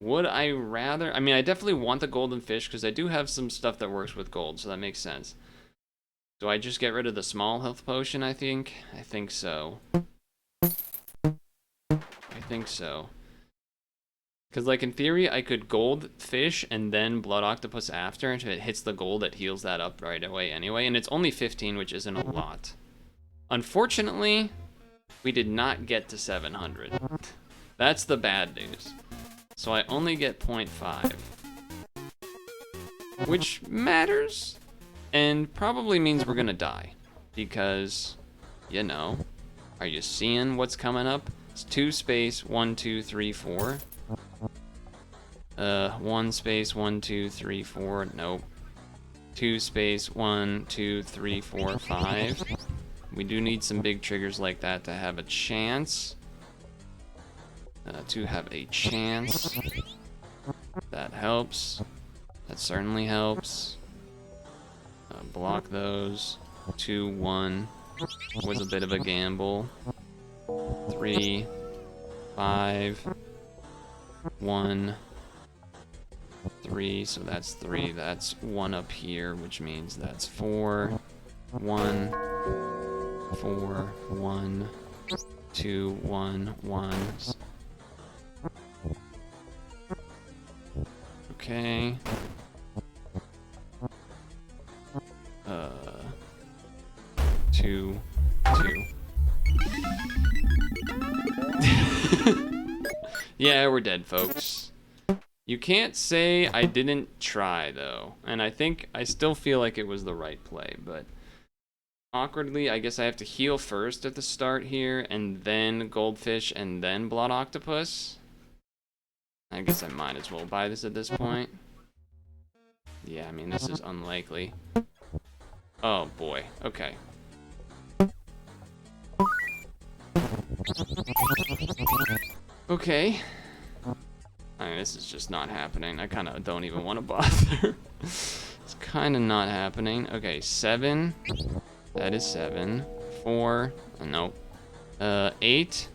S3: would I rather, I mean, I definitely want the golden fish, because I do have some stuff that works with gold, so that makes sense. Do I just get rid of the small health potion, I think? I think so. I think so. Because, like, in theory, I could gold fish and then blood octopus after. If it hits the gold, it heals that up right away anyway. And it's only 15, which isn't a lot. Unfortunately, we did not get to 700. That's the bad news. So I only get 0.5. Which matters. And probably means we're going to die. Because, you know, are you seeing what's coming up? It's 2 space 1 2 3 4. 1 space 1 2 3 4. Nope. 2 space 1 2 3 4 5. We do need some big triggers like that to have a chance. That helps. That certainly helps. Block those. 2 1 was a bit of a gamble. 3 5 1 3, so that's 3. That's 1 up here, which means that's 4 1 4 1 2 1 1. Okay. 2 2. Yeah, we're dead, folks. You can't say I didn't try, though. And I still feel like it was the right play, but awkwardly, I guess I have to heal first at the start here, and then goldfish, and then blood octopus. I guess I might as well buy this at this point. Yeah, I mean, this is unlikely. Oh, boy. Okay. Okay. I mean, this is just not happening. I kind of don't even want to bother. It's kind of not happening. Okay, 7. That is 7. 4. Nope. 8.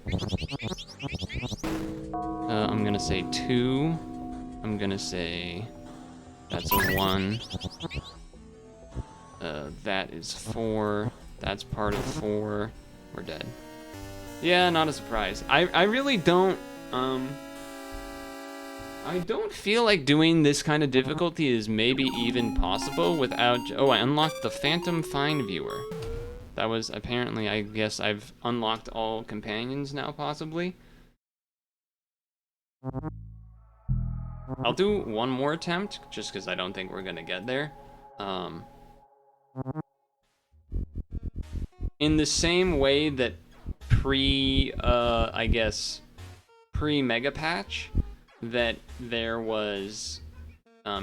S3: I'm gonna say 2. I'm gonna say that's a 1. That is 4. That's part of 4. We're dead. Yeah, not a surprise. I really don't, I don't feel like doing this kind of difficulty is maybe even possible without... Oh, I unlocked the Phantom Find Viewer. That was apparently, I guess I've unlocked all companions now, possibly. I'll do one more attempt, just because I don't think we're gonna get there. In the same way that I guess, pre-Mega Patch, that there was,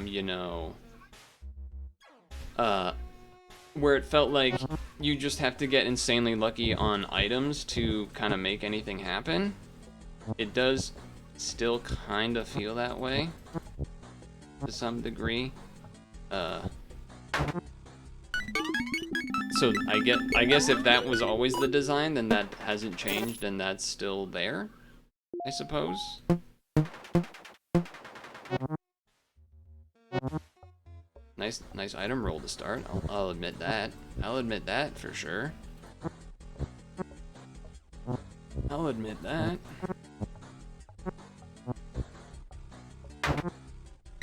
S3: you know, where it felt like you just have to get insanely lucky on items to kind of make anything happen. It does still kind of feel that way to some degree. So I guess if that was always the design, then that hasn't changed and that's still there, I suppose. Nice item roll to start. I'll admit that. I'll admit that for sure. I'll admit that.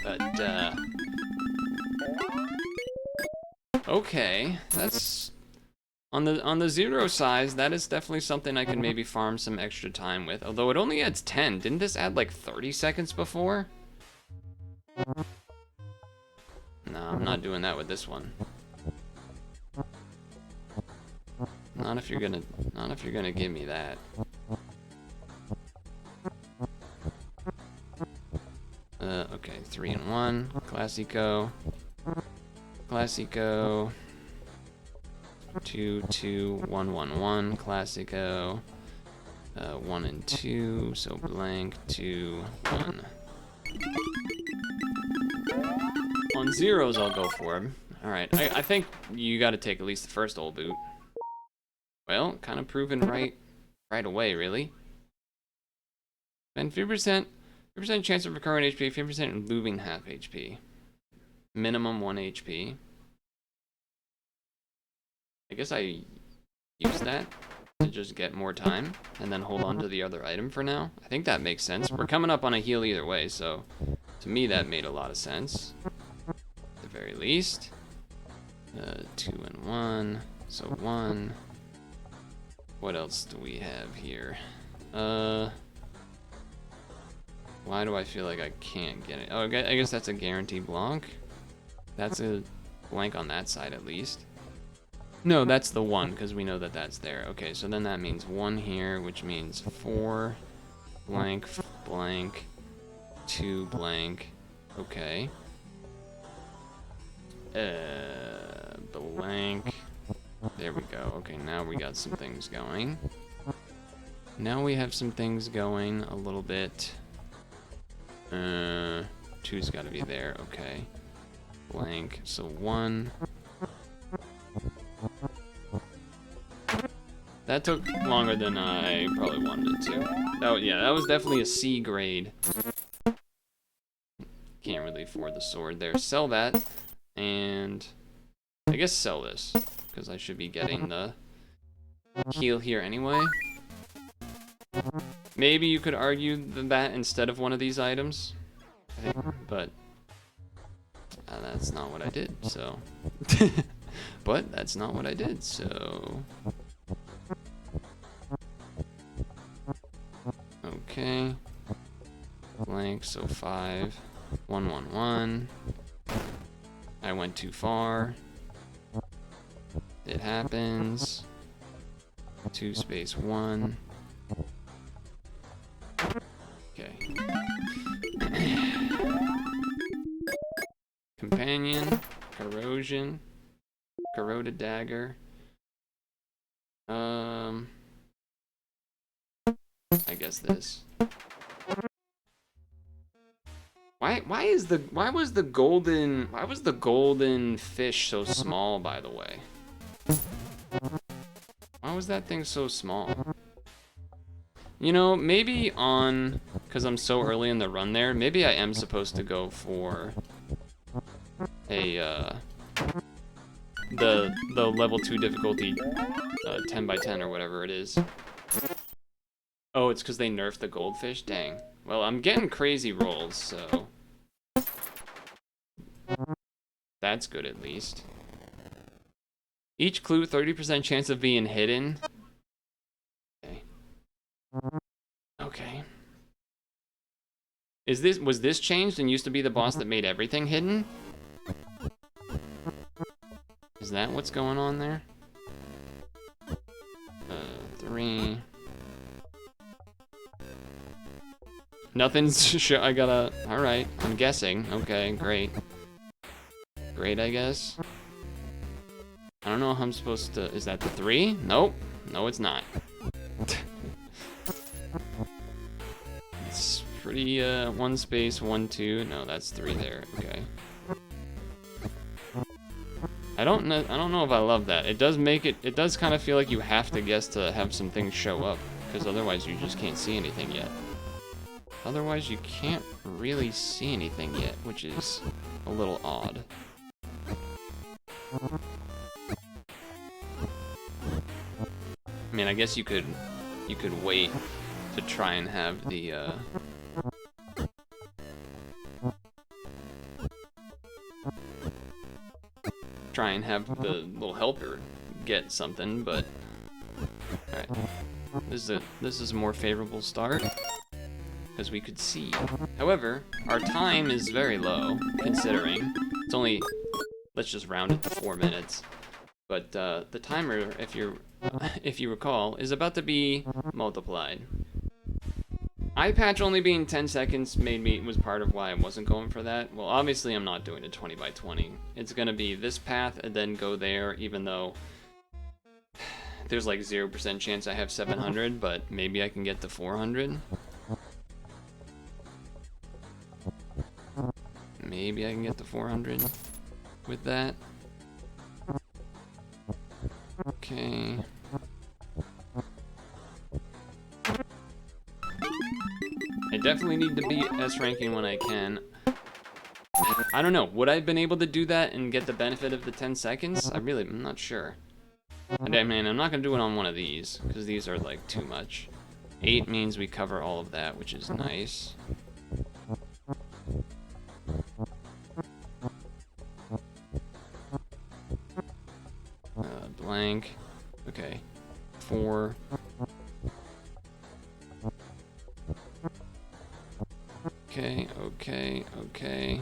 S3: But okay, that's on the 0 size. That is definitely something I can maybe farm some extra time with. Although it only adds 10. Didn't this add like 30 seconds before? No, I'm not doing that with this one. Not if you're gonna give me that. Okay, 3 and 1. Classico. Classico. 2, 2, 1, 1, 1. Classico. 1 and 2. So blank. 2, 1. On 0s, I'll go for him. Alright, I think you gotta take at least the first old boot. Well, kind of proven right away, really. And 50% chance of recurring HP, 50% losing half HP. Minimum 1 HP. I guess I use that to just get more time and then hold on to the other item for now. I think that makes sense. We're coming up on a heal either way, so to me that made a lot of sense. At the very least. 2 and 1. So 1. What else do we have here? Why do I feel like I can't get it? Oh, I guess that's a guaranteed blank. That's a blank on that side at least. No, that's the 1, because we know that that's there. Okay, so then that means 1 here, which means 4 blank, blank, 2 blank. Okay. Blank. There we go. Okay, now we got some things going. Now we have some things going a little bit. 2's got to be there. Okay. Blank. So 1. That took longer than I probably wanted it to. Oh yeah, that was definitely a C grade. Can't really afford the sword there. Sell that, and I guess sell this, because I should be getting the heal here anyway. Maybe you could argue that instead of one of these items, but that's not what I did, so. But that's not what I did, so. Okay. Blank, so 5. 1, 1, 1. I went too far. It happens. 2 space 1. Okay. Companion. Corrosion. Corroded dagger. I guess this. Why was the golden fish so small, by the way? Why How is that thing so small? You know, maybe on, because I'm so early in the run there, maybe I am supposed to go for a, the level 2 difficulty 10 by 10 or whatever it is. Oh, it's because they nerfed the goldfish? Dang. Well, I'm getting crazy rolls, so that's good at least. Each clue, 30% chance of being hidden. Okay. Okay. Was this changed and used to be the boss that made everything hidden? Is that what's going on there? 3. Nothing's I gotta, alright, I'm guessing. Okay, great. Great, I guess. I don't know how I'm supposed to, is that the 3? Nope. No, it's not. It's pretty, 1 space, 1, 2. No, that's 3 there. Okay. I don't know if I love that. It does make it, it does kind of feel like you have to guess to have some things show up, because otherwise you just can't see anything yet. Otherwise you can't really see anything yet, which is a little odd. I mean, I guess you could wait to try and have the little helper get something, but alright. This is a more favorable start, because we could see. However, our time is very low, considering it's only, let's just round it to 4 minutes. But the timer, if you recall, is about to be multiplied. Eye patch only being 10 seconds was part of why I wasn't going for that. Well, obviously I'm not doing a 20 by 20. It's gonna be this path and then go there, even though there's like 0% chance I have 700, but maybe I can get to 400. Maybe I can get to 400 with that. Okay. I definitely need to beat S ranking when I can. I don't know, would I have been able to do that and get the benefit of the 10 seconds? I'm not sure. I mean, I'm not gonna do it on one of these, because these are like too much. 8 means we cover all of that, which is nice. Blank. Okay. 4. Okay, okay, okay.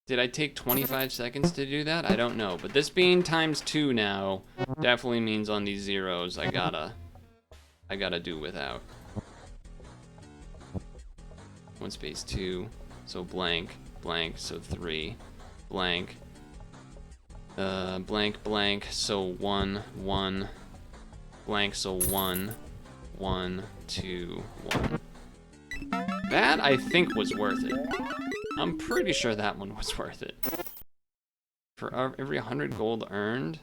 S3: Did I take 25 seconds to do that? I don't know, but this being times 2 now definitely means on these zeros I gotta do without. 1 space 2, so blank, blank, so 3, blank, blank, blank, so 1, 1, blank, so 1, 1, 2, 1. That, I think, was worth it. I'm pretty sure that one was worth it. For every 100 gold earned.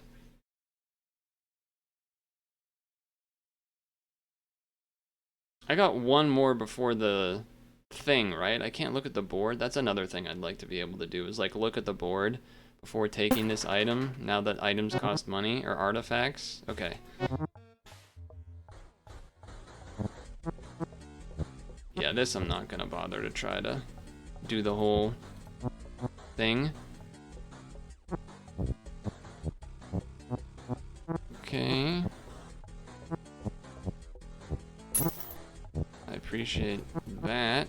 S3: I got one more before the thing, right? I can't look at the board. That's another thing I'd like to be able to do, is like look at the board before taking this item, now that items cost money, or artifacts. Okay. Yeah, this I'm not gonna bother to try to do the whole thing. Okay. I appreciate that.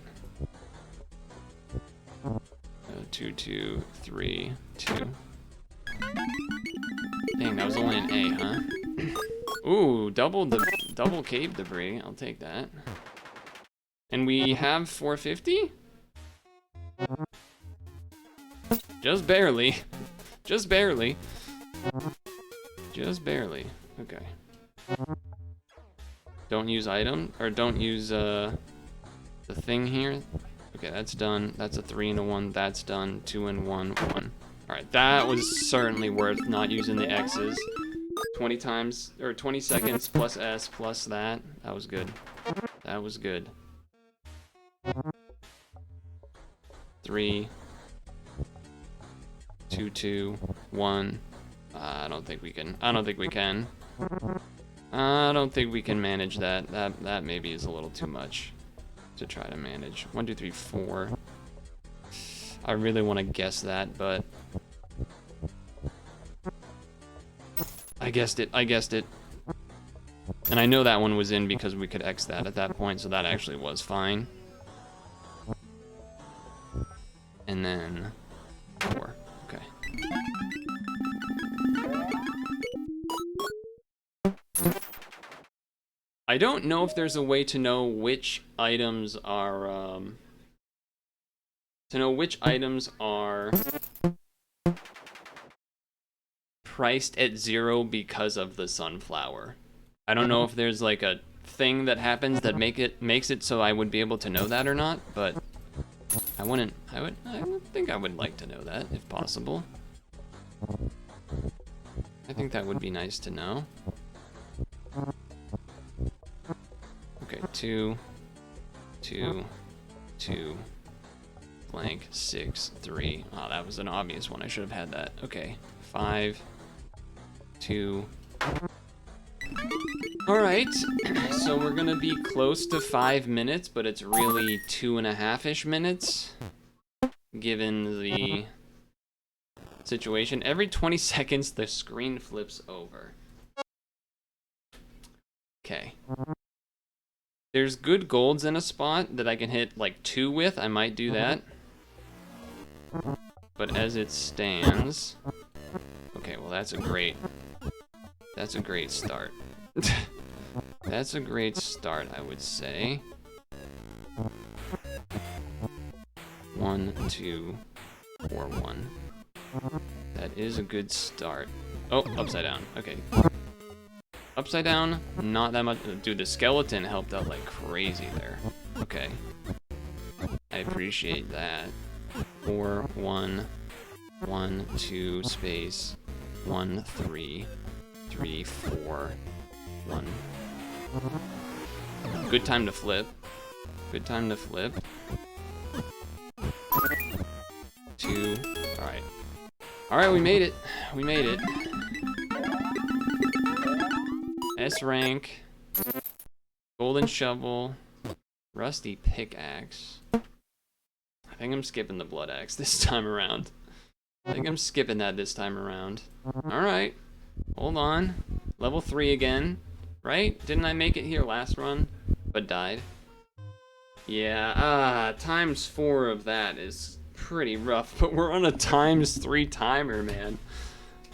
S3: 2, 2, 3, 2. Dang, that was only an A, huh? Ooh, double cave debris. I'll take that. And we have 450? Just barely. Just barely. Just barely. Okay. Don't use item, or don't use the thing here. Okay, that's done. That's a 3 and a 1. That's done. 2 and 1, 1. Alright, that was certainly worth not using the X's. 20 times, or 20 seconds plus S plus that. That was good. That was good. 3, 2, 2, 1. I don't think we can. I don't think we can. I don't think we can manage that. That maybe is a little too much to try to manage. 1, 2, 3, 4. I really want to guess that, but I guessed it. I guessed it. And I know that one was in because we could X that at that point, so that actually was fine. And then 4. Okay. I don't know if there's a way to know which items are priced at 0 because of the sunflower. I don't know if there's like a thing that happens that makes it so I would be able to know that or not, but I would think I would like to know that if possible. I think that would be nice to know. Okay, 2, 2, 2, blank, 6, 3. Oh, that was an obvious one. I should have had that. Okay, 5, 2. All right, so we're gonna be close to 5 minutes, but it's really 2.5-ish minutes, given the situation. Every 20 seconds, the screen flips over. Okay. There's good golds in a spot that I can hit like 2 with. I might do that. But as it stands, okay, well that's a great start. That's a great start, I would say. 1, 2, 4, 1. That is a good start. Oh, upside down. Okay. Upside down, not that much. Dude, the skeleton helped out like crazy there. Okay. I appreciate that. 4, 1, 1, 2, space, 1, 3, 3, 4, 1. Good time to flip. Good time to flip. 2. Alright. Alright, we made it. We made it. S rank, golden shovel, rusty pickaxe. I think I'm skipping the blood axe this time around. I think I'm skipping that this time around. Alright, hold on. Level 3 again, right? Didn't I make it here last run, but died? Yeah, times 4 of that is pretty rough, but we're on a times 3 timer, man.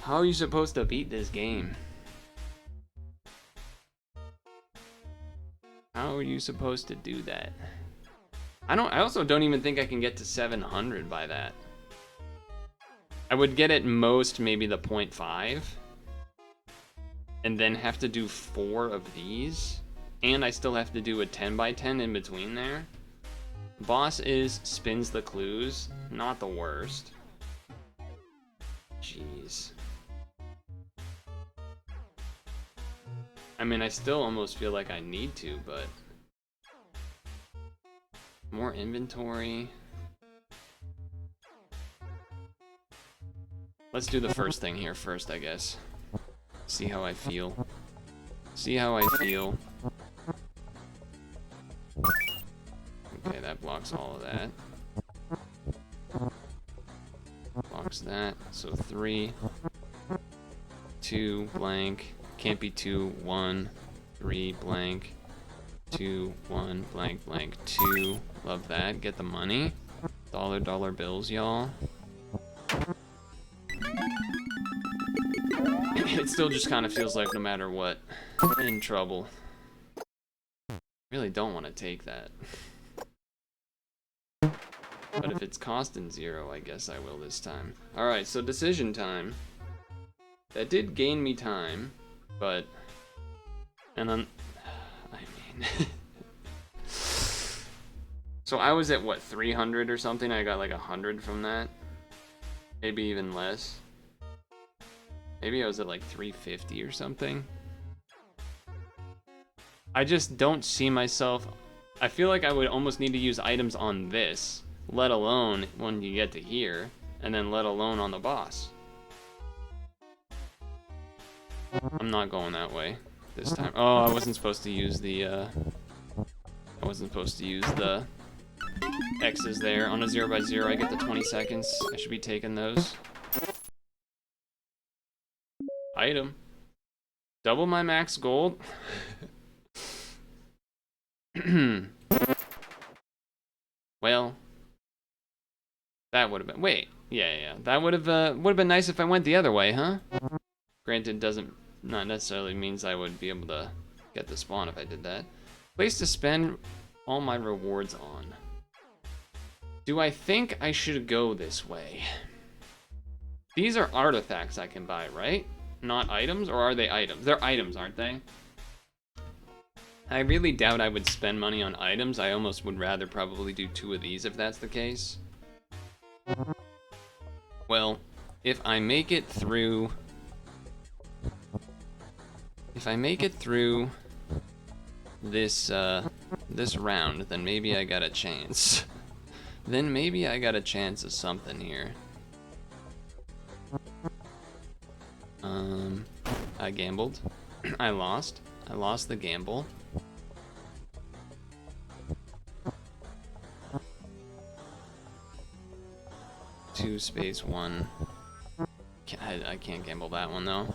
S3: How are you supposed to beat this game? How are you supposed to do that? I also don't even think I can get to 700 by that. I would get at most maybe the 0.5. And then have to do 4 of these. And I still have to do a 10 by 10 in between there. Boss is spins the clues. Not the worst. Jeez. I mean, I still almost feel like I need to, but... More inventory. Let's do the first thing here first, I guess. See how I feel. See how I feel. Okay, that blocks all of that. Blocks that. So 3, 2, blank. Can't be 2, 1, 3, blank. 2, 1, blank, blank, 2. Love that. Get the money. Dollar bills, y'all. It still just kind of feels like no matter what, in trouble. Really don't want to take that. But if it's costing 0, I guess I will this time. Alright, so decision time. That did gain me time, but... And then... I mean... So I was at, what, 300 or something? I got like 100 from that. Maybe even less. Maybe I was at like 350 or something. I just don't see myself. I feel like I would almost need to use items on this, let alone when you get to here, and then let alone on the boss. I'm not going that way this time. Oh, I wasn't supposed to use the, I wasn't supposed to use the X's there. On a 0x0, I get the 20 seconds. I should be taking those. Item. Double my max gold. Well, that would have been. Wait, yeah. That would have been nice if I went the other way, huh? Granted, not necessarily means I would be able to get the spawn if I did that. Place to spend all my rewards on. Do I think I should go this way? These are artifacts I can buy, right? Not items, or are they items? They're items, aren't they? I really doubt I would spend money on items. I almost would rather probably do 2 of these if that's the case. Well, if I make it through... If I make it through this, this round, then maybe I got a chance. Then maybe I got a chance of something here. I gambled. I lost. I lost the gamble. Two space 1. I can't gamble that one though.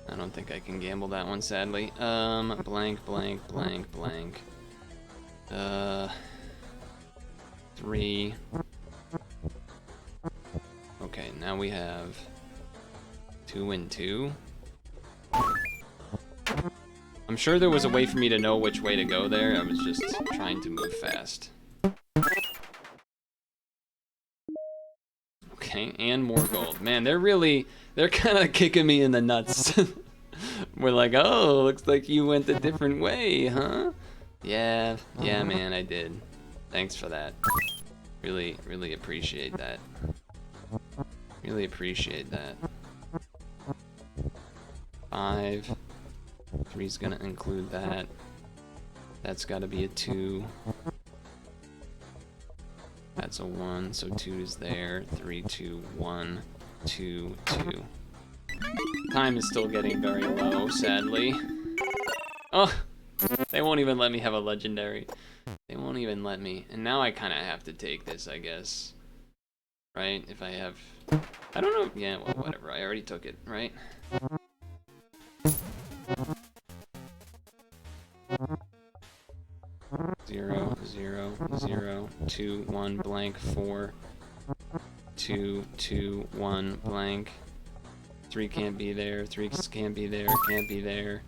S3: I don't think I can gamble that one, sadly. Blank. 3. Okay, now we have 2 and 2. I'm sure there was a way for me to know which way to go there. I was just trying to move fast. Okay, and more gold. Man, they're kind of kicking me in the nuts. We're like, oh, looks like you went a different way, huh? Yeah, man, I did. Thanks for that. Really appreciate that. Really appreciate that. 5. 3's gonna include that. That's gotta be a 2. That's a 1, so 2 is there. 3, 2, 1, 2, 2. Time is still getting very low, sadly. Oh, they won't even let me have a legendary. They won't even let me. And now I kind of have to take this, I guess. Right? If I have... I don't know. Yeah, well, whatever. I already took it, right? Zero, 2, 1, blank, 4, 2, 2, 1, blank. 3 can't be there. 3 can't be there. Can't be there.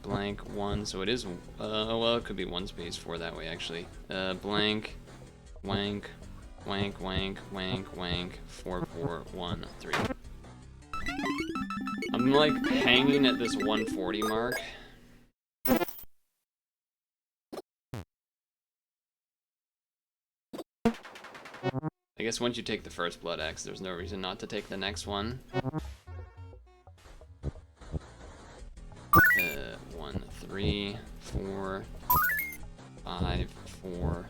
S3: Blank 1. So it is. Well, it could be 1 space 4 that way actually. Blank, wank, 4, 4, 1, 3. I'm like hanging at this 140 mark. I guess once you take the first Blood Axe, there's no reason not to take the next one. 1, 3, 4, 5, 4,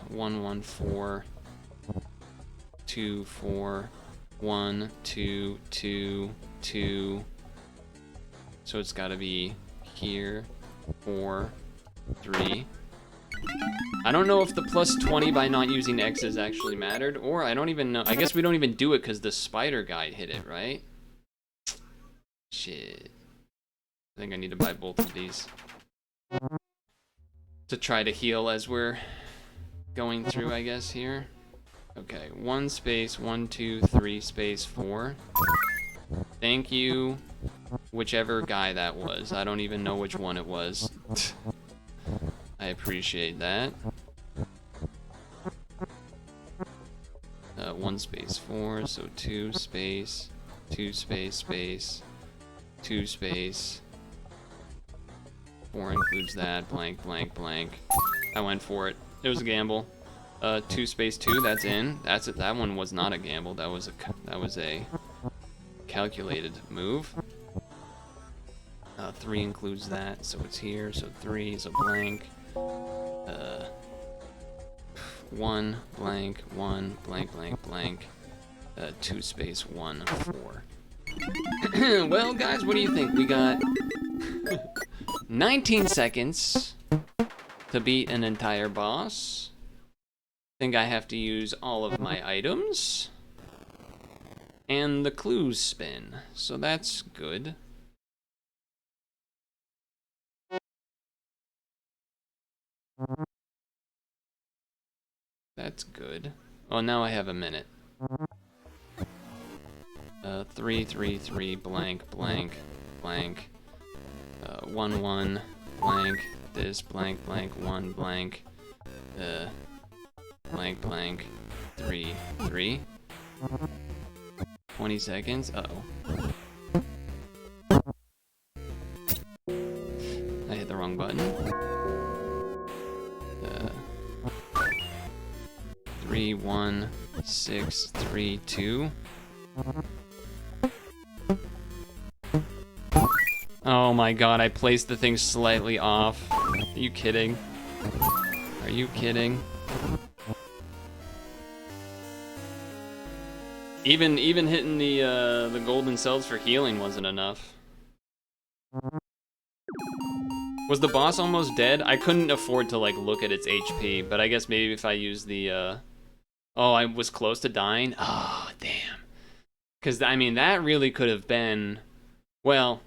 S3: 1, 1, 4, 2, 4, 1, 2, 2, 2. So it's gotta be here, 4, 3. I don't know if the plus 20 by not using X's actually mattered, or I don't even know. I guess we don't even do it because the spider guide hit it, right? Shit. I think I need to buy both of these to try to heal as we're going through, I guess, here. Okay, 1 space, 1, 2, 3 space, 4. Thank you, whichever guy that was. I don't even know which one it was. I appreciate that. 1 space 4, so 2 space, 2 space, space, 2 space. 4 includes that, blank, blank, blank. I went for it. It was a gamble. 2 space 2, that's in. That's it. That one was not a gamble. That was a calculated move. 3 includes that, so it's here. So 3 is a blank. 1 blank 1 blank blank blank. 2 space 1 4. Well, guys, what do you think? We got 19 seconds to beat an entire boss. I think I have to use all of my items. And the clues spin, so that's good. That's good. Oh, now I have a minute. 3 3 3 blank blank blank. 1 1 blank. This blank blank 1 blank. Blank blank 3 3. 20 seconds. Uh-oh. I hit the wrong button. 3 1 6 3 2. Oh my god, I placed the thing slightly off. Are you kidding? Are you kidding? Even hitting the golden cells for healing wasn't enough. Was the boss almost dead? I couldn't afford to like look at its HP, but I guess maybe if I use the oh, I was close to dying. Oh, damn. Cuz I mean, that really could have been, well,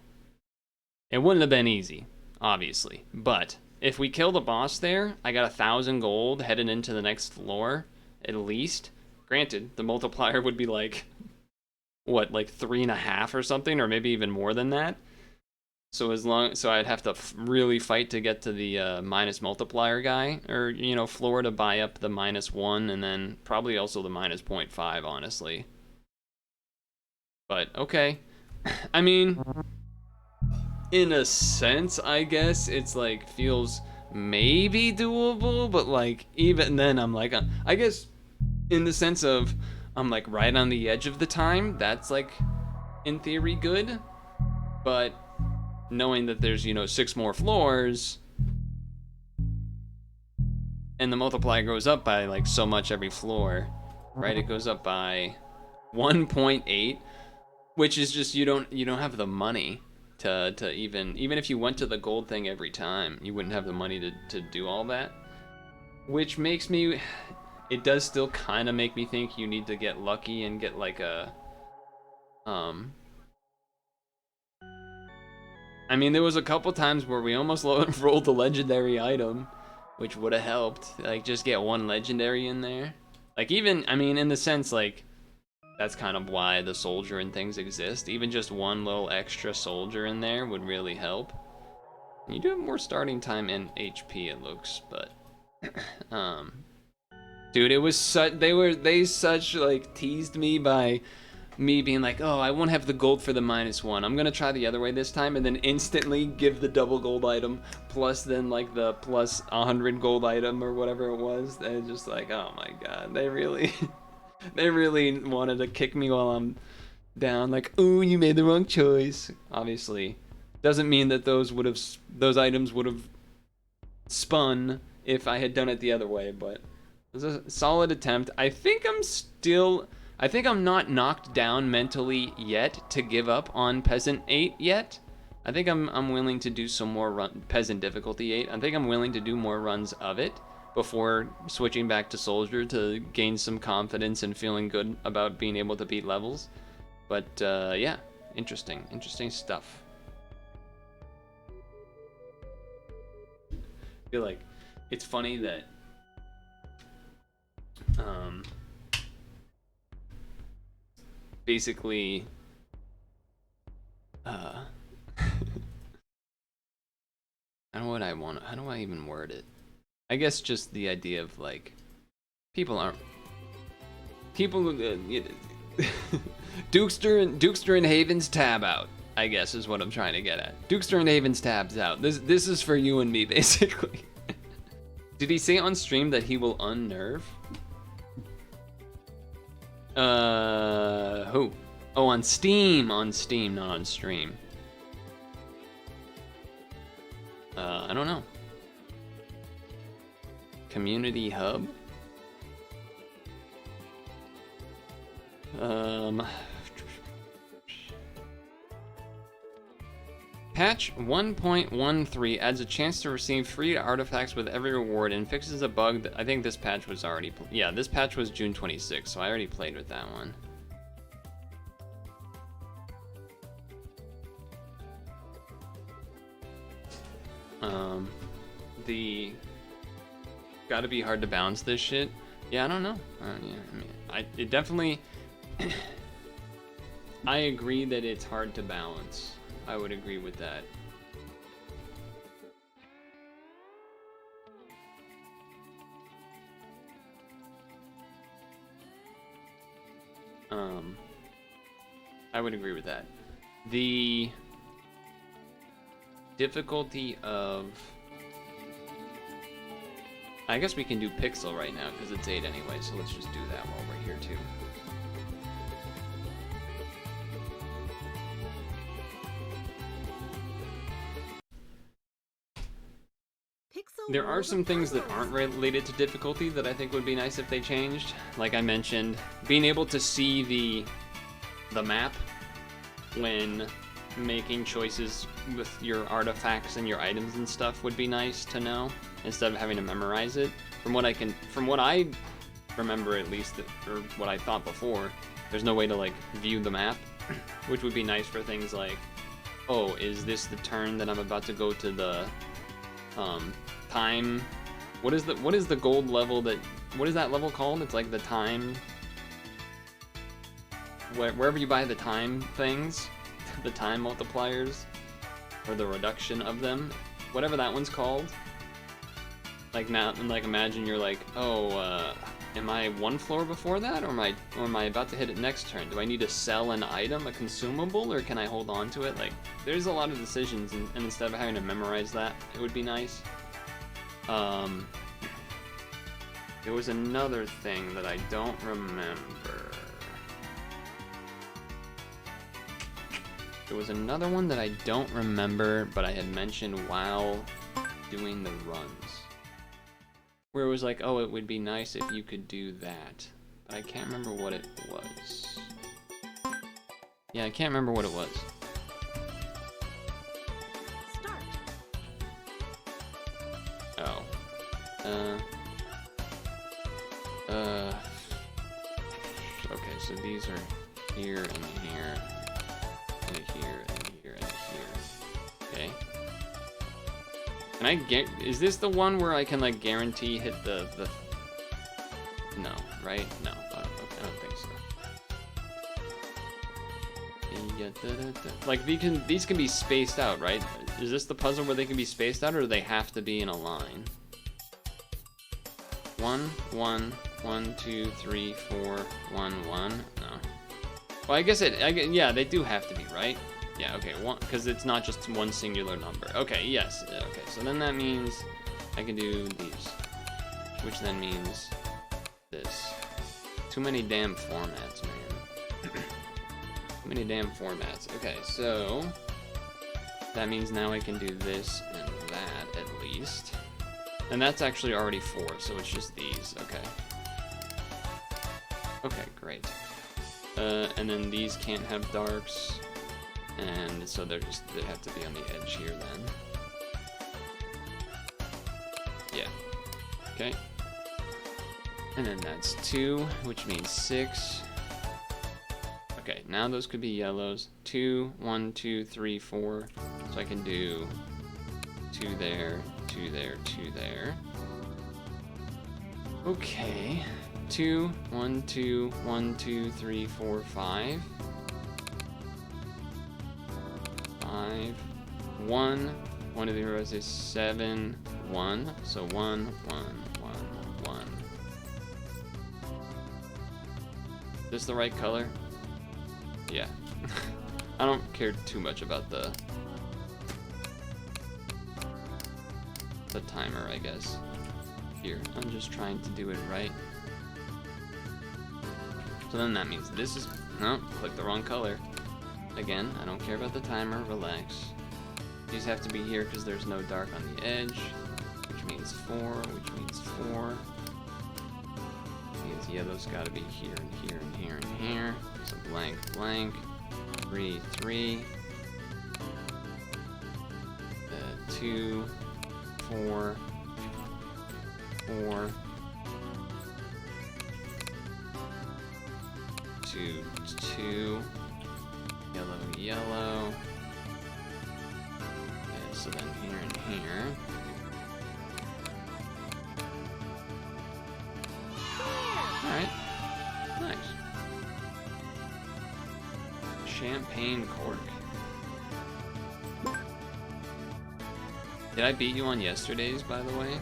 S3: it wouldn't have been easy, obviously. But if we kill the boss there, I got 1,000 gold headed into the next floor at least. Granted, the multiplier would be like, what, like 3.5 or something, or maybe even more than that. So I'd have to really fight to get to the minus multiplier guy, or floor to buy up the -1, and then probably also the -0.5, honestly. But okay, I mean, in a sense, I guess it's like feels maybe doable, but like even then, I'm like, I guess. In the sense of, I'm like right on the edge of the time, that's like, in theory, good. But knowing that there's, 6 more floors, and the multiplier goes up by like so much every floor, right? It goes up by 1.8, which is just, you don't have the money to even if you went to the gold thing every time, you wouldn't have the money to do all that. Which makes me, it does still kind of make me think you need to get lucky and get like a, I mean, there was a couple times where we almost rolled the legendary item, which would have helped, like just get 1 legendary in there. Like even, I mean, in the sense like, that's kind of why the soldier and things exist. Even just 1 little extra soldier in there would really help. You do have more starting time and HP, it looks, but, dude, it was such, they such like teased me by me being like, oh, I won't have the gold for the -1. I'm gonna try the other way this time, and then instantly give the double gold item, plus then like the plus 100 gold item or whatever it was. And just like, oh my god, they really, they really wanted to kick me while I'm down. Like, ooh, you made the wrong choice. Obviously, doesn't mean that those items would have spun if I had done it the other way, but. It was a solid attempt. I think I'm not knocked down mentally yet to give up on Peasant 8 yet. I think I'm willing to do some more Peasant difficulty 8. I think I'm willing to do more runs of it before switching back to Soldier to gain some confidence and feeling good about being able to beat levels. But yeah, interesting stuff. I feel like it's funny that basically, how do I even word it? I guess just the idea of like, Dukester and Haven's tab out, I guess is what I'm trying to get at. Dukester and Haven's tabs out. This is for you and me, basically. Did he say on stream that he will unnerve? Who? Oh, on Steam, not on stream. I don't know. Community hub? Patch 1.13 adds a chance to receive free artifacts with every reward and fixes a bug that I think this patch was already yeah, this patch was June 26th, so I already played with that one. The gotta be hard to balance this shit. Yeah, I don't know. Yeah, I mean, it definitely. I agree that it's hard to balance. I would agree with that. I would agree with that. The difficulty of... I guess we can do Pixel right now because it's 8 anyway, so let's just do that while we're here too. There are some things that aren't related to difficulty that I think would be nice if they changed. Like I mentioned, being able to see the map when making choices with your artifacts and your items and stuff would be nice to know instead of having to memorize it. From what I remember at least, or what I thought before, there's no way to like view the map, which would be nice for things like, oh, is this the turn that I'm about to go to the time? What is the gold level what is that level called? It's like the time, wherever you buy the time things, the time multipliers, or the reduction of them, whatever that one's called. Like now, like imagine you're like, oh, am I one floor before that, or am I about to hit it next turn? Do I need to sell an item, a consumable, or can I hold on to it? Like, there's a lot of decisions, and instead of having to memorize that, it would be nice. There was another thing that I don't remember. There was another one that I don't remember, but I had mentioned while doing the runs. Where it was like, oh, it would be nice if you could do that. But I can't remember what it was. Yeah, I can't remember what it was.
S4: Start.
S3: Oh. Okay, so these are here and here, and here and here and here. Okay. Can I get? Is this the one where I can like guarantee hit the? No, right? No. Okay, I don't think so. Like these can be spaced out, right? Is this the puzzle where they can be spaced out, or do they have to be in a line? 1, 1, 1, 2, 3, 4, 1, 1. No. Well, I guess yeah, they do have to be, right? Yeah, okay, one, because it's not just one singular number. Okay, yes, okay, so then that means I can do these, which then means this. Too many damn formats, man. Too many damn formats. Okay, so that means now I can do this and that at least. And that's actually already 4, so it's just these, okay. Okay, great. And then these can't have darks. And so they have to be on the edge here then. Yeah. Okay. And then that's 2, which means 6. Okay, now those could be yellows. 2, 1, 2, 3, 4. So I can do 2 there, 2 there, 2 there. Okay. 2, 1, 2, 1, 2, 3, 4, 5. 5, 1, 1 of the rows is 7, 1, so 1, 1, 1, 1. Is this the right color? Yeah. I don't care too much about the timer, I guess. Here, I'm just trying to do it right. So then that means this is... No, click the wrong color. Again, I don't care about the timer, relax. These have to be here because there's no dark on the edge, which means 4, which means 4. Means yellow's gotta be here and here and here and here. So blank, blank, 3, 3. 2, 4, 4, 2, 2, yellow, yellow. Okay, so then here and here. Alright, nice. Champagne cork. Did I beat you on yesterday's, by the way?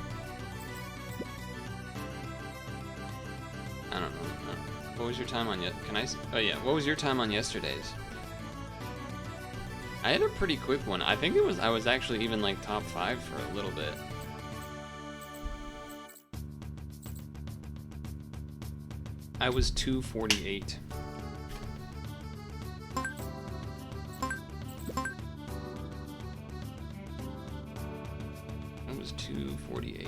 S3: I don't know. What was your time on oh yeah, what was your time on yesterday's? I had a pretty quick one. I think I was actually even like top 5 for a little bit. I was 248. I was 248.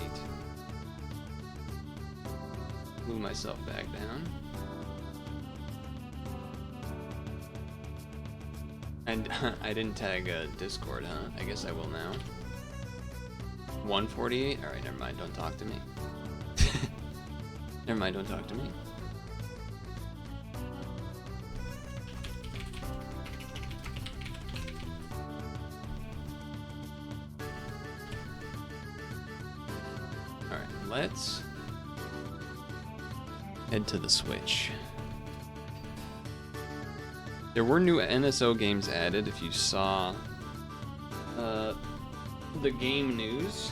S3: Move myself back down. And I didn't tag Discord, huh? I guess I will now. 148? Alright, never mind, don't talk to me. Never mind, don't talk to me. Alright, let's head to the Switch. There were new NSO games added, if you saw the game news.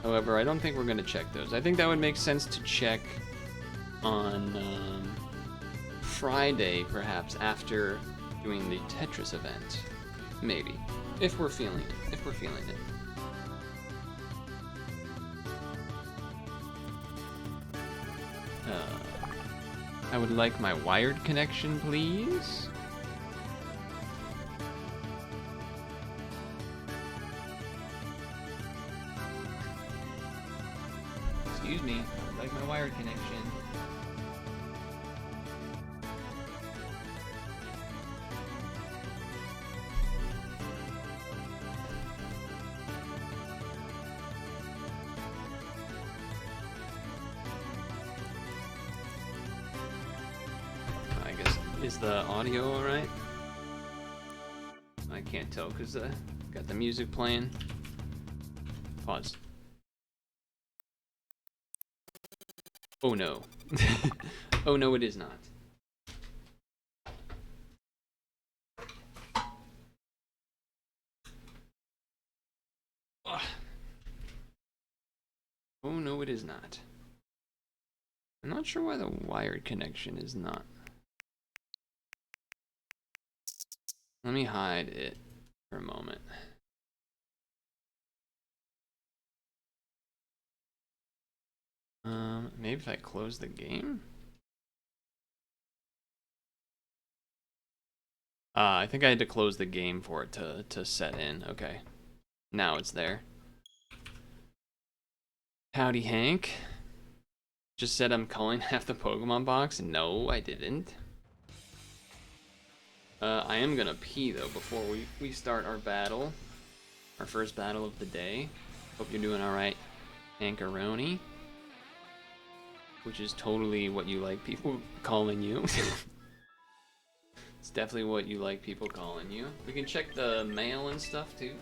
S3: However, I don't think we're going to check those. I think that would make sense to check on Friday, perhaps, after doing the Tetris event. Maybe. If we're feeling it. If we're feeling it. I would like my wired connection, please. Excuse me, I'd like my wired connection. Is the audio alright? I can't tell because got the music playing. Pause. Oh no. Oh no, it is not. Ugh. Oh no, it is not. I'm not sure why the wired connection is not. Let me hide it for a moment. Maybe if I close the game? I think I had to close the game for it to set in. Okay. Now it's there. Howdy, Hank. Just said I'm calling half the Pokemon box. No, I didn't. I am gonna pee though before we start our battle. Our first battle of the day. Hope you're doing alright, Hankaroni. Which is totally what you like people calling you. It's definitely what you like people calling you. We can check the mail and stuff too.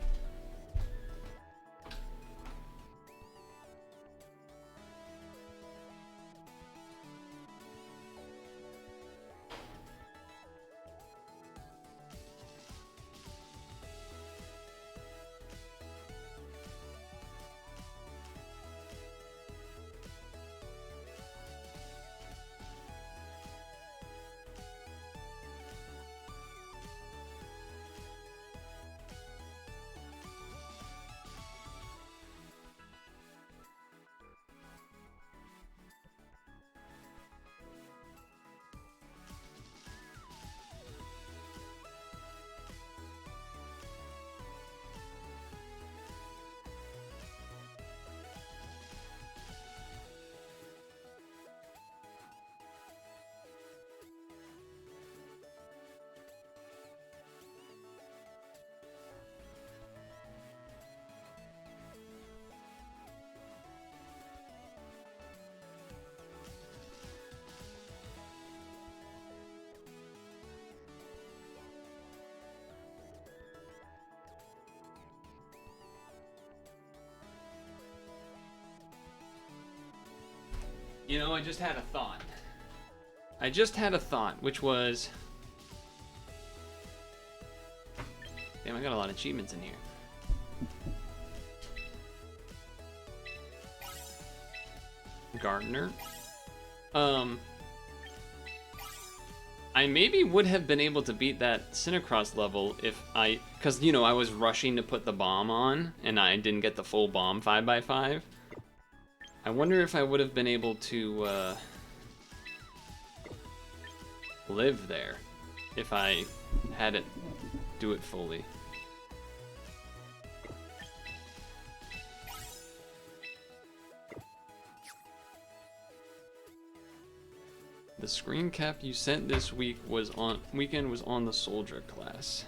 S3: You know, I just had a thought. I just had a thought, which was... Damn, I got a lot of achievements in here. Gardener. I maybe would have been able to beat that CiniCross level if I... Because, you know, I was rushing to put the bomb on, and I didn't get the full bomb 5x5. I wonder if I would have been able to, live there if I had it do it fully. The screen cap you sent this weekend was on the soldier class.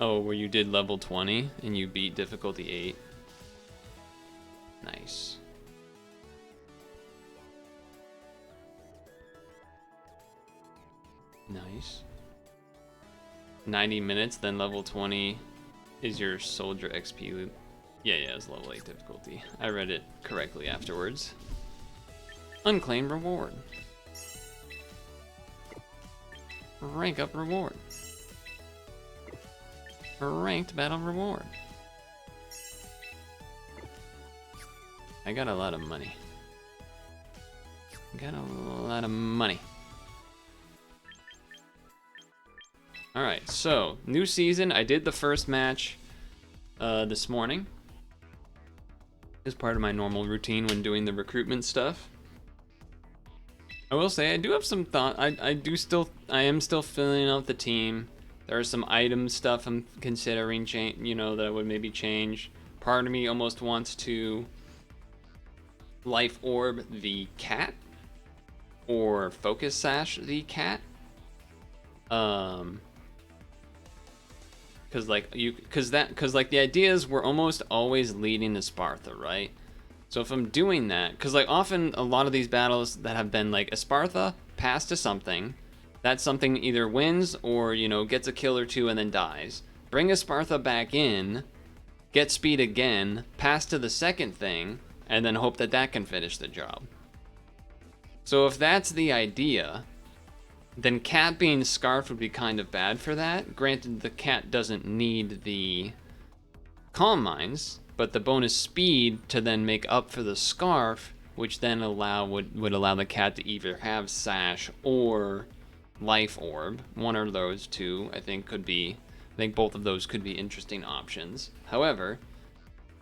S3: Oh, where you did level 20 and you beat difficulty 8. Nice. Nice. 90 minutes, then level 20 is your soldier XP loop. Yeah, it's level 8 difficulty. I read it correctly afterwards. Unclaimed reward. Rank up reward. Ranked battle reward. I got a lot of money. Alright, so, new season. I did the first match this morning. As part of my normal routine when doing the recruitment stuff. I will say I do have some thought. I am still filling out the team. There are some item stuff I'm considering that I would maybe change. Part of me almost wants to life orb the cat or focus sash the cat. Cause the idea is we're almost always leading to Espartha, right? So if I'm doing that, cause like often a lot of these battles that have been like Espartha, pass to something, that something either wins or, you know, gets a kill or two and then dies. Bring Espartha back in, get speed again, pass to the second thing, and then hope that that can finish the job. So if that's the idea, then cat being scarfed would be kind of bad for that. Granted, the cat doesn't need the calm mines, but the bonus speed to then make up for the scarf, which then would allow the cat to either have sash or life orb. One of those two, I think both of those could be interesting options. However,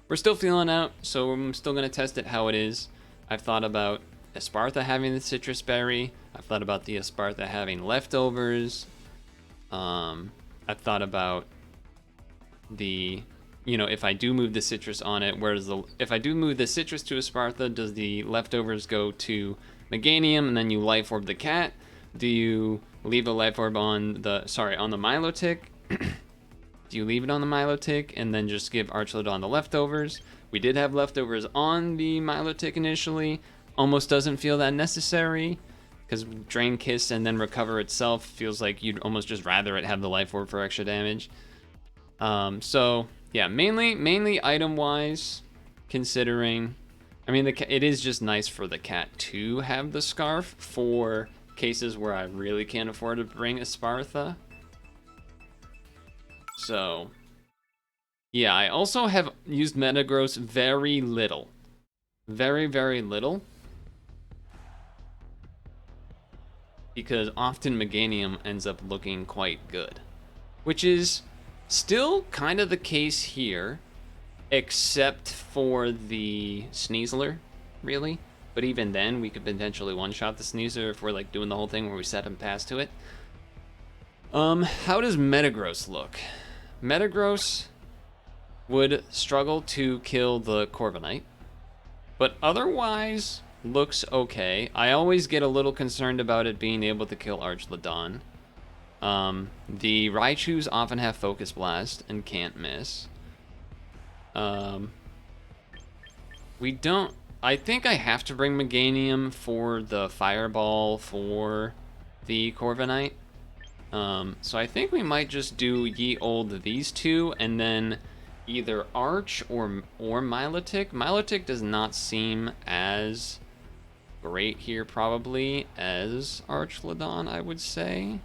S3: we're still feeling out, so I'm still going to test it how it is. I've thought about Espartha having the citrus berry. I've thought about the Espartha having leftovers. I've thought about if I do move the citrus on it, if I do move the citrus to Espartha, does the leftovers go to Meganium and then you life orb the cat? Do you leave a life orb on the Milotic? Do you leave it on the Milotic and then just give Archlodon the leftovers? We did have leftovers on the Milotic initially. Almost doesn't feel that necessary because Drain Kiss and then Recover itself feels like you'd almost just rather it have the life orb for extra damage. So yeah, mainly item wise, considering, it is just nice for the cat to have the scarf for cases where I really can't afford to bring Espartha. So yeah, I also have used Metagross very little. Very, very little. Because often Meganium ends up looking quite good. Which is still kind of the case here, except for the Sneasler, really. But even then, we could potentially one-shot the Sneasler if we're like doing the whole thing where we set him pass to it. How does Metagross look? Metagross would struggle to kill the Corviknight, but otherwise looks okay. I always get a little concerned about it being able to kill Archlodon. The Raichus often have Focus Blast and can't miss. I think I have to bring Meganium for the Fireball for the Corviknight. So I think we might just do ye old these two, and then either Arch or Milotic. Milotic does not seem as great here probably as Archlodon, I would say.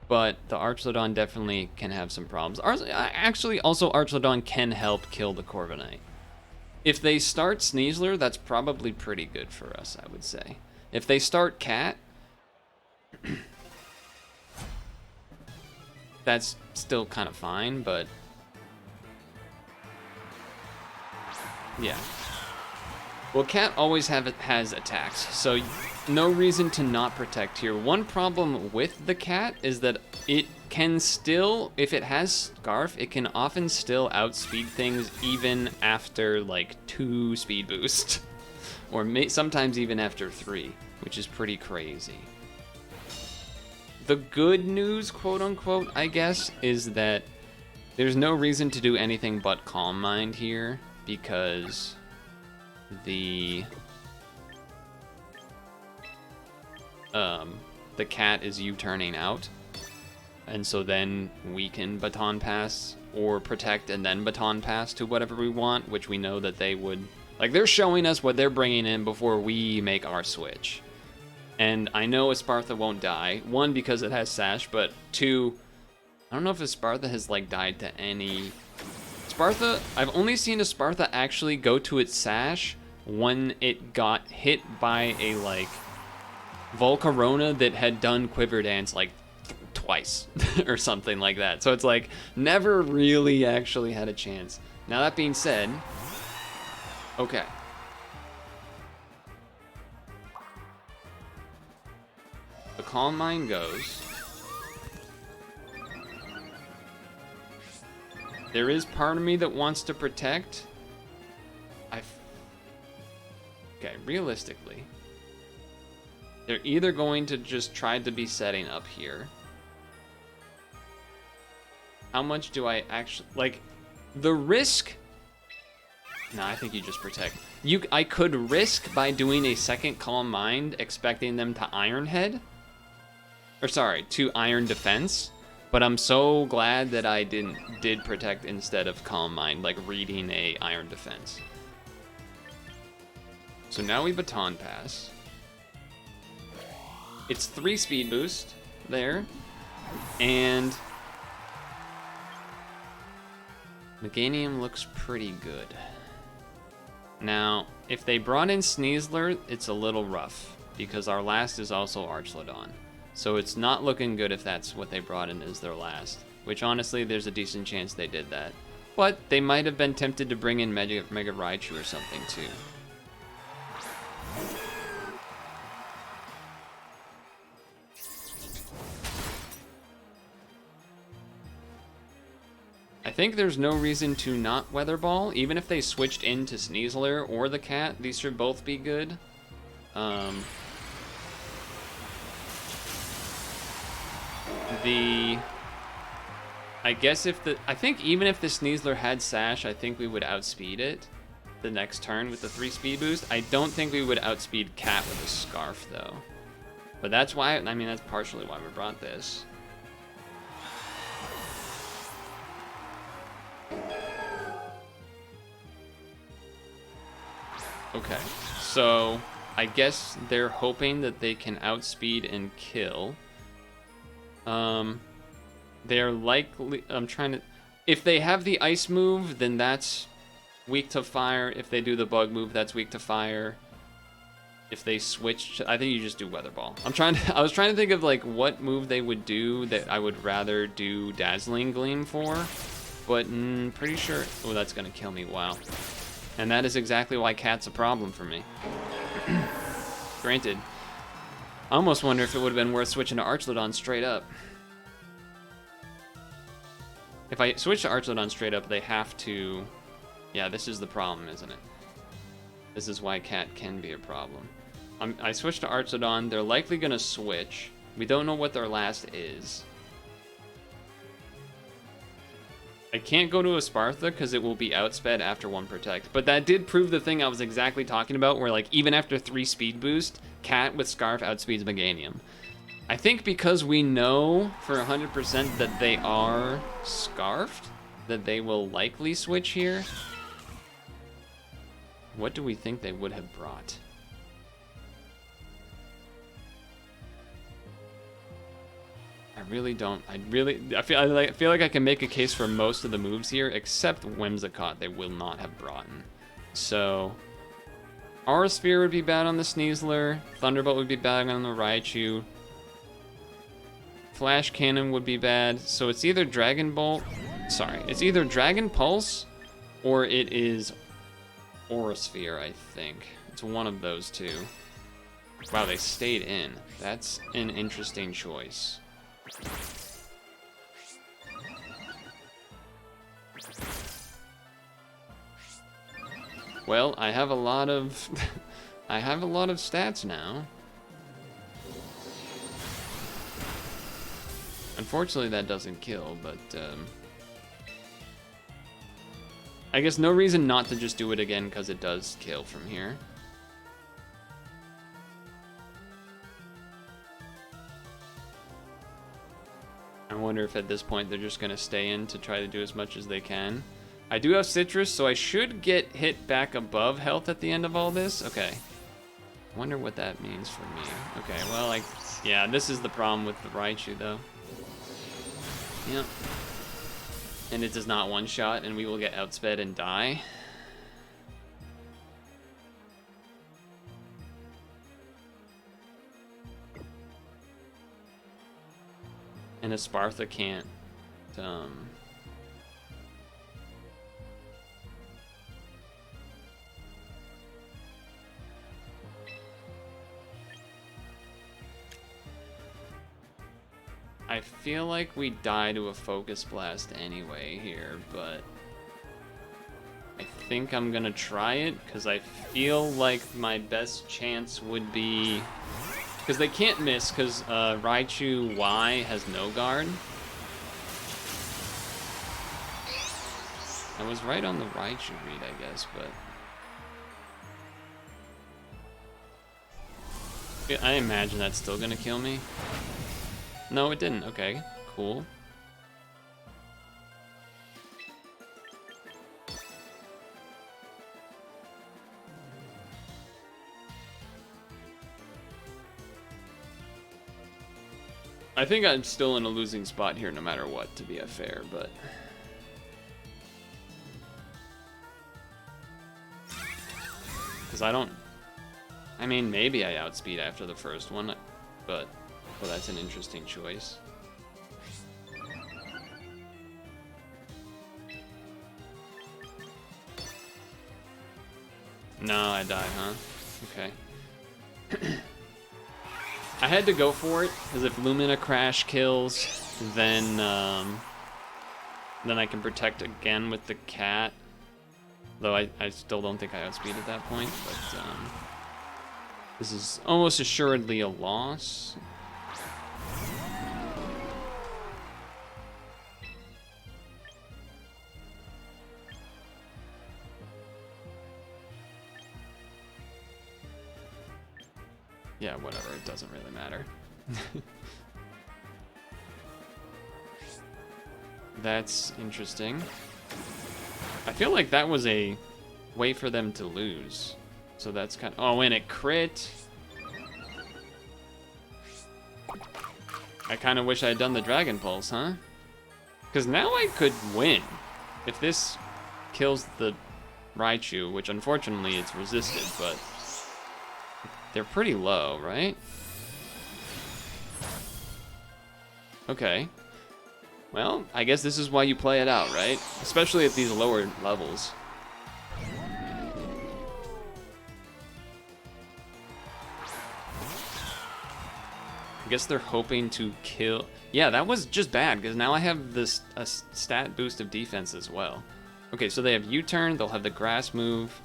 S3: But the Archlodon definitely can have some problems. Actually, also Archlodon can help kill the Corviknight. If they start Sneasler, that's probably pretty good for us, I would say. If they start Cat, that's still kind of fine, but yeah. Well, Cat always has attacks, so no reason to not protect here. One problem with the Cat is that it can still, if it has Scarf, it can often still outspeed things even after like 2 speed boost, or sometimes even after 3, which is pretty crazy. The good news, quote unquote, I guess, is that there's no reason to do anything but Calm Mind here, because the Cat is U-turning out, and so then we can Baton Pass or Protect and then Baton Pass to whatever we want, which we know that they would, like, they're showing us what they're bringing in before we make our switch. And I know Espartha won't die, 1, because it has Sash, but 2, I don't know if Espartha has like died to any. Espartha, I've only seen Espartha actually go to its Sash when it got hit by a like Volcarona that had done Quiver Dance like twice or something like that. So it's like never really actually had a chance. Now that being said, okay. The Calm Mind goes. There is part of me that wants to protect. Okay, realistically, they're either going to just try to be setting up here. How much do I actually, like, the risk? No, I think you just protect. I could risk by doing a second Calm Mind, expecting them to Iron Head. Or sorry, to Iron Defense. But I'm so glad that I did protect instead of Calm Mind, like reading a Iron Defense. So now we Baton Pass. It's 3 speed boost there. And Meganium looks pretty good. Now, if they brought in Sneasler, it's a little rough, because our last is also Archlodon. So it's not looking good if that's what they brought in as their last, which honestly, there's a decent chance they did that. But they might have been tempted to bring in Mega Raichu or something too. I think there's no reason to not Weather Ball, even if they switched into Sneasler or the Cat. These should both be good. I guess I think even if the Sneasler had Sash, I think we would outspeed it the next turn with the 3 speed boost. I don't think we would outspeed Cat with a Scarf though. But that's why, I mean, that's partially why we brought this. Okay, so I guess they're hoping that they can outspeed and kill. They're likely, if they have the ice move, then that's weak to fire. If they do the bug move, that's weak to fire. If they switch, I think you just do Weather Ball. I was trying to think of like what move they would do that I would rather do Dazzling Gleam for, but pretty sure, oh, that's gonna kill me, wow. And that is exactly why Cat's a problem for me. Granted, I almost wonder if it would have been worth switching to Archlodon straight up. If I switch to Archlodon straight up, they have to... Yeah, this is the problem, isn't it? This is why Cat can be a problem. I switched to Archlodon. They're likely going to switch. We don't know what their last is. I can't go to Espartha because it will be outsped after 1 Protect. But that did prove the thing I was exactly talking about, where like even after 3 speed boost, Cat with Scarf outspeeds Meganium. I think because we know for 100% that they are Scarfed, that they will likely switch here. What do we think they would have brought? I really don't. I feel like I can make a case for most of the moves here, except Whimsicott. They will not have brought in. So, Aura Sphere would be bad on the Sneasler. Thunderbolt would be bad on the Raichu. Flash Cannon would be bad. So it's either Dragon Bolt. Sorry, it's either Dragon Pulse, or it is Aura Sphere. I think it's one of those two. Wow, they stayed in. That's an interesting choice. Well, I have a lot of I have a lot of stats now. Unfortunately, that doesn't kill, but I guess no reason not to just do it again because it does kill from here. I wonder if at this point they're just going to stay in to try to do as much as they can. I do have Citrus, so I should get hit back above health at the end of all this. Okay. I wonder what that means for me. Okay, well, yeah, this is the problem with the Raichu, though. Yep. And it does not one-shot, and we will get outsped and die. And Espartha can't. I feel like we die to a Focus Blast anyway here, but I think I'm gonna try it because I feel like my best chance would be, because they can't miss because Raichu Y has no guard. I was right on the Raichu read, I guess, but I imagine that's still gonna kill me. No, it didn't. Okay, cool. I think I'm still in a losing spot here no matter what, to be fair, but... Because I don't... I mean, maybe I outspeed after the first one, but... Well, that's an interesting choice. No, I die, huh? Okay. I had to go for it, because if Lumina Crash kills, then I can protect again with the cat. Though I still don't think I outspeed at that point, but this is almost assuredly a loss. Yeah, whatever, it doesn't really matter. That's interesting. I feel like that was a way for them to lose. So that's kind of... Oh, and it crit. I kind of wish I had done the Dragon Pulse, huh? Because now I could win. If this kills the Raichu, which unfortunately it's resisted, but... They're pretty low, right? Okay. Well, I guess this is why you play it out, right? Especially at these lower levels. I guess they're hoping to kill... Yeah, that was just bad, because now I have this a stat boost of defense as well. Okay, so they have U-turn, they'll have the grass move,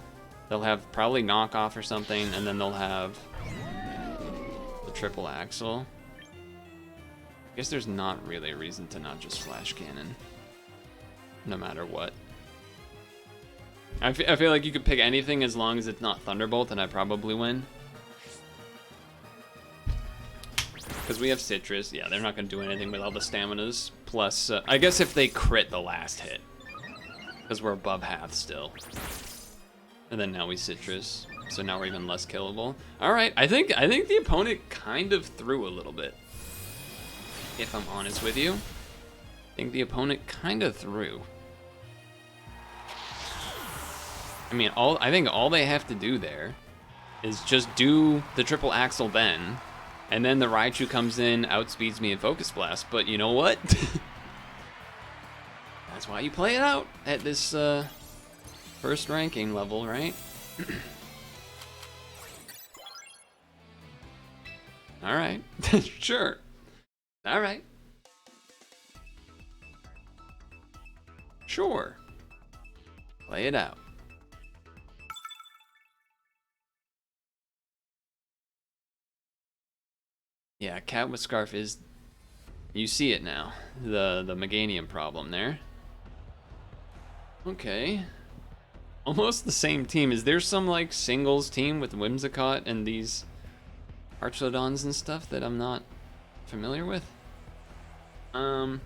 S3: they'll have probably knockoff or something, and then they'll have the triple axle. I guess there's not really a reason to not just flash cannon, no matter what. I feel like you could pick anything as long as it's not Thunderbolt, and I probably win. Because we have Citrus, yeah, they're not going to do anything with all the staminas. Plus, I guess if they crit the last hit, Because we're above half still. And then now we citrus. So now we're even less killable. Alright, I think the opponent kind of threw a little bit. If I'm honest with you. I think the opponent kind of threw. I mean, I think all they have to do there is just do the triple axle then, and then the Raichu comes in, outspeeds me in Focus Blast. But you know what? That's why you play it out at this first ranking level, right? All right, sure. All right. Sure. Play it out. Yeah, cat with scarf is... You see it now. The Meganium problem there. Okay. Almost the same team. Is there some, like, singles team with Whimsicott and these Archlodons and stuff that I'm not familiar with? I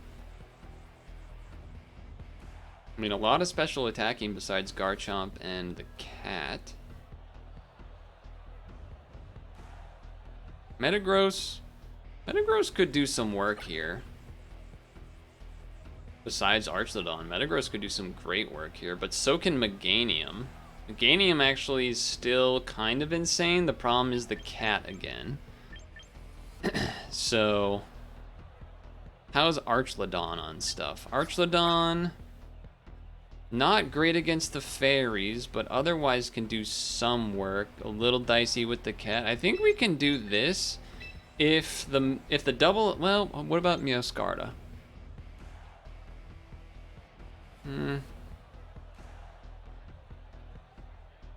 S3: mean, a lot of special attacking besides Garchomp and the cat. Metagross could do some work here. Besides Archlodon, Metagross could do some great work here, but so can Meganium. Meganium actually is still kind of insane. The problem is the cat again. So, how's Archlodon on stuff? Archlodon, not great against the fairies, but otherwise can do some work. A little dicey with the cat. I think we can do this if the double. Well, what about Meowscarda?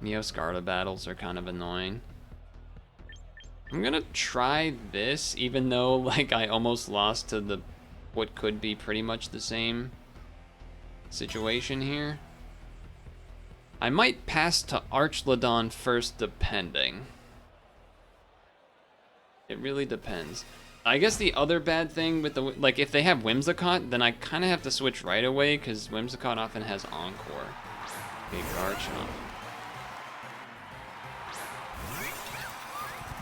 S3: Meowscarda battles are kind of annoying. I'm gonna try this, even though like I almost lost to what could be pretty much the same situation here. I might pass to Archlodon first, depending. It really depends. I guess the other bad thing with the, like, if they have Whimsicott, then I kind of have to switch right away, because Whimsicott often has Encore. Big Garchomp.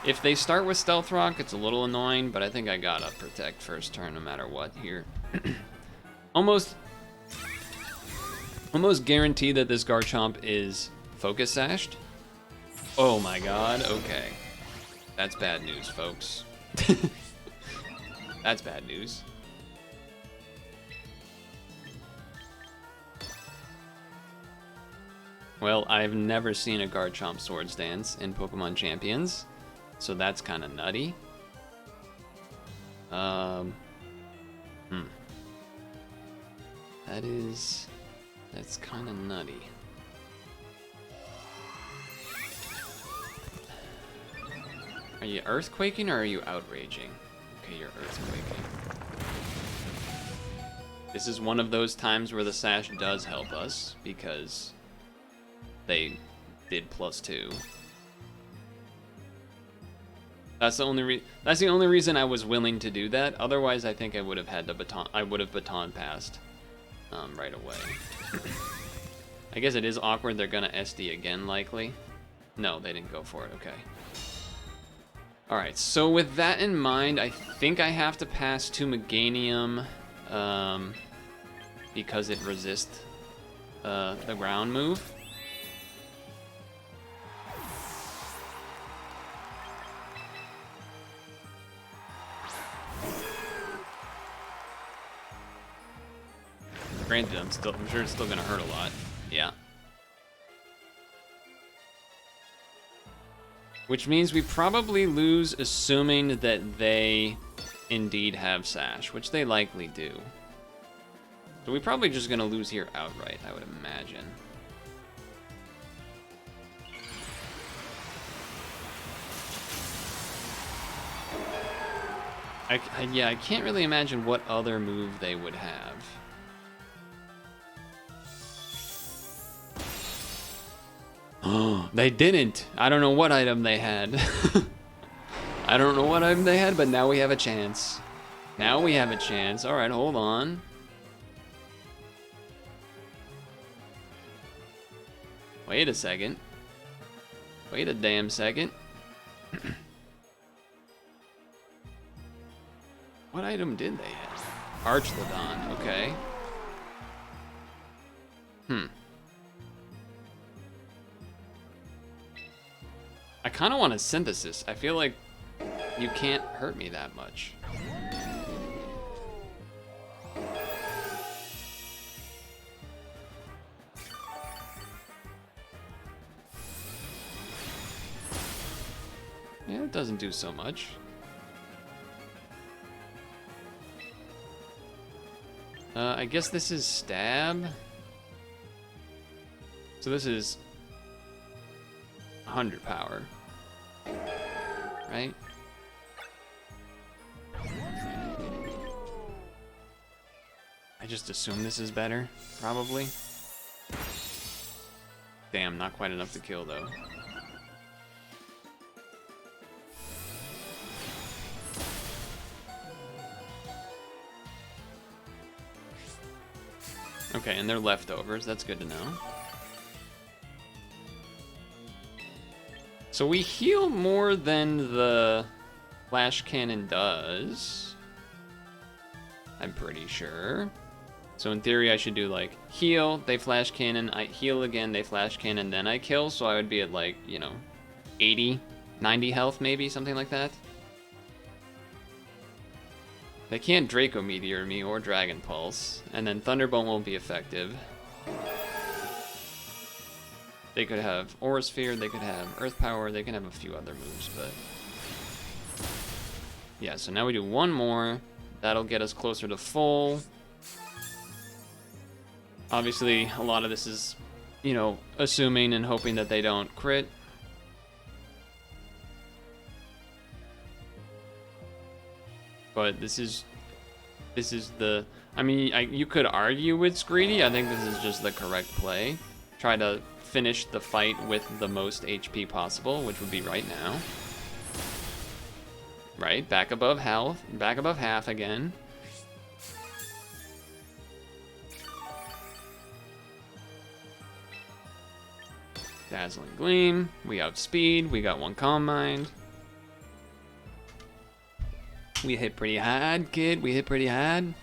S3: If they start with Stealth Rock, it's a little annoying, but I think I gotta protect first turn no matter what here. Almost guaranteed that this Garchomp is Focus Sashed. Oh my god, okay. That's bad news, folks. That's bad news. Well, I've never seen a Garchomp Swords Dance in Pokemon Champions, so that's kind of nutty. That's kind of nutty. Are you earthquaking or are you outraging? Okay, you're earthquaking. This is one of those times where the sash does help us because they did +2. That's the only reason I was willing to do that. Otherwise, I think I would have had the baton. I would have baton passed right away. I guess it is awkward. They're gonna SD again, likely. No, they didn't go for it. Okay. All right. So with that in mind, I think I have to pass to Meganium because it resists the ground move. Granted, I'm sure it's still gonna hurt a lot. Yeah. Which means we probably lose, assuming that they indeed have Sash, which they likely do. So we're probably just gonna lose here outright, I would imagine. Yeah, I can't really imagine what other move they would have. Oh, they didn't. I don't know what item they had. I don't know what item they had, but now we have a chance. Now we have a chance. All right, hold on. Wait a second. Wait a damn second. What item did they have? Archlodon, okay. I kind of want a synthesis. I feel like you can't hurt me that much. Yeah, it doesn't do so much. I guess this is stab. So this is 100 power, right? I just assume this is better, probably. Damn, not quite enough to kill though. Okay, and they're leftovers. That's good to know. So we heal more than the flash cannon does. I'm pretty sure. So in theory, I should do like heal, they flash cannon, I heal again, they flash cannon, then I kill. So I would be at like, you know, 80, 90 health maybe, something like that. They can't Draco Meteor me or Dragon Pulse, and then Thunderbolt won't be effective. They could have Aura Sphere, they could have Earth Power, they can have a few other moves, but... Yeah, so now we do one more. That'll get us closer to full. Obviously, a lot of this is, you know, assuming and hoping that they don't crit. But this is the, I mean, you could argue it's greedy. I think this is just the correct play. Try to finish the fight with the most HP possible, which would be right now. Right, back above health, back above half again. Dazzling Gleam, we outspeed, we got one Calm Mind. We hit pretty hard, kid. We hit pretty hard.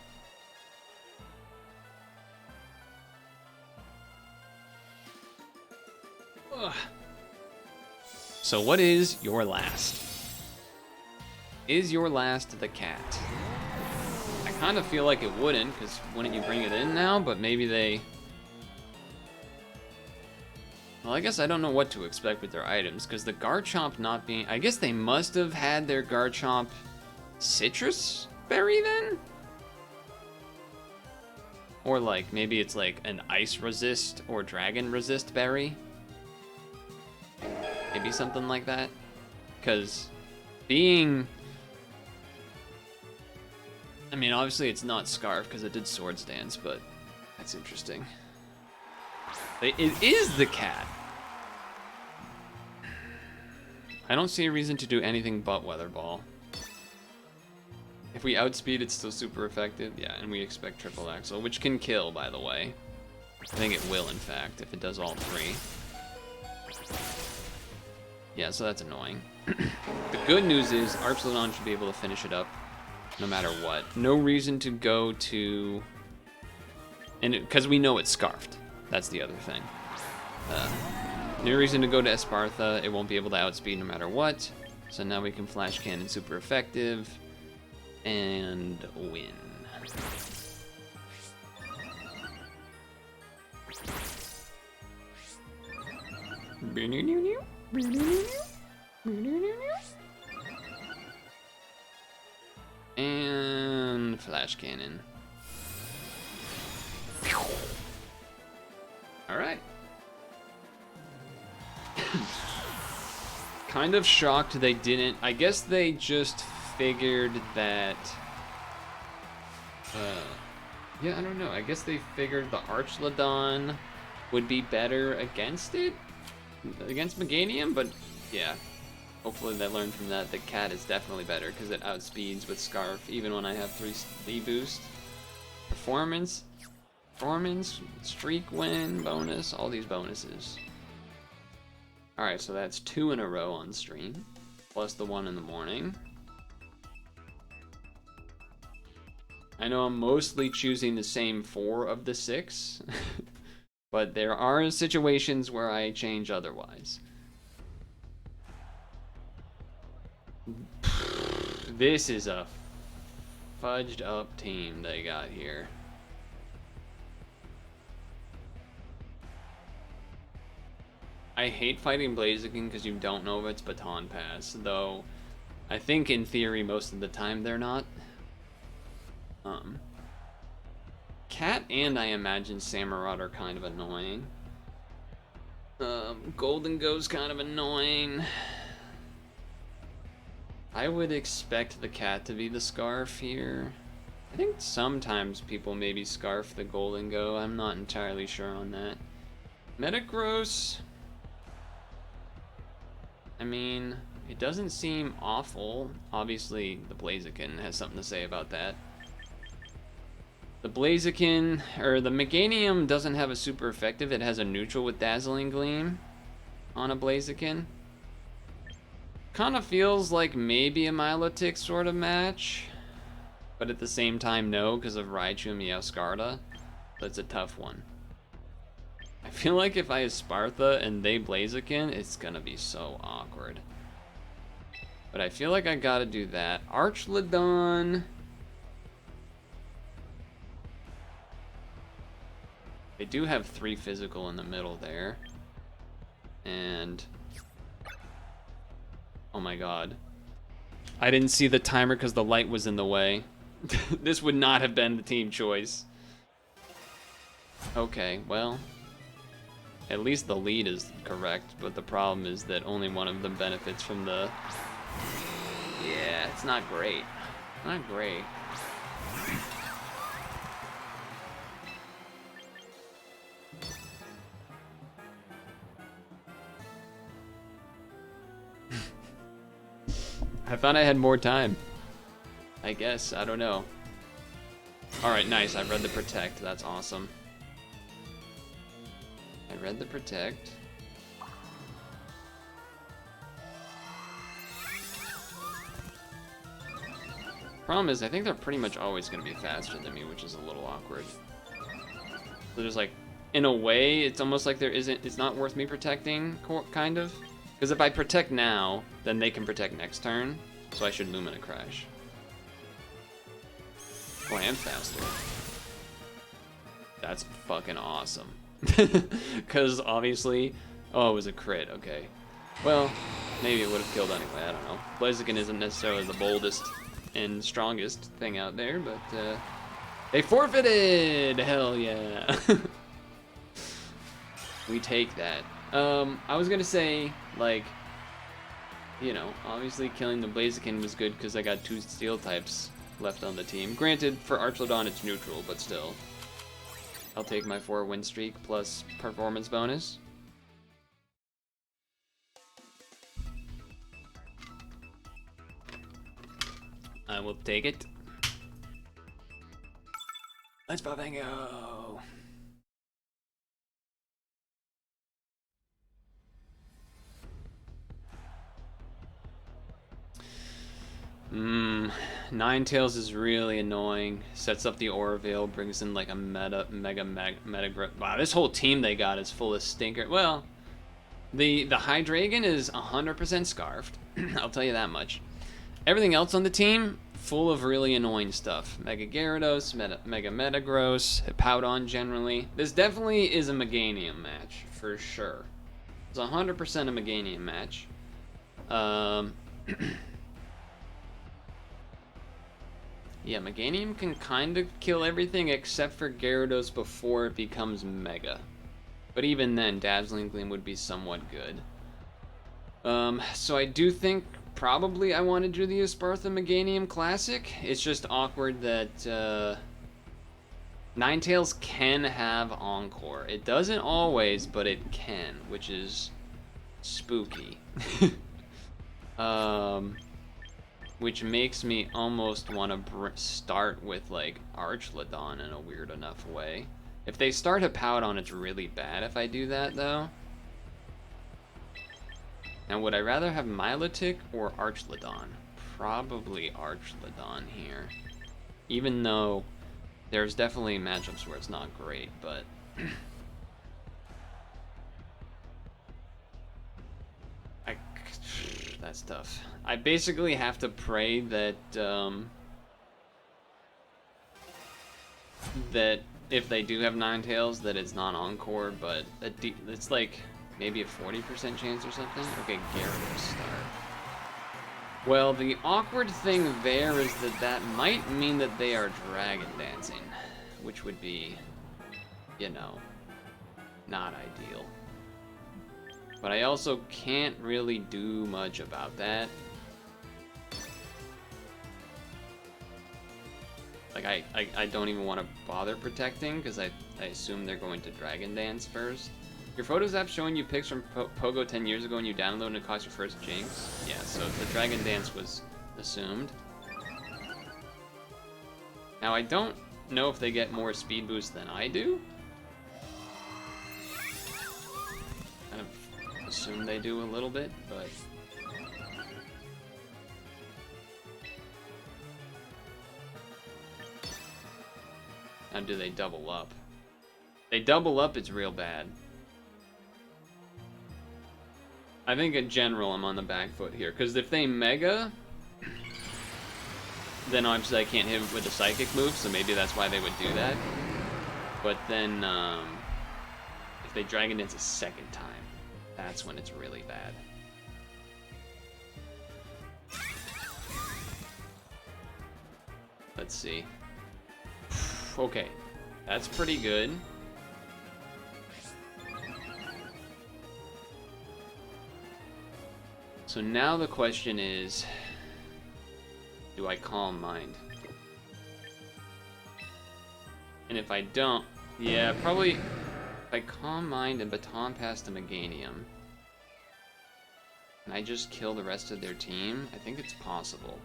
S3: Ugh. So what is your last? Is your last the cat? I kind of feel like it wouldn't, because wouldn't you bring it in now? But maybe they... Well, I guess I don't know what to expect with their items, because the Garchomp not being... I guess they must have had their Garchomp... Citrus berry then? Or like maybe it's like an ice resist or dragon resist berry. Maybe something like that. Because being, I mean, obviously it's not Scarf because it did Swords Dance, but that's interesting. It is the cat. I don't see a reason to do anything but Weather Ball. If we outspeed, it's still super effective. Yeah, and we expect Triple Axle, which can kill, by the way. I think it will, in fact, if it does all three. Yeah, so that's annoying. The good news is Archlodon should be able to finish it up no matter what. No reason to go to... and because we know it's Scarfed. That's the other thing. No reason to go to Espartha. It won't be able to outspeed no matter what. So now we can Flash Cannon super effective. And win. And Flash Cannon. Alright. Kind of shocked they didn't. I guess they just figured that, yeah, I don't know. I guess they figured the Archlodon would be better against it, against Meganium, but yeah, hopefully they learned from that. The cat is definitely better because it outspeeds with Scarf, even when I have 3 boost. Performance, streak win, bonus, all these bonuses. Alright, so that's 2 in a row on stream, plus the 1 in the morning. I know I'm mostly choosing the same 4 of the 6, but there are situations where I change otherwise. This is a fudged up team they got here. I hate fighting Blaziken because you don't know if it's baton pass, though I think in theory most of the time they're not. Cat and I imagine Samurott are kind of annoying. Golden Go's kind of annoying. I would expect the cat to be the Scarf here. I think sometimes people maybe Scarf the Golden Go. I'm not entirely sure on that. Metagross. I mean, it doesn't seem awful. Obviously, the Blaziken has something to say about that. The Blaziken, or the Meganium doesn't have a super effective. It has a neutral with Dazzling Gleam on a Blaziken. Kind of feels like maybe a Milotic sort of match, but at the same time no, because of Raichu and Meowscarada. That's a tough one. I feel like if I Spartha and they Blaziken, it's gonna be so awkward. But I feel like I gotta do that. Archlodon. They do have 3 physical in the middle there. And oh my god. I didn't see the timer because the light was in the way. This would not have been the team choice. Okay, well, at least the lead is correct, but the problem is that only one of them benefits from the... Yeah, it's not great. Not great. I thought I had more time. I guess, I don't know. Alright, nice, I read the Protect, that's awesome. I read the Protect. Problem is, I think they're pretty much always going to be faster than me, which is a little awkward. So there's like, in a way, it's almost like it's not worth me protecting, kind of. Because if I protect now, then they can protect next turn, so I should Lumina Crash. Oh, I am faster. That's fucking awesome. Because obviously, oh, it was a crit, okay. Well, maybe it would have killed anyway, I don't know. Blaziken isn't necessarily the boldest and strongest thing out there, but they forfeited! Hell yeah. We take that. I was gonna say, like, you know, obviously killing the Blaziken was good because I got 2 steel types left on the team. Granted, for Archlodon it's neutral, but still. I'll take my 4 win streak plus performance bonus. I will take it. Let's fucking go. 9tails is really annoying. Sets up the Aura Veil, brings in like a mega grip. Wow, this whole team they got is full of stinker. Well, the Hydreigon is 100% scarfed. I'll tell you that much. Everything else on the team, full of really annoying stuff. Mega Gyarados, Mega Metagross, Hippowdon generally. This definitely is a Meganium match, for sure. It's 100% a Meganium match. Yeah, Meganium can kind of kill everything except for Gyarados before it becomes Mega. But even then, Dazzling Gleam would be somewhat good. So I do think probably I want to do the Espartha Meganium Classic. It's just awkward that Ninetales can have Encore. It doesn't always, but it can, which is spooky. Which makes me almost want to start with like Archlodon in a weird enough way. If they start Hippowdon, it's really bad if I do that though. Now, would I rather have Milotic or Archlodon? Probably Archlodon here. Even though there's definitely matchups where it's not great, but... that's tough. I basically have to pray that, that if they do have Ninetales, that it's not Encore, but it's like maybe a 40% chance or something. Okay, Gyarados start. Well, the awkward thing there is that might mean that they are Dragon Dancing, which would be, you know, not ideal. But I also can't really do much about that. Like, I don't even want to bother protecting, because I assume they're going to Dragon Dance first. Your Photos app showing you pics from Pogo 10 years ago and you downloaded and it cost your first Jinx? Yeah, so the Dragon Dance was assumed. Now, I don't know if they get more speed boost than I do. Kind of assume they do a little bit, but... Now, do they double up? If they double up, it's real bad. I think in general I'm on the back foot here, because if they Mega, then obviously I can't hit with a Psychic move, so maybe that's why they would do that. But then, if they Dragon Dance a second time, that's when it's really bad. Let's see. Okay, that's pretty good. So now the question is, do I Calm Mind? And if I don't, yeah, probably if I Calm Mind and Baton Pass to Meganium, and I just kill the rest of their team, I think it's possible.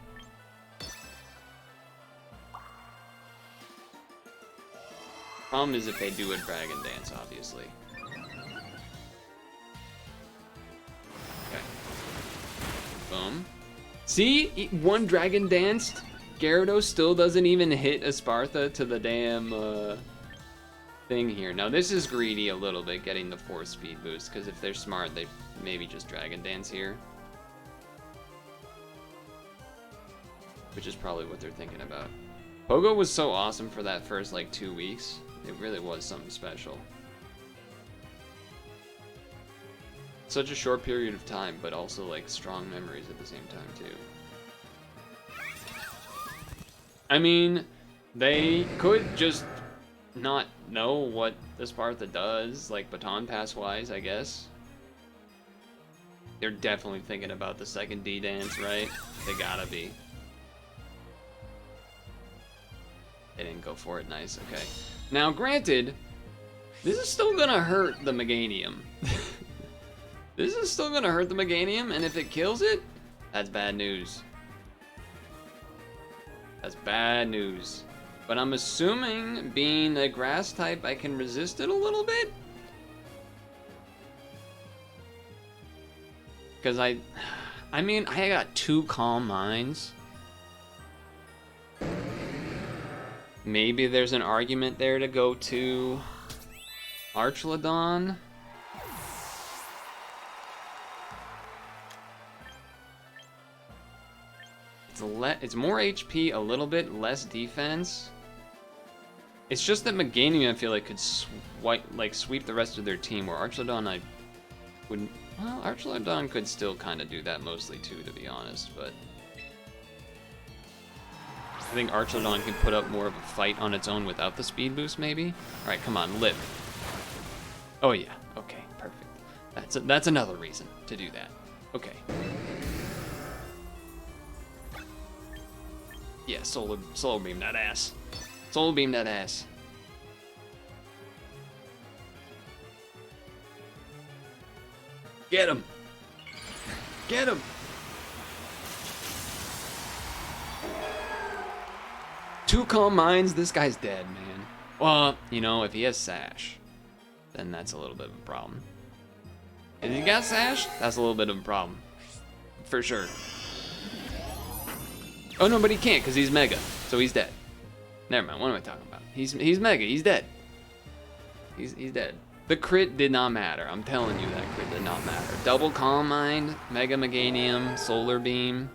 S3: Problem is if they do a Dragon Dance, obviously. Boom. See? One Dragon Danced. Gyarados still doesn't even hit Esparta to the damn thing here. Now this is greedy a little bit, getting the 4 speed boost, because if they're smart, they maybe just Dragon Dance here. Which is probably what they're thinking about. Pogo was so awesome for that first, like, 2 weeks. It really was something special. Such a short period of time, but also like strong memories at the same time too. I mean, they could just not know what the Sparta does, like Baton Pass wise, I guess. They're definitely thinking about the second D dance, right? They gotta be. They didn't go for it, nice, okay. Now granted, this is still gonna hurt the Meganium. This is still gonna hurt the Meganium, and if it kills it, that's bad news. That's bad news. But I'm assuming, being a grass type, I can resist it a little bit? Because I mean, I got 2 Calm Minds. Maybe there's an argument there to go to Archlodon. It's more HP, a little bit less defense. It's just that Meganium, I feel like, could sweep the rest of their team, where Archlodon, I wouldn't. Well, Archlodon could still kind of do that mostly too, to be honest, but I think Archlodon can put up more of a fight on its own without the speed boost, maybe. All right, come on, live. Oh yeah, okay, perfect. That's another reason to do that. Okay. Yeah, solar beam that ass. Solar beam that ass. Get him! Get him! 2 Calm Minds, this guy's dead, man. Well, you know, if he has Sash, then that's a little bit of a problem. If he got Sash, that's a little bit of a problem. For sure. Oh no, but he can't because he's Mega, so he's dead. Never mind, what am I talking about? He's Mega, he's dead. He's dead. The crit did not matter. I'm telling you that crit did not matter. Double Calm Mind, Mega Meganium, Solar Beam.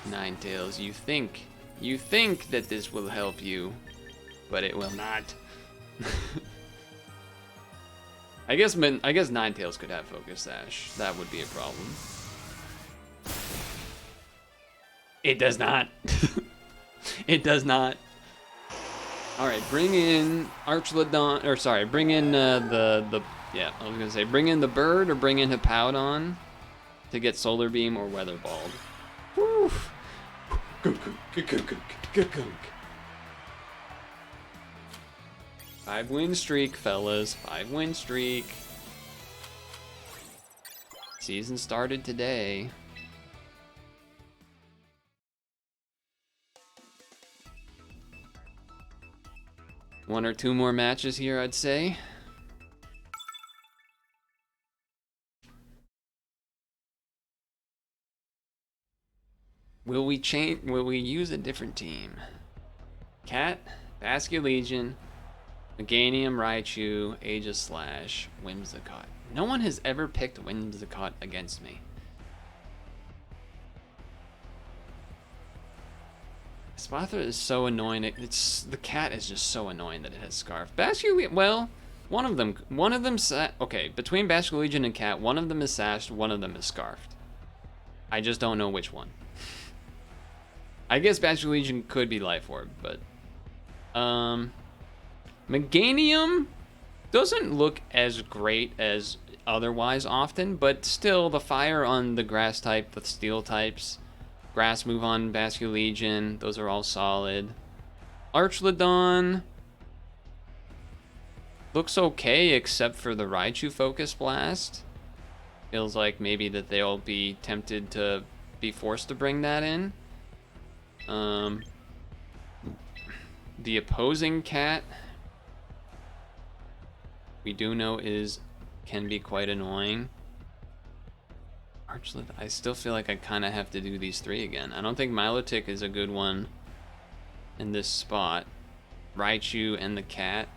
S3: Ninetales, you think that this will help you, but it will not. I guess Ninetales could have Focus Sash. That would be a problem. It does not. It does not. All right, bring in Archlodon, or sorry, bring in yeah, I was gonna say bring in the bird or bring in Hippowdon to get Solar Beam or Weather Balled. Woo. 5-win streak, fellas. 5-win streak. Season started today. One or two more matches here, I'd say. Will we change? Will we use a different team? Cat, Basculegion, Meganium, Raichu, Aegis Slash, Whimsicott. No one has ever picked Whimsicott against me. Spatha is so annoying. The cat is just so annoying that it has Scarf. Basculegion, well, one of them, okay, between Basculegion and Cat, one of them is sashed, one of them is scarfed. I just don't know which one. I guess Basculegion could be Life Orb, but Meganium doesn't look as great as otherwise often, but still the fire on the grass type, the steel types, grass move on Basculegion, those are all solid. Archlodon looks okay except for the Raichu Focus Blast. Feels like maybe that they'll be tempted to be forced to bring that in. The opposing cat, we do know can be quite annoying. Archlet, I still feel like I kind of have to do these three again. I don't think Milotic is a good one in this spot. Raichu and the cat.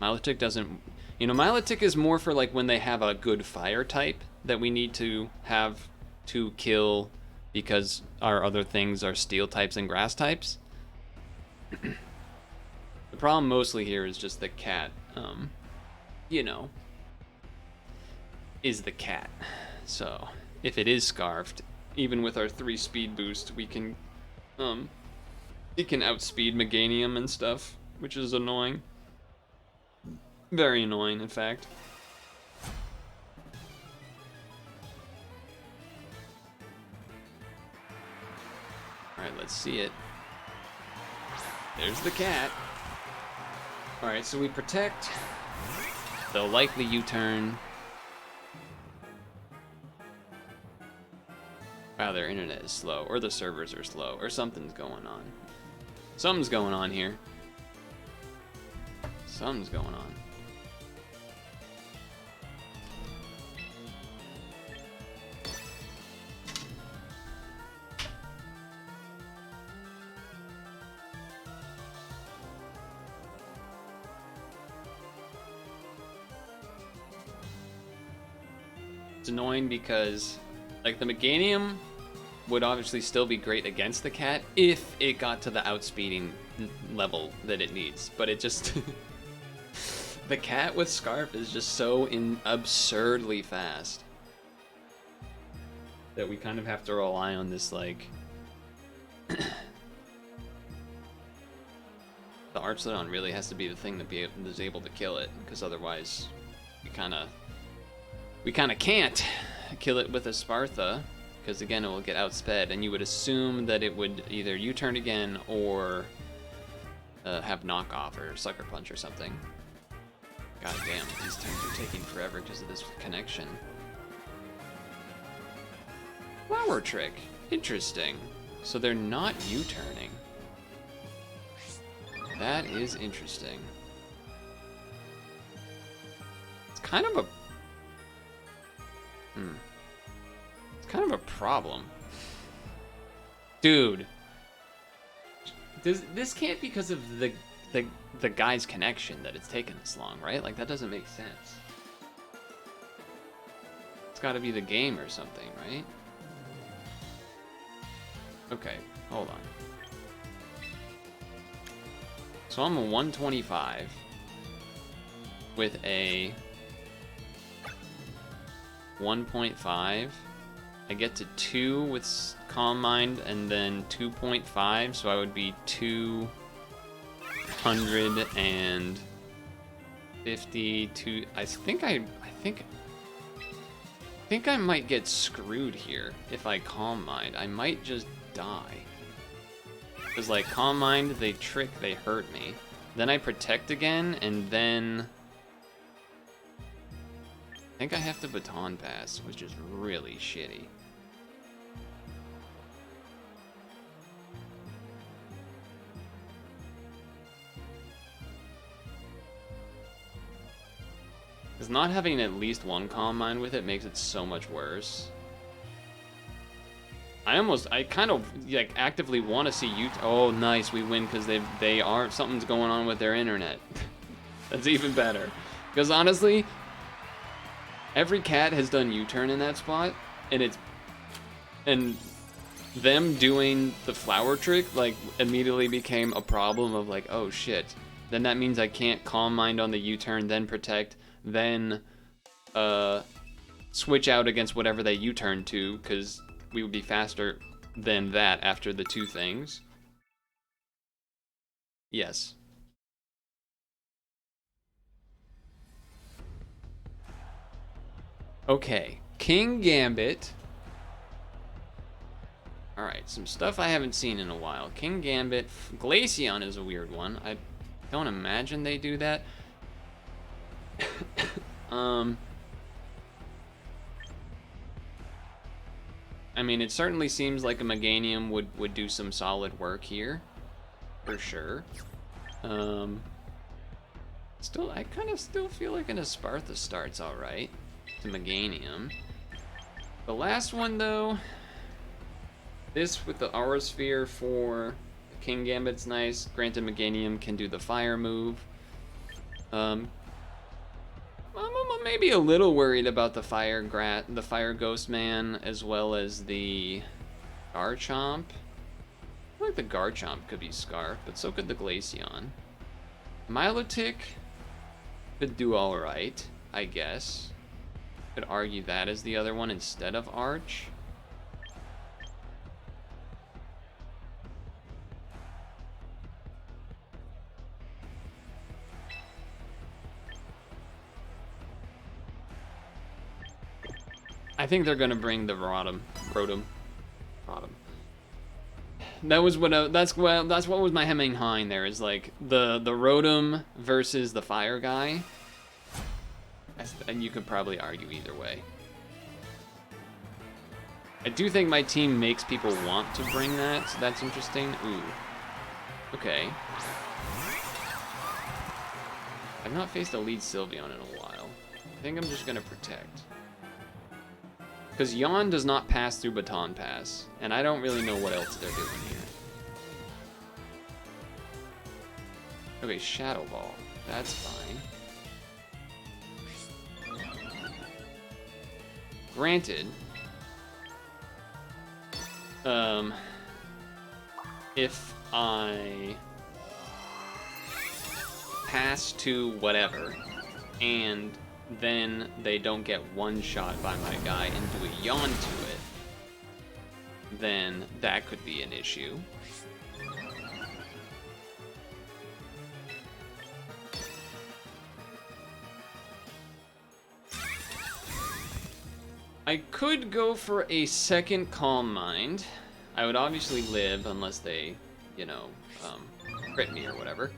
S3: Milotic doesn't, Milotic is more for like when they have a good fire type that we need to have to kill because our other things are steel types and grass types. The problem mostly here is just the cat, is the cat. So if it is scarfed, even with our 3 speed boost, it can outspeed Meganium and stuff, which is annoying. Very annoying, in fact. Alright, let's see it. There's the cat. Alright, so we protect. They'll likely U-turn. Wow, their internet is slow, or the servers are slow, or something's going on. Something's going on here. Something's going on. It's annoying because, like, the Meganium would obviously still be great against the cat if it got to the outspeeding level that it needs, but it just... The cat with Scarf is just so absurdly fast that we kind of have to rely on this, like... The Archlodon really has to be the thing that is able to kill it, because otherwise we kind of can't kill it with a Spartha, because again it will get outsped, and you would assume that it would either U-turn again or have knockoff or sucker punch or something. God damn, these turns are taking forever because of this connection. Flower Trick, interesting. So they're not U-turning. that is interesting. It's kind of a... It's kind of a problem. Dude. This can't be because of the guy's connection that it's taken this long, right? Like, that doesn't make sense. It's gotta be the game or something, right? Okay, hold on. So I'm a 125 with a 1.5. I get to 2 with Calm Mind and then 2.5, so I would be 252. I think I might get screwed here if I Calm Mind. I might just die. Because, like, Calm Mind, they trick, they hurt me. Then I Protect again, and then... I think I have to Baton Pass, which is really shitty. Because not having at least one Calm Mind with it makes it so much worse. I kind of like actively want to see you. Oh, nice, we win because they are something's going on with their internet. That's even better. Because honestly, every cat has done U-turn in that spot, and them doing the flower trick like immediately became a problem of like, oh shit. Then that means I can't Calm Mind on the U-turn, then Protect, then switch out against whatever they U-turn to, because we would be faster than that after the two things. Yes. Okay, King Gambit. Alright, some stuff I haven't seen in a while. King Gambit. Glaceon is a weird one. I don't imagine they do that. I mean, it certainly seems like a Meganium would do some solid work here, for sure. Still, I kind of still feel like an Espartha start's all right to Meganium. The last one though, this with the Aura Sphere for King Gambit's nice. Granted, Meganium can do the fire move. I'm maybe a little worried about the Fire Ghost Man, as well as the Garchomp. I feel like the Garchomp could be Scarf, but so could the Glaceon. Milotic could do alright, I guess. Could argue that as the other one instead of Arch. I think they're gonna bring the Rotom. That was what that's what was my hemming hawing there, is like the Rotom versus the fire guy. And you could probably argue either way. I do think my team makes people want to bring that, so that's interesting. Ooh. Okay. I've not faced a lead Sylveon in a while. I think I'm just gonna Protect. Because Yawn does not pass through Baton Pass, and I don't really know what else they're doing here. Okay, Shadow Ball. That's fine. Granted, if I pass to whatever, and then they don't get one shot by my guy and do a Yawn to it, then that could be an issue. I could go for a second Calm Mind. I would obviously live unless they, you know, crit me or whatever.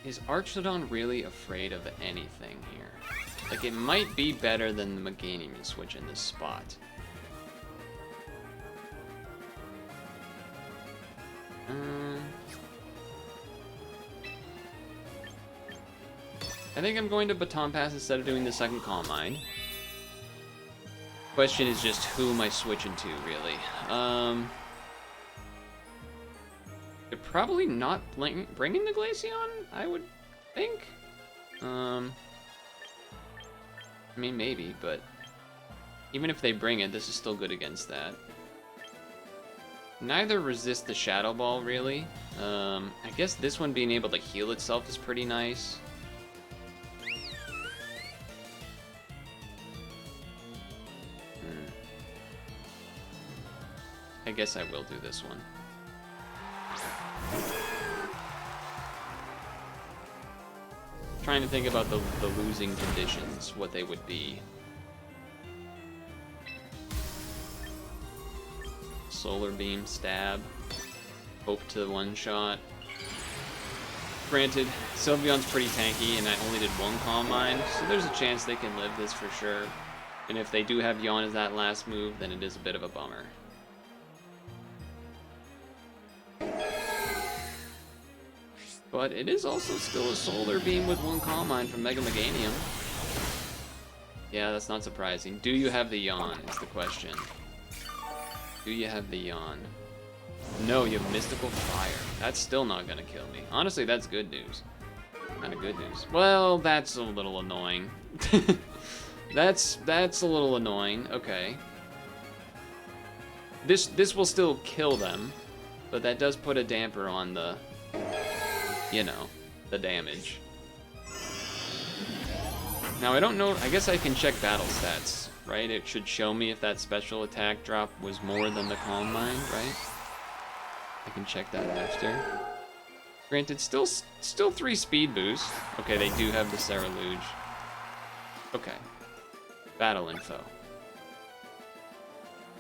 S3: Is Archlodon really afraid of anything here? Like, it might be better than the Meganium switch in this spot. I think I'm going to Baton Pass instead of doing the second Calm Mind. Question is just who am I switching to, really? They're probably not bringing the Glaceon, I would think. I mean, maybe, but even if they bring it, this is still good against that. Neither resist the Shadow Ball, really. I guess this one being able to heal itself is pretty nice. I guess I will do this one. Trying to think about the losing conditions, what they would be. Solar Beam, Stab, Hope to one-shot. Granted, Sylveon's pretty tanky, and I only did one Calm Mind, so there's a chance they can live this for sure. And if they do have Yawn as that last move, then it is a bit of a bummer. But it is also still a Solar Beam with one Calm Mind from Mega Meganium. Yeah, that's not surprising. Do you have the Yawn, is the question. Do you have the Yawn? No, you have Mystical Fire. That's still not gonna kill me. Honestly, that's good news. Kinda good news. Well, that's a little annoying. That's a little annoying. Okay. This will still kill them, but that does put a damper on the, you know, the damage. Now, I don't know, I guess I can check battle stats, right? It should show me if that special attack drop was more than the Calm Mind, right? I can check that after. Granted, still 3 speed boost. Okay, they do have the Cerulean. Okay. Battle info.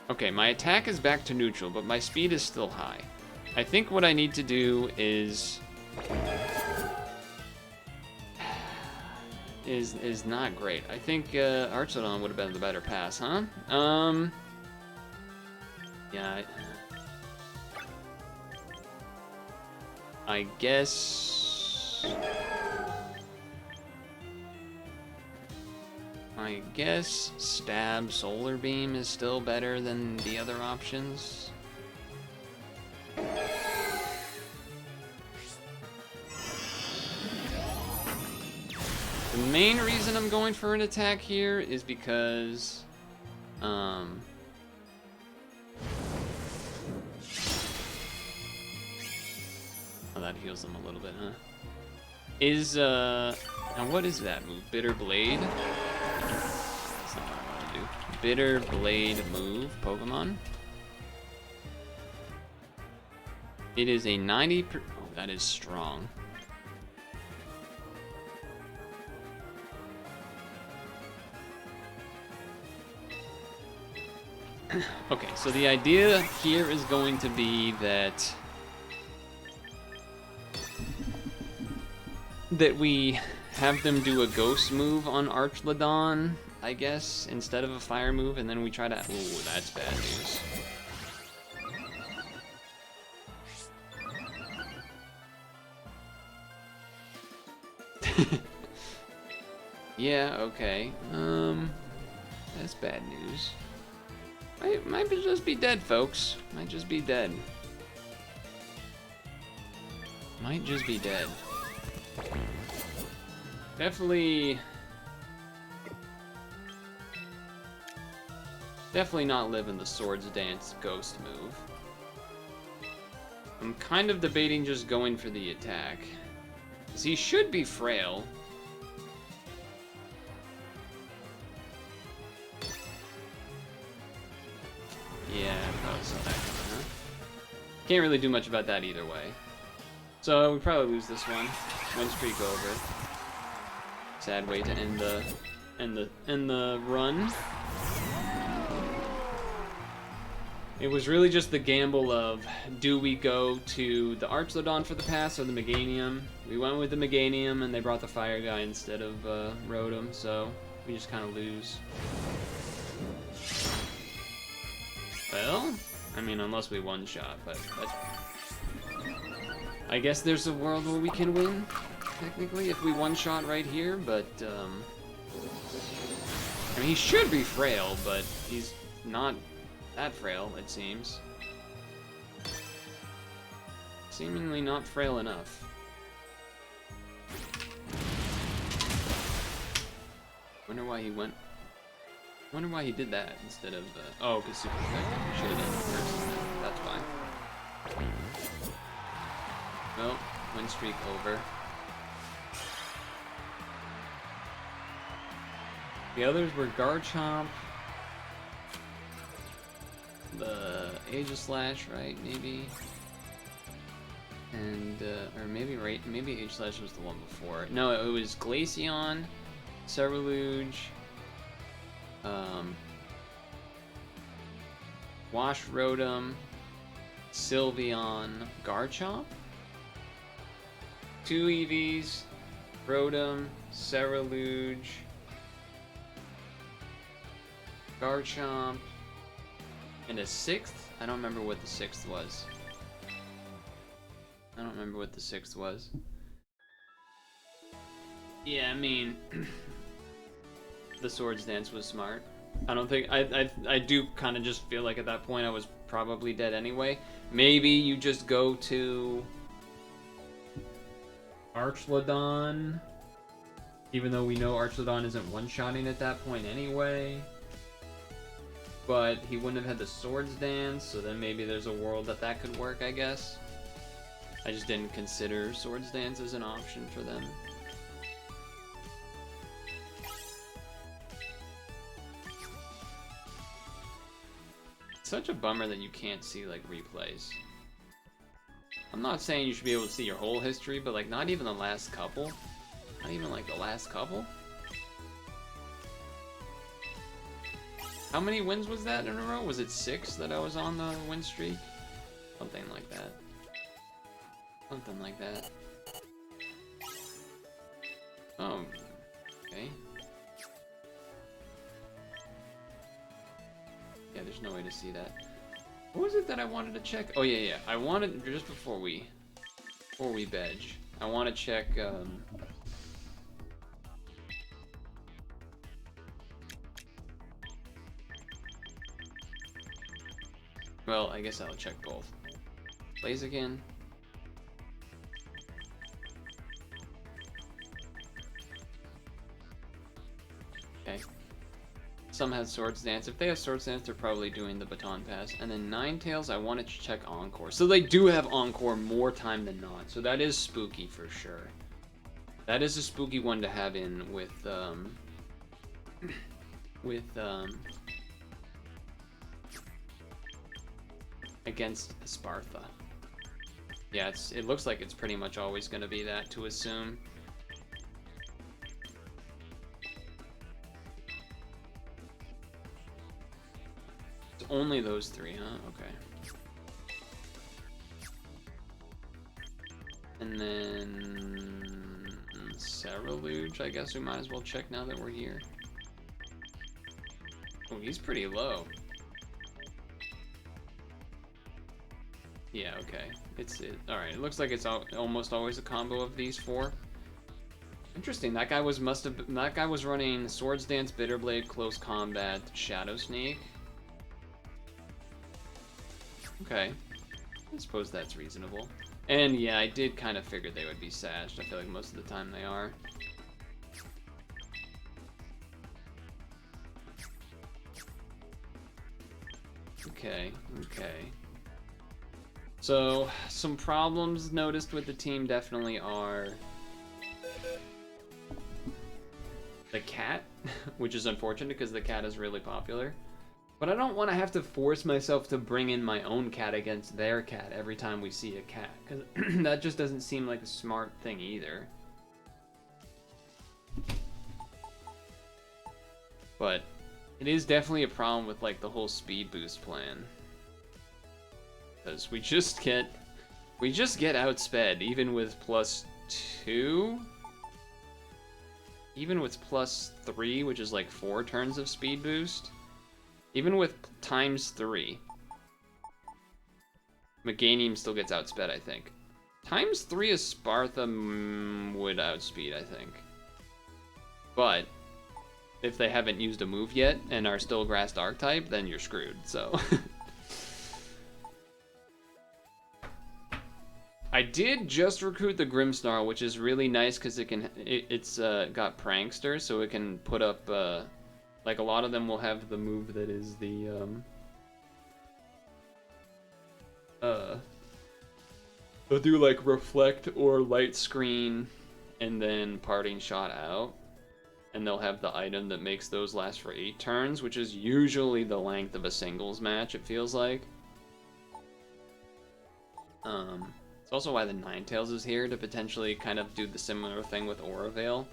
S3: Okay, my attack is back to neutral, but my speed is still high. I think what I need to do is not great. I think Archlodon would have been the better pass, huh? Yeah. I guess Stab Solar Beam is still better than the other options. The main reason I'm going for an attack here is because, oh, that heals them a little bit, huh? Now what is that move? Bitter Blade? That's not what I want to do. Bitter Blade move, Pokemon. It is a 90%, oh, that is strong. Okay, so the idea here is going to be that we have them do a ghost move on Archlodon, I guess, instead of a fire move, and then we try to... Ooh, that's bad news. Yeah, okay. That's bad news. Might just be dead, folks. Might just be dead. Might just be dead. Definitely not living the Swords Dance Ghost move. I'm kind of debating just going for the attack. 'Cause he should be frail. Yeah, I probably saw that coming, huh? Can't really do much about that either way. So we probably lose this one. Win streak over. Sad way to end the run. It was really just the gamble of, do we go to the Archlodon for the pass or the Meganium? We went with the Meganium, and they brought the Fire Guy instead of Rotom, so we just kind of lose. Well, I mean, unless we one-shot, but that's... I guess there's a world where we can win, technically, if we one-shot right here, but, I mean, he should be frail, but he's not that frail, it seems. Seemingly not frail enough. Wonder why he went... Wonder why he did that instead of... oh, because super effective. He should have done it first. That's fine. Well, win streak over. The others were Garchomp, the Aegislash, right? Maybe, and or maybe maybe Aegislash was the one before. No, it was Glaceon, Cerulean, Wash Rotom, Sylveon, Garchomp. 2 EVs, Rotom, Cerulean, Garchomp, and a 6th? I don't remember what the 6th was. I don't remember what the 6th was. Yeah, I mean, the Swords Dance was smart. I don't think, I do kind of just feel like at that point I was probably dead anyway. Maybe you just go to Archlodon, even though we know Archlodon isn't one-shotting at that point anyway. But he wouldn't have had the Swords Dance, so then maybe there's a world that that could work, I guess. I just didn't consider Swords Dance as an option for them. It's such a bummer that you can't see, like, replays. I'm not saying you should be able to see your whole history, but, like, not even the last couple. Not even, like, the last couple. How many wins was that in a row? Was it 6 that I was on the win streak? Something like that. Something like that. Oh, okay. Yeah, there's no way to see that. What was it that I wanted to check? Oh, yeah. I wanted, just before we veg, I want to check, well, I guess I'll check both. Blaziken. Okay. Some have Swords Dance. If they have Swords Dance, they're probably doing the Baton Pass. And then Ninetales, I wanted to check Encore. So they do have Encore more time than not. So that is spooky for sure. That is a spooky one to have in with against Spartha. Yeah, it looks like it's pretty much always going to be that, to assume. It's only those 3, huh? Okay. And then Cerulean, I guess we might as well check now that we're here. Oh, he's pretty low. Yeah, okay. Alright, it looks like it's almost always a combo of these 4. Interesting, that guy was running Swords Dance, Bitterblade, Close Combat, Shadow Sneak. Okay. I suppose that's reasonable. And yeah, I did kind of figure they would be sashed. I feel like most of the time they are. Okay. So, some problems noticed with the team definitely are the cat, which is unfortunate because the cat is really popular. But I don't want to have to force myself to bring in my own cat against their cat every time we see a cat, because that just doesn't seem like a smart thing either. But it is definitely a problem with like the whole speed boost plan. because we just get outsped even with +2, even with +3, which is like 4 turns of speed boost, even with ×3. Meganium still gets outsped, I think. ×3 of Spartha would outspeed, I think. But if they haven't used a move yet and are still Grass Dark type, then you're screwed, so. I did just recruit the Grimmsnarl, which is really nice because it's got Prankster, so it can put up, like a lot of them will have the move that is the, they'll do like Reflect or Light Screen and then Parting Shot out. And they'll have the item that makes those last for 8 turns, which is usually the length of a singles match, it feels like. It's also why the Ninetales is here, to potentially kind of do the similar thing with Aura Veil.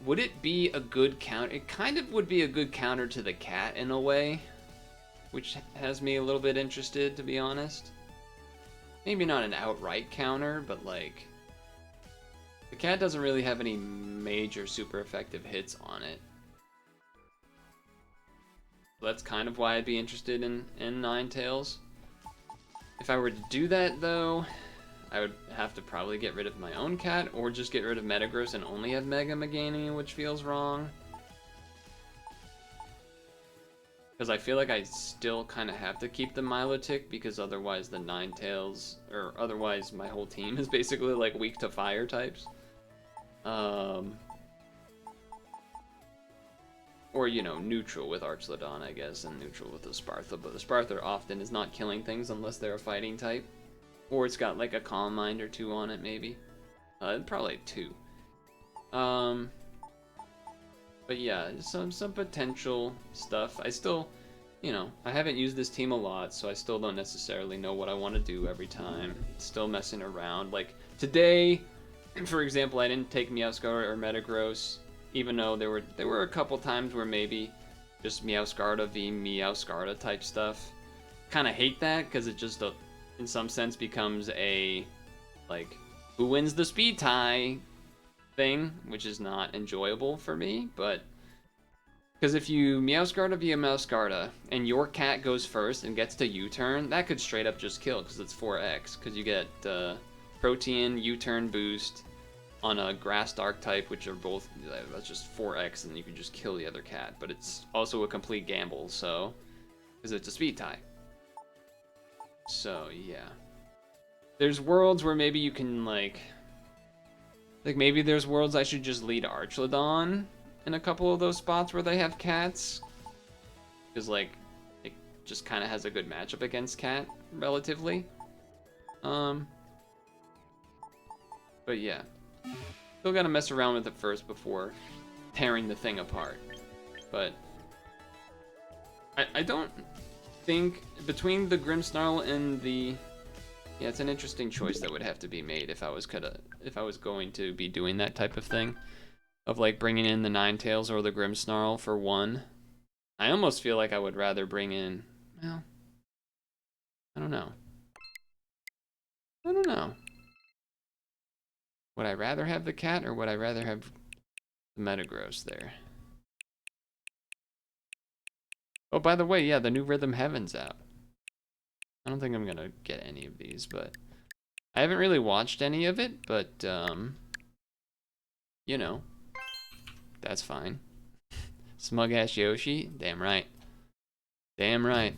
S3: Would it be a good counter? It kind of would be a good counter to the cat in a way, which has me a little bit interested, to be honest. Maybe not an outright counter, but like, the cat doesn't really have any major super effective hits on it. So that's kind of why I'd be interested in Ninetales. If I were to do that, though, I would have to probably get rid of my own cat, or just get rid of Metagross and only have Mega Meganium, which feels wrong. Because I feel like I still kind of have to keep the Milotic, because otherwise the Ninetales, or otherwise my whole team is basically like weak to fire types. Or, you know, neutral with Archlodon, I guess, and neutral with the Spartha, but the Spartha often is not killing things unless they're a fighting type. Or it's got like a Calm Mind or 2 on it, maybe. Probably 2. But yeah, some potential stuff. I still, you know, I haven't used this team a lot, so I still don't necessarily know what I want to do every time. Still messing around. Like, today, for example, I didn't take Meowscarada or Metagross, even though there were a couple times where maybe just Meowscarada v Meowscarada type stuff. Kind of hate that, because it just, in some sense, becomes a, like, who wins the speed tie thing, which is not enjoyable for me, but because if you Meowscarada via Meowscarada and your cat goes first and gets to U-turn, that could straight up just kill, because it's 4x, because you get Protean, U-turn boost on a Grass Dark type, which are both, that's just 4x, and you can just kill the other cat, but it's also a complete gamble, so, because it's a speed tie. So, yeah. There's worlds where maybe you can, like maybe there's worlds I should just lead Archlodon in a couple of those spots where they have cats. Because, like, it just kind of has a good matchup against cat, relatively. But yeah. Still gotta mess around with it first before tearing the thing apart. But I don't think, between the Grimmsnarl and the... Yeah, it's an interesting choice that would have to be made if I was going to be doing that type of thing, of like bringing in the Ninetales or the Grimmsnarl for one. I almost feel like I would rather bring in, well, I don't know. Would I rather have the cat, or would I rather have the Metagross there? Oh, by the way, yeah, the new Rhythm Heaven's out. I don't think I'm gonna get any of these, but I haven't really watched any of it, but you know, that's fine. Smug ass Yoshi, damn right. Damn right.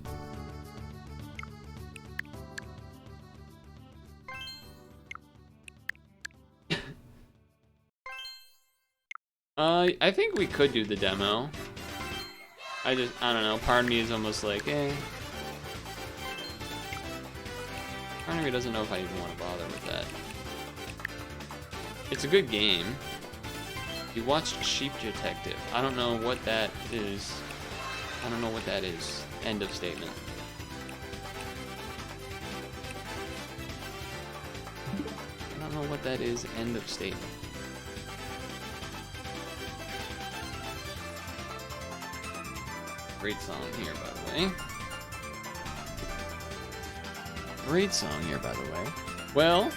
S3: I think we could do the demo. I don't know, part of me is almost like, eh. Part of me doesn't know if I even want to bother with that. It's a good game. You watched Sheep Detective. I don't know what that is. I don't know what that is. End of statement. I don't know what that is. End of statement. Great song here, by the way. Great song here, by the way. Well,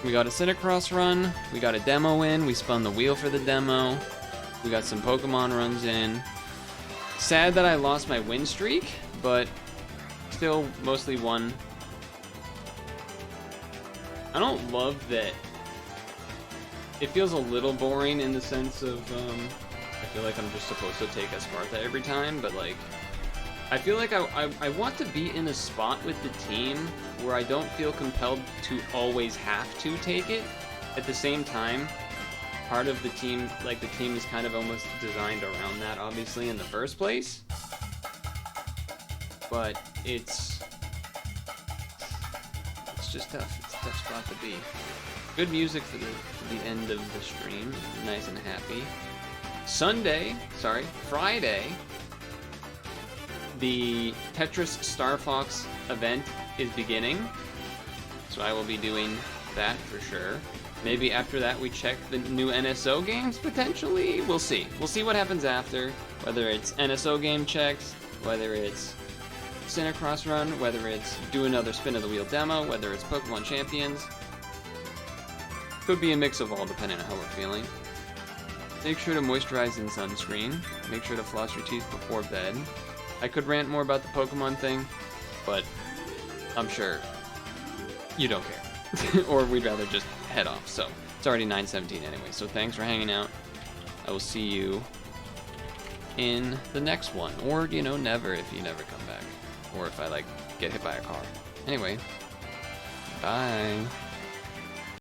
S3: we got a CiniCross run. We got a demo in. We spun the wheel for the demo. We got some Pokemon runs in. Sad that I lost my win streak, but still mostly won. I don't love that. It feels a little boring in the sense of, I feel like I'm just supposed to take Esparta every time, but like, I feel like I want to be in a spot with the team where I don't feel compelled to always have to take it. At the same time, part of the team, like the team is kind of almost designed around that, obviously, in the first place. But it's just tough. It's a tough spot to be. Good music for the end of the stream. Nice and happy. Friday, the Tetris Star Fox event is beginning. So I will be doing that for sure. Maybe after that we check the new NSO games, potentially. We'll see. We'll see what happens after. Whether it's NSO game checks, whether it's CiniCross run, whether it's do another spin of the wheel demo, whether it's Pokemon Champions. Could be a mix of all, depending on how we're feeling. Make sure to moisturize in sunscreen. Make sure to floss your teeth before bed. I could rant more about the Pokemon thing, but I'm sure you don't care. Or we'd rather just head off. So it's already 9:17 anyway. So thanks for hanging out. I will see you in the next one. Or, you know, never if you never come back. Or if I, like, get hit by a car. Anyway, bye.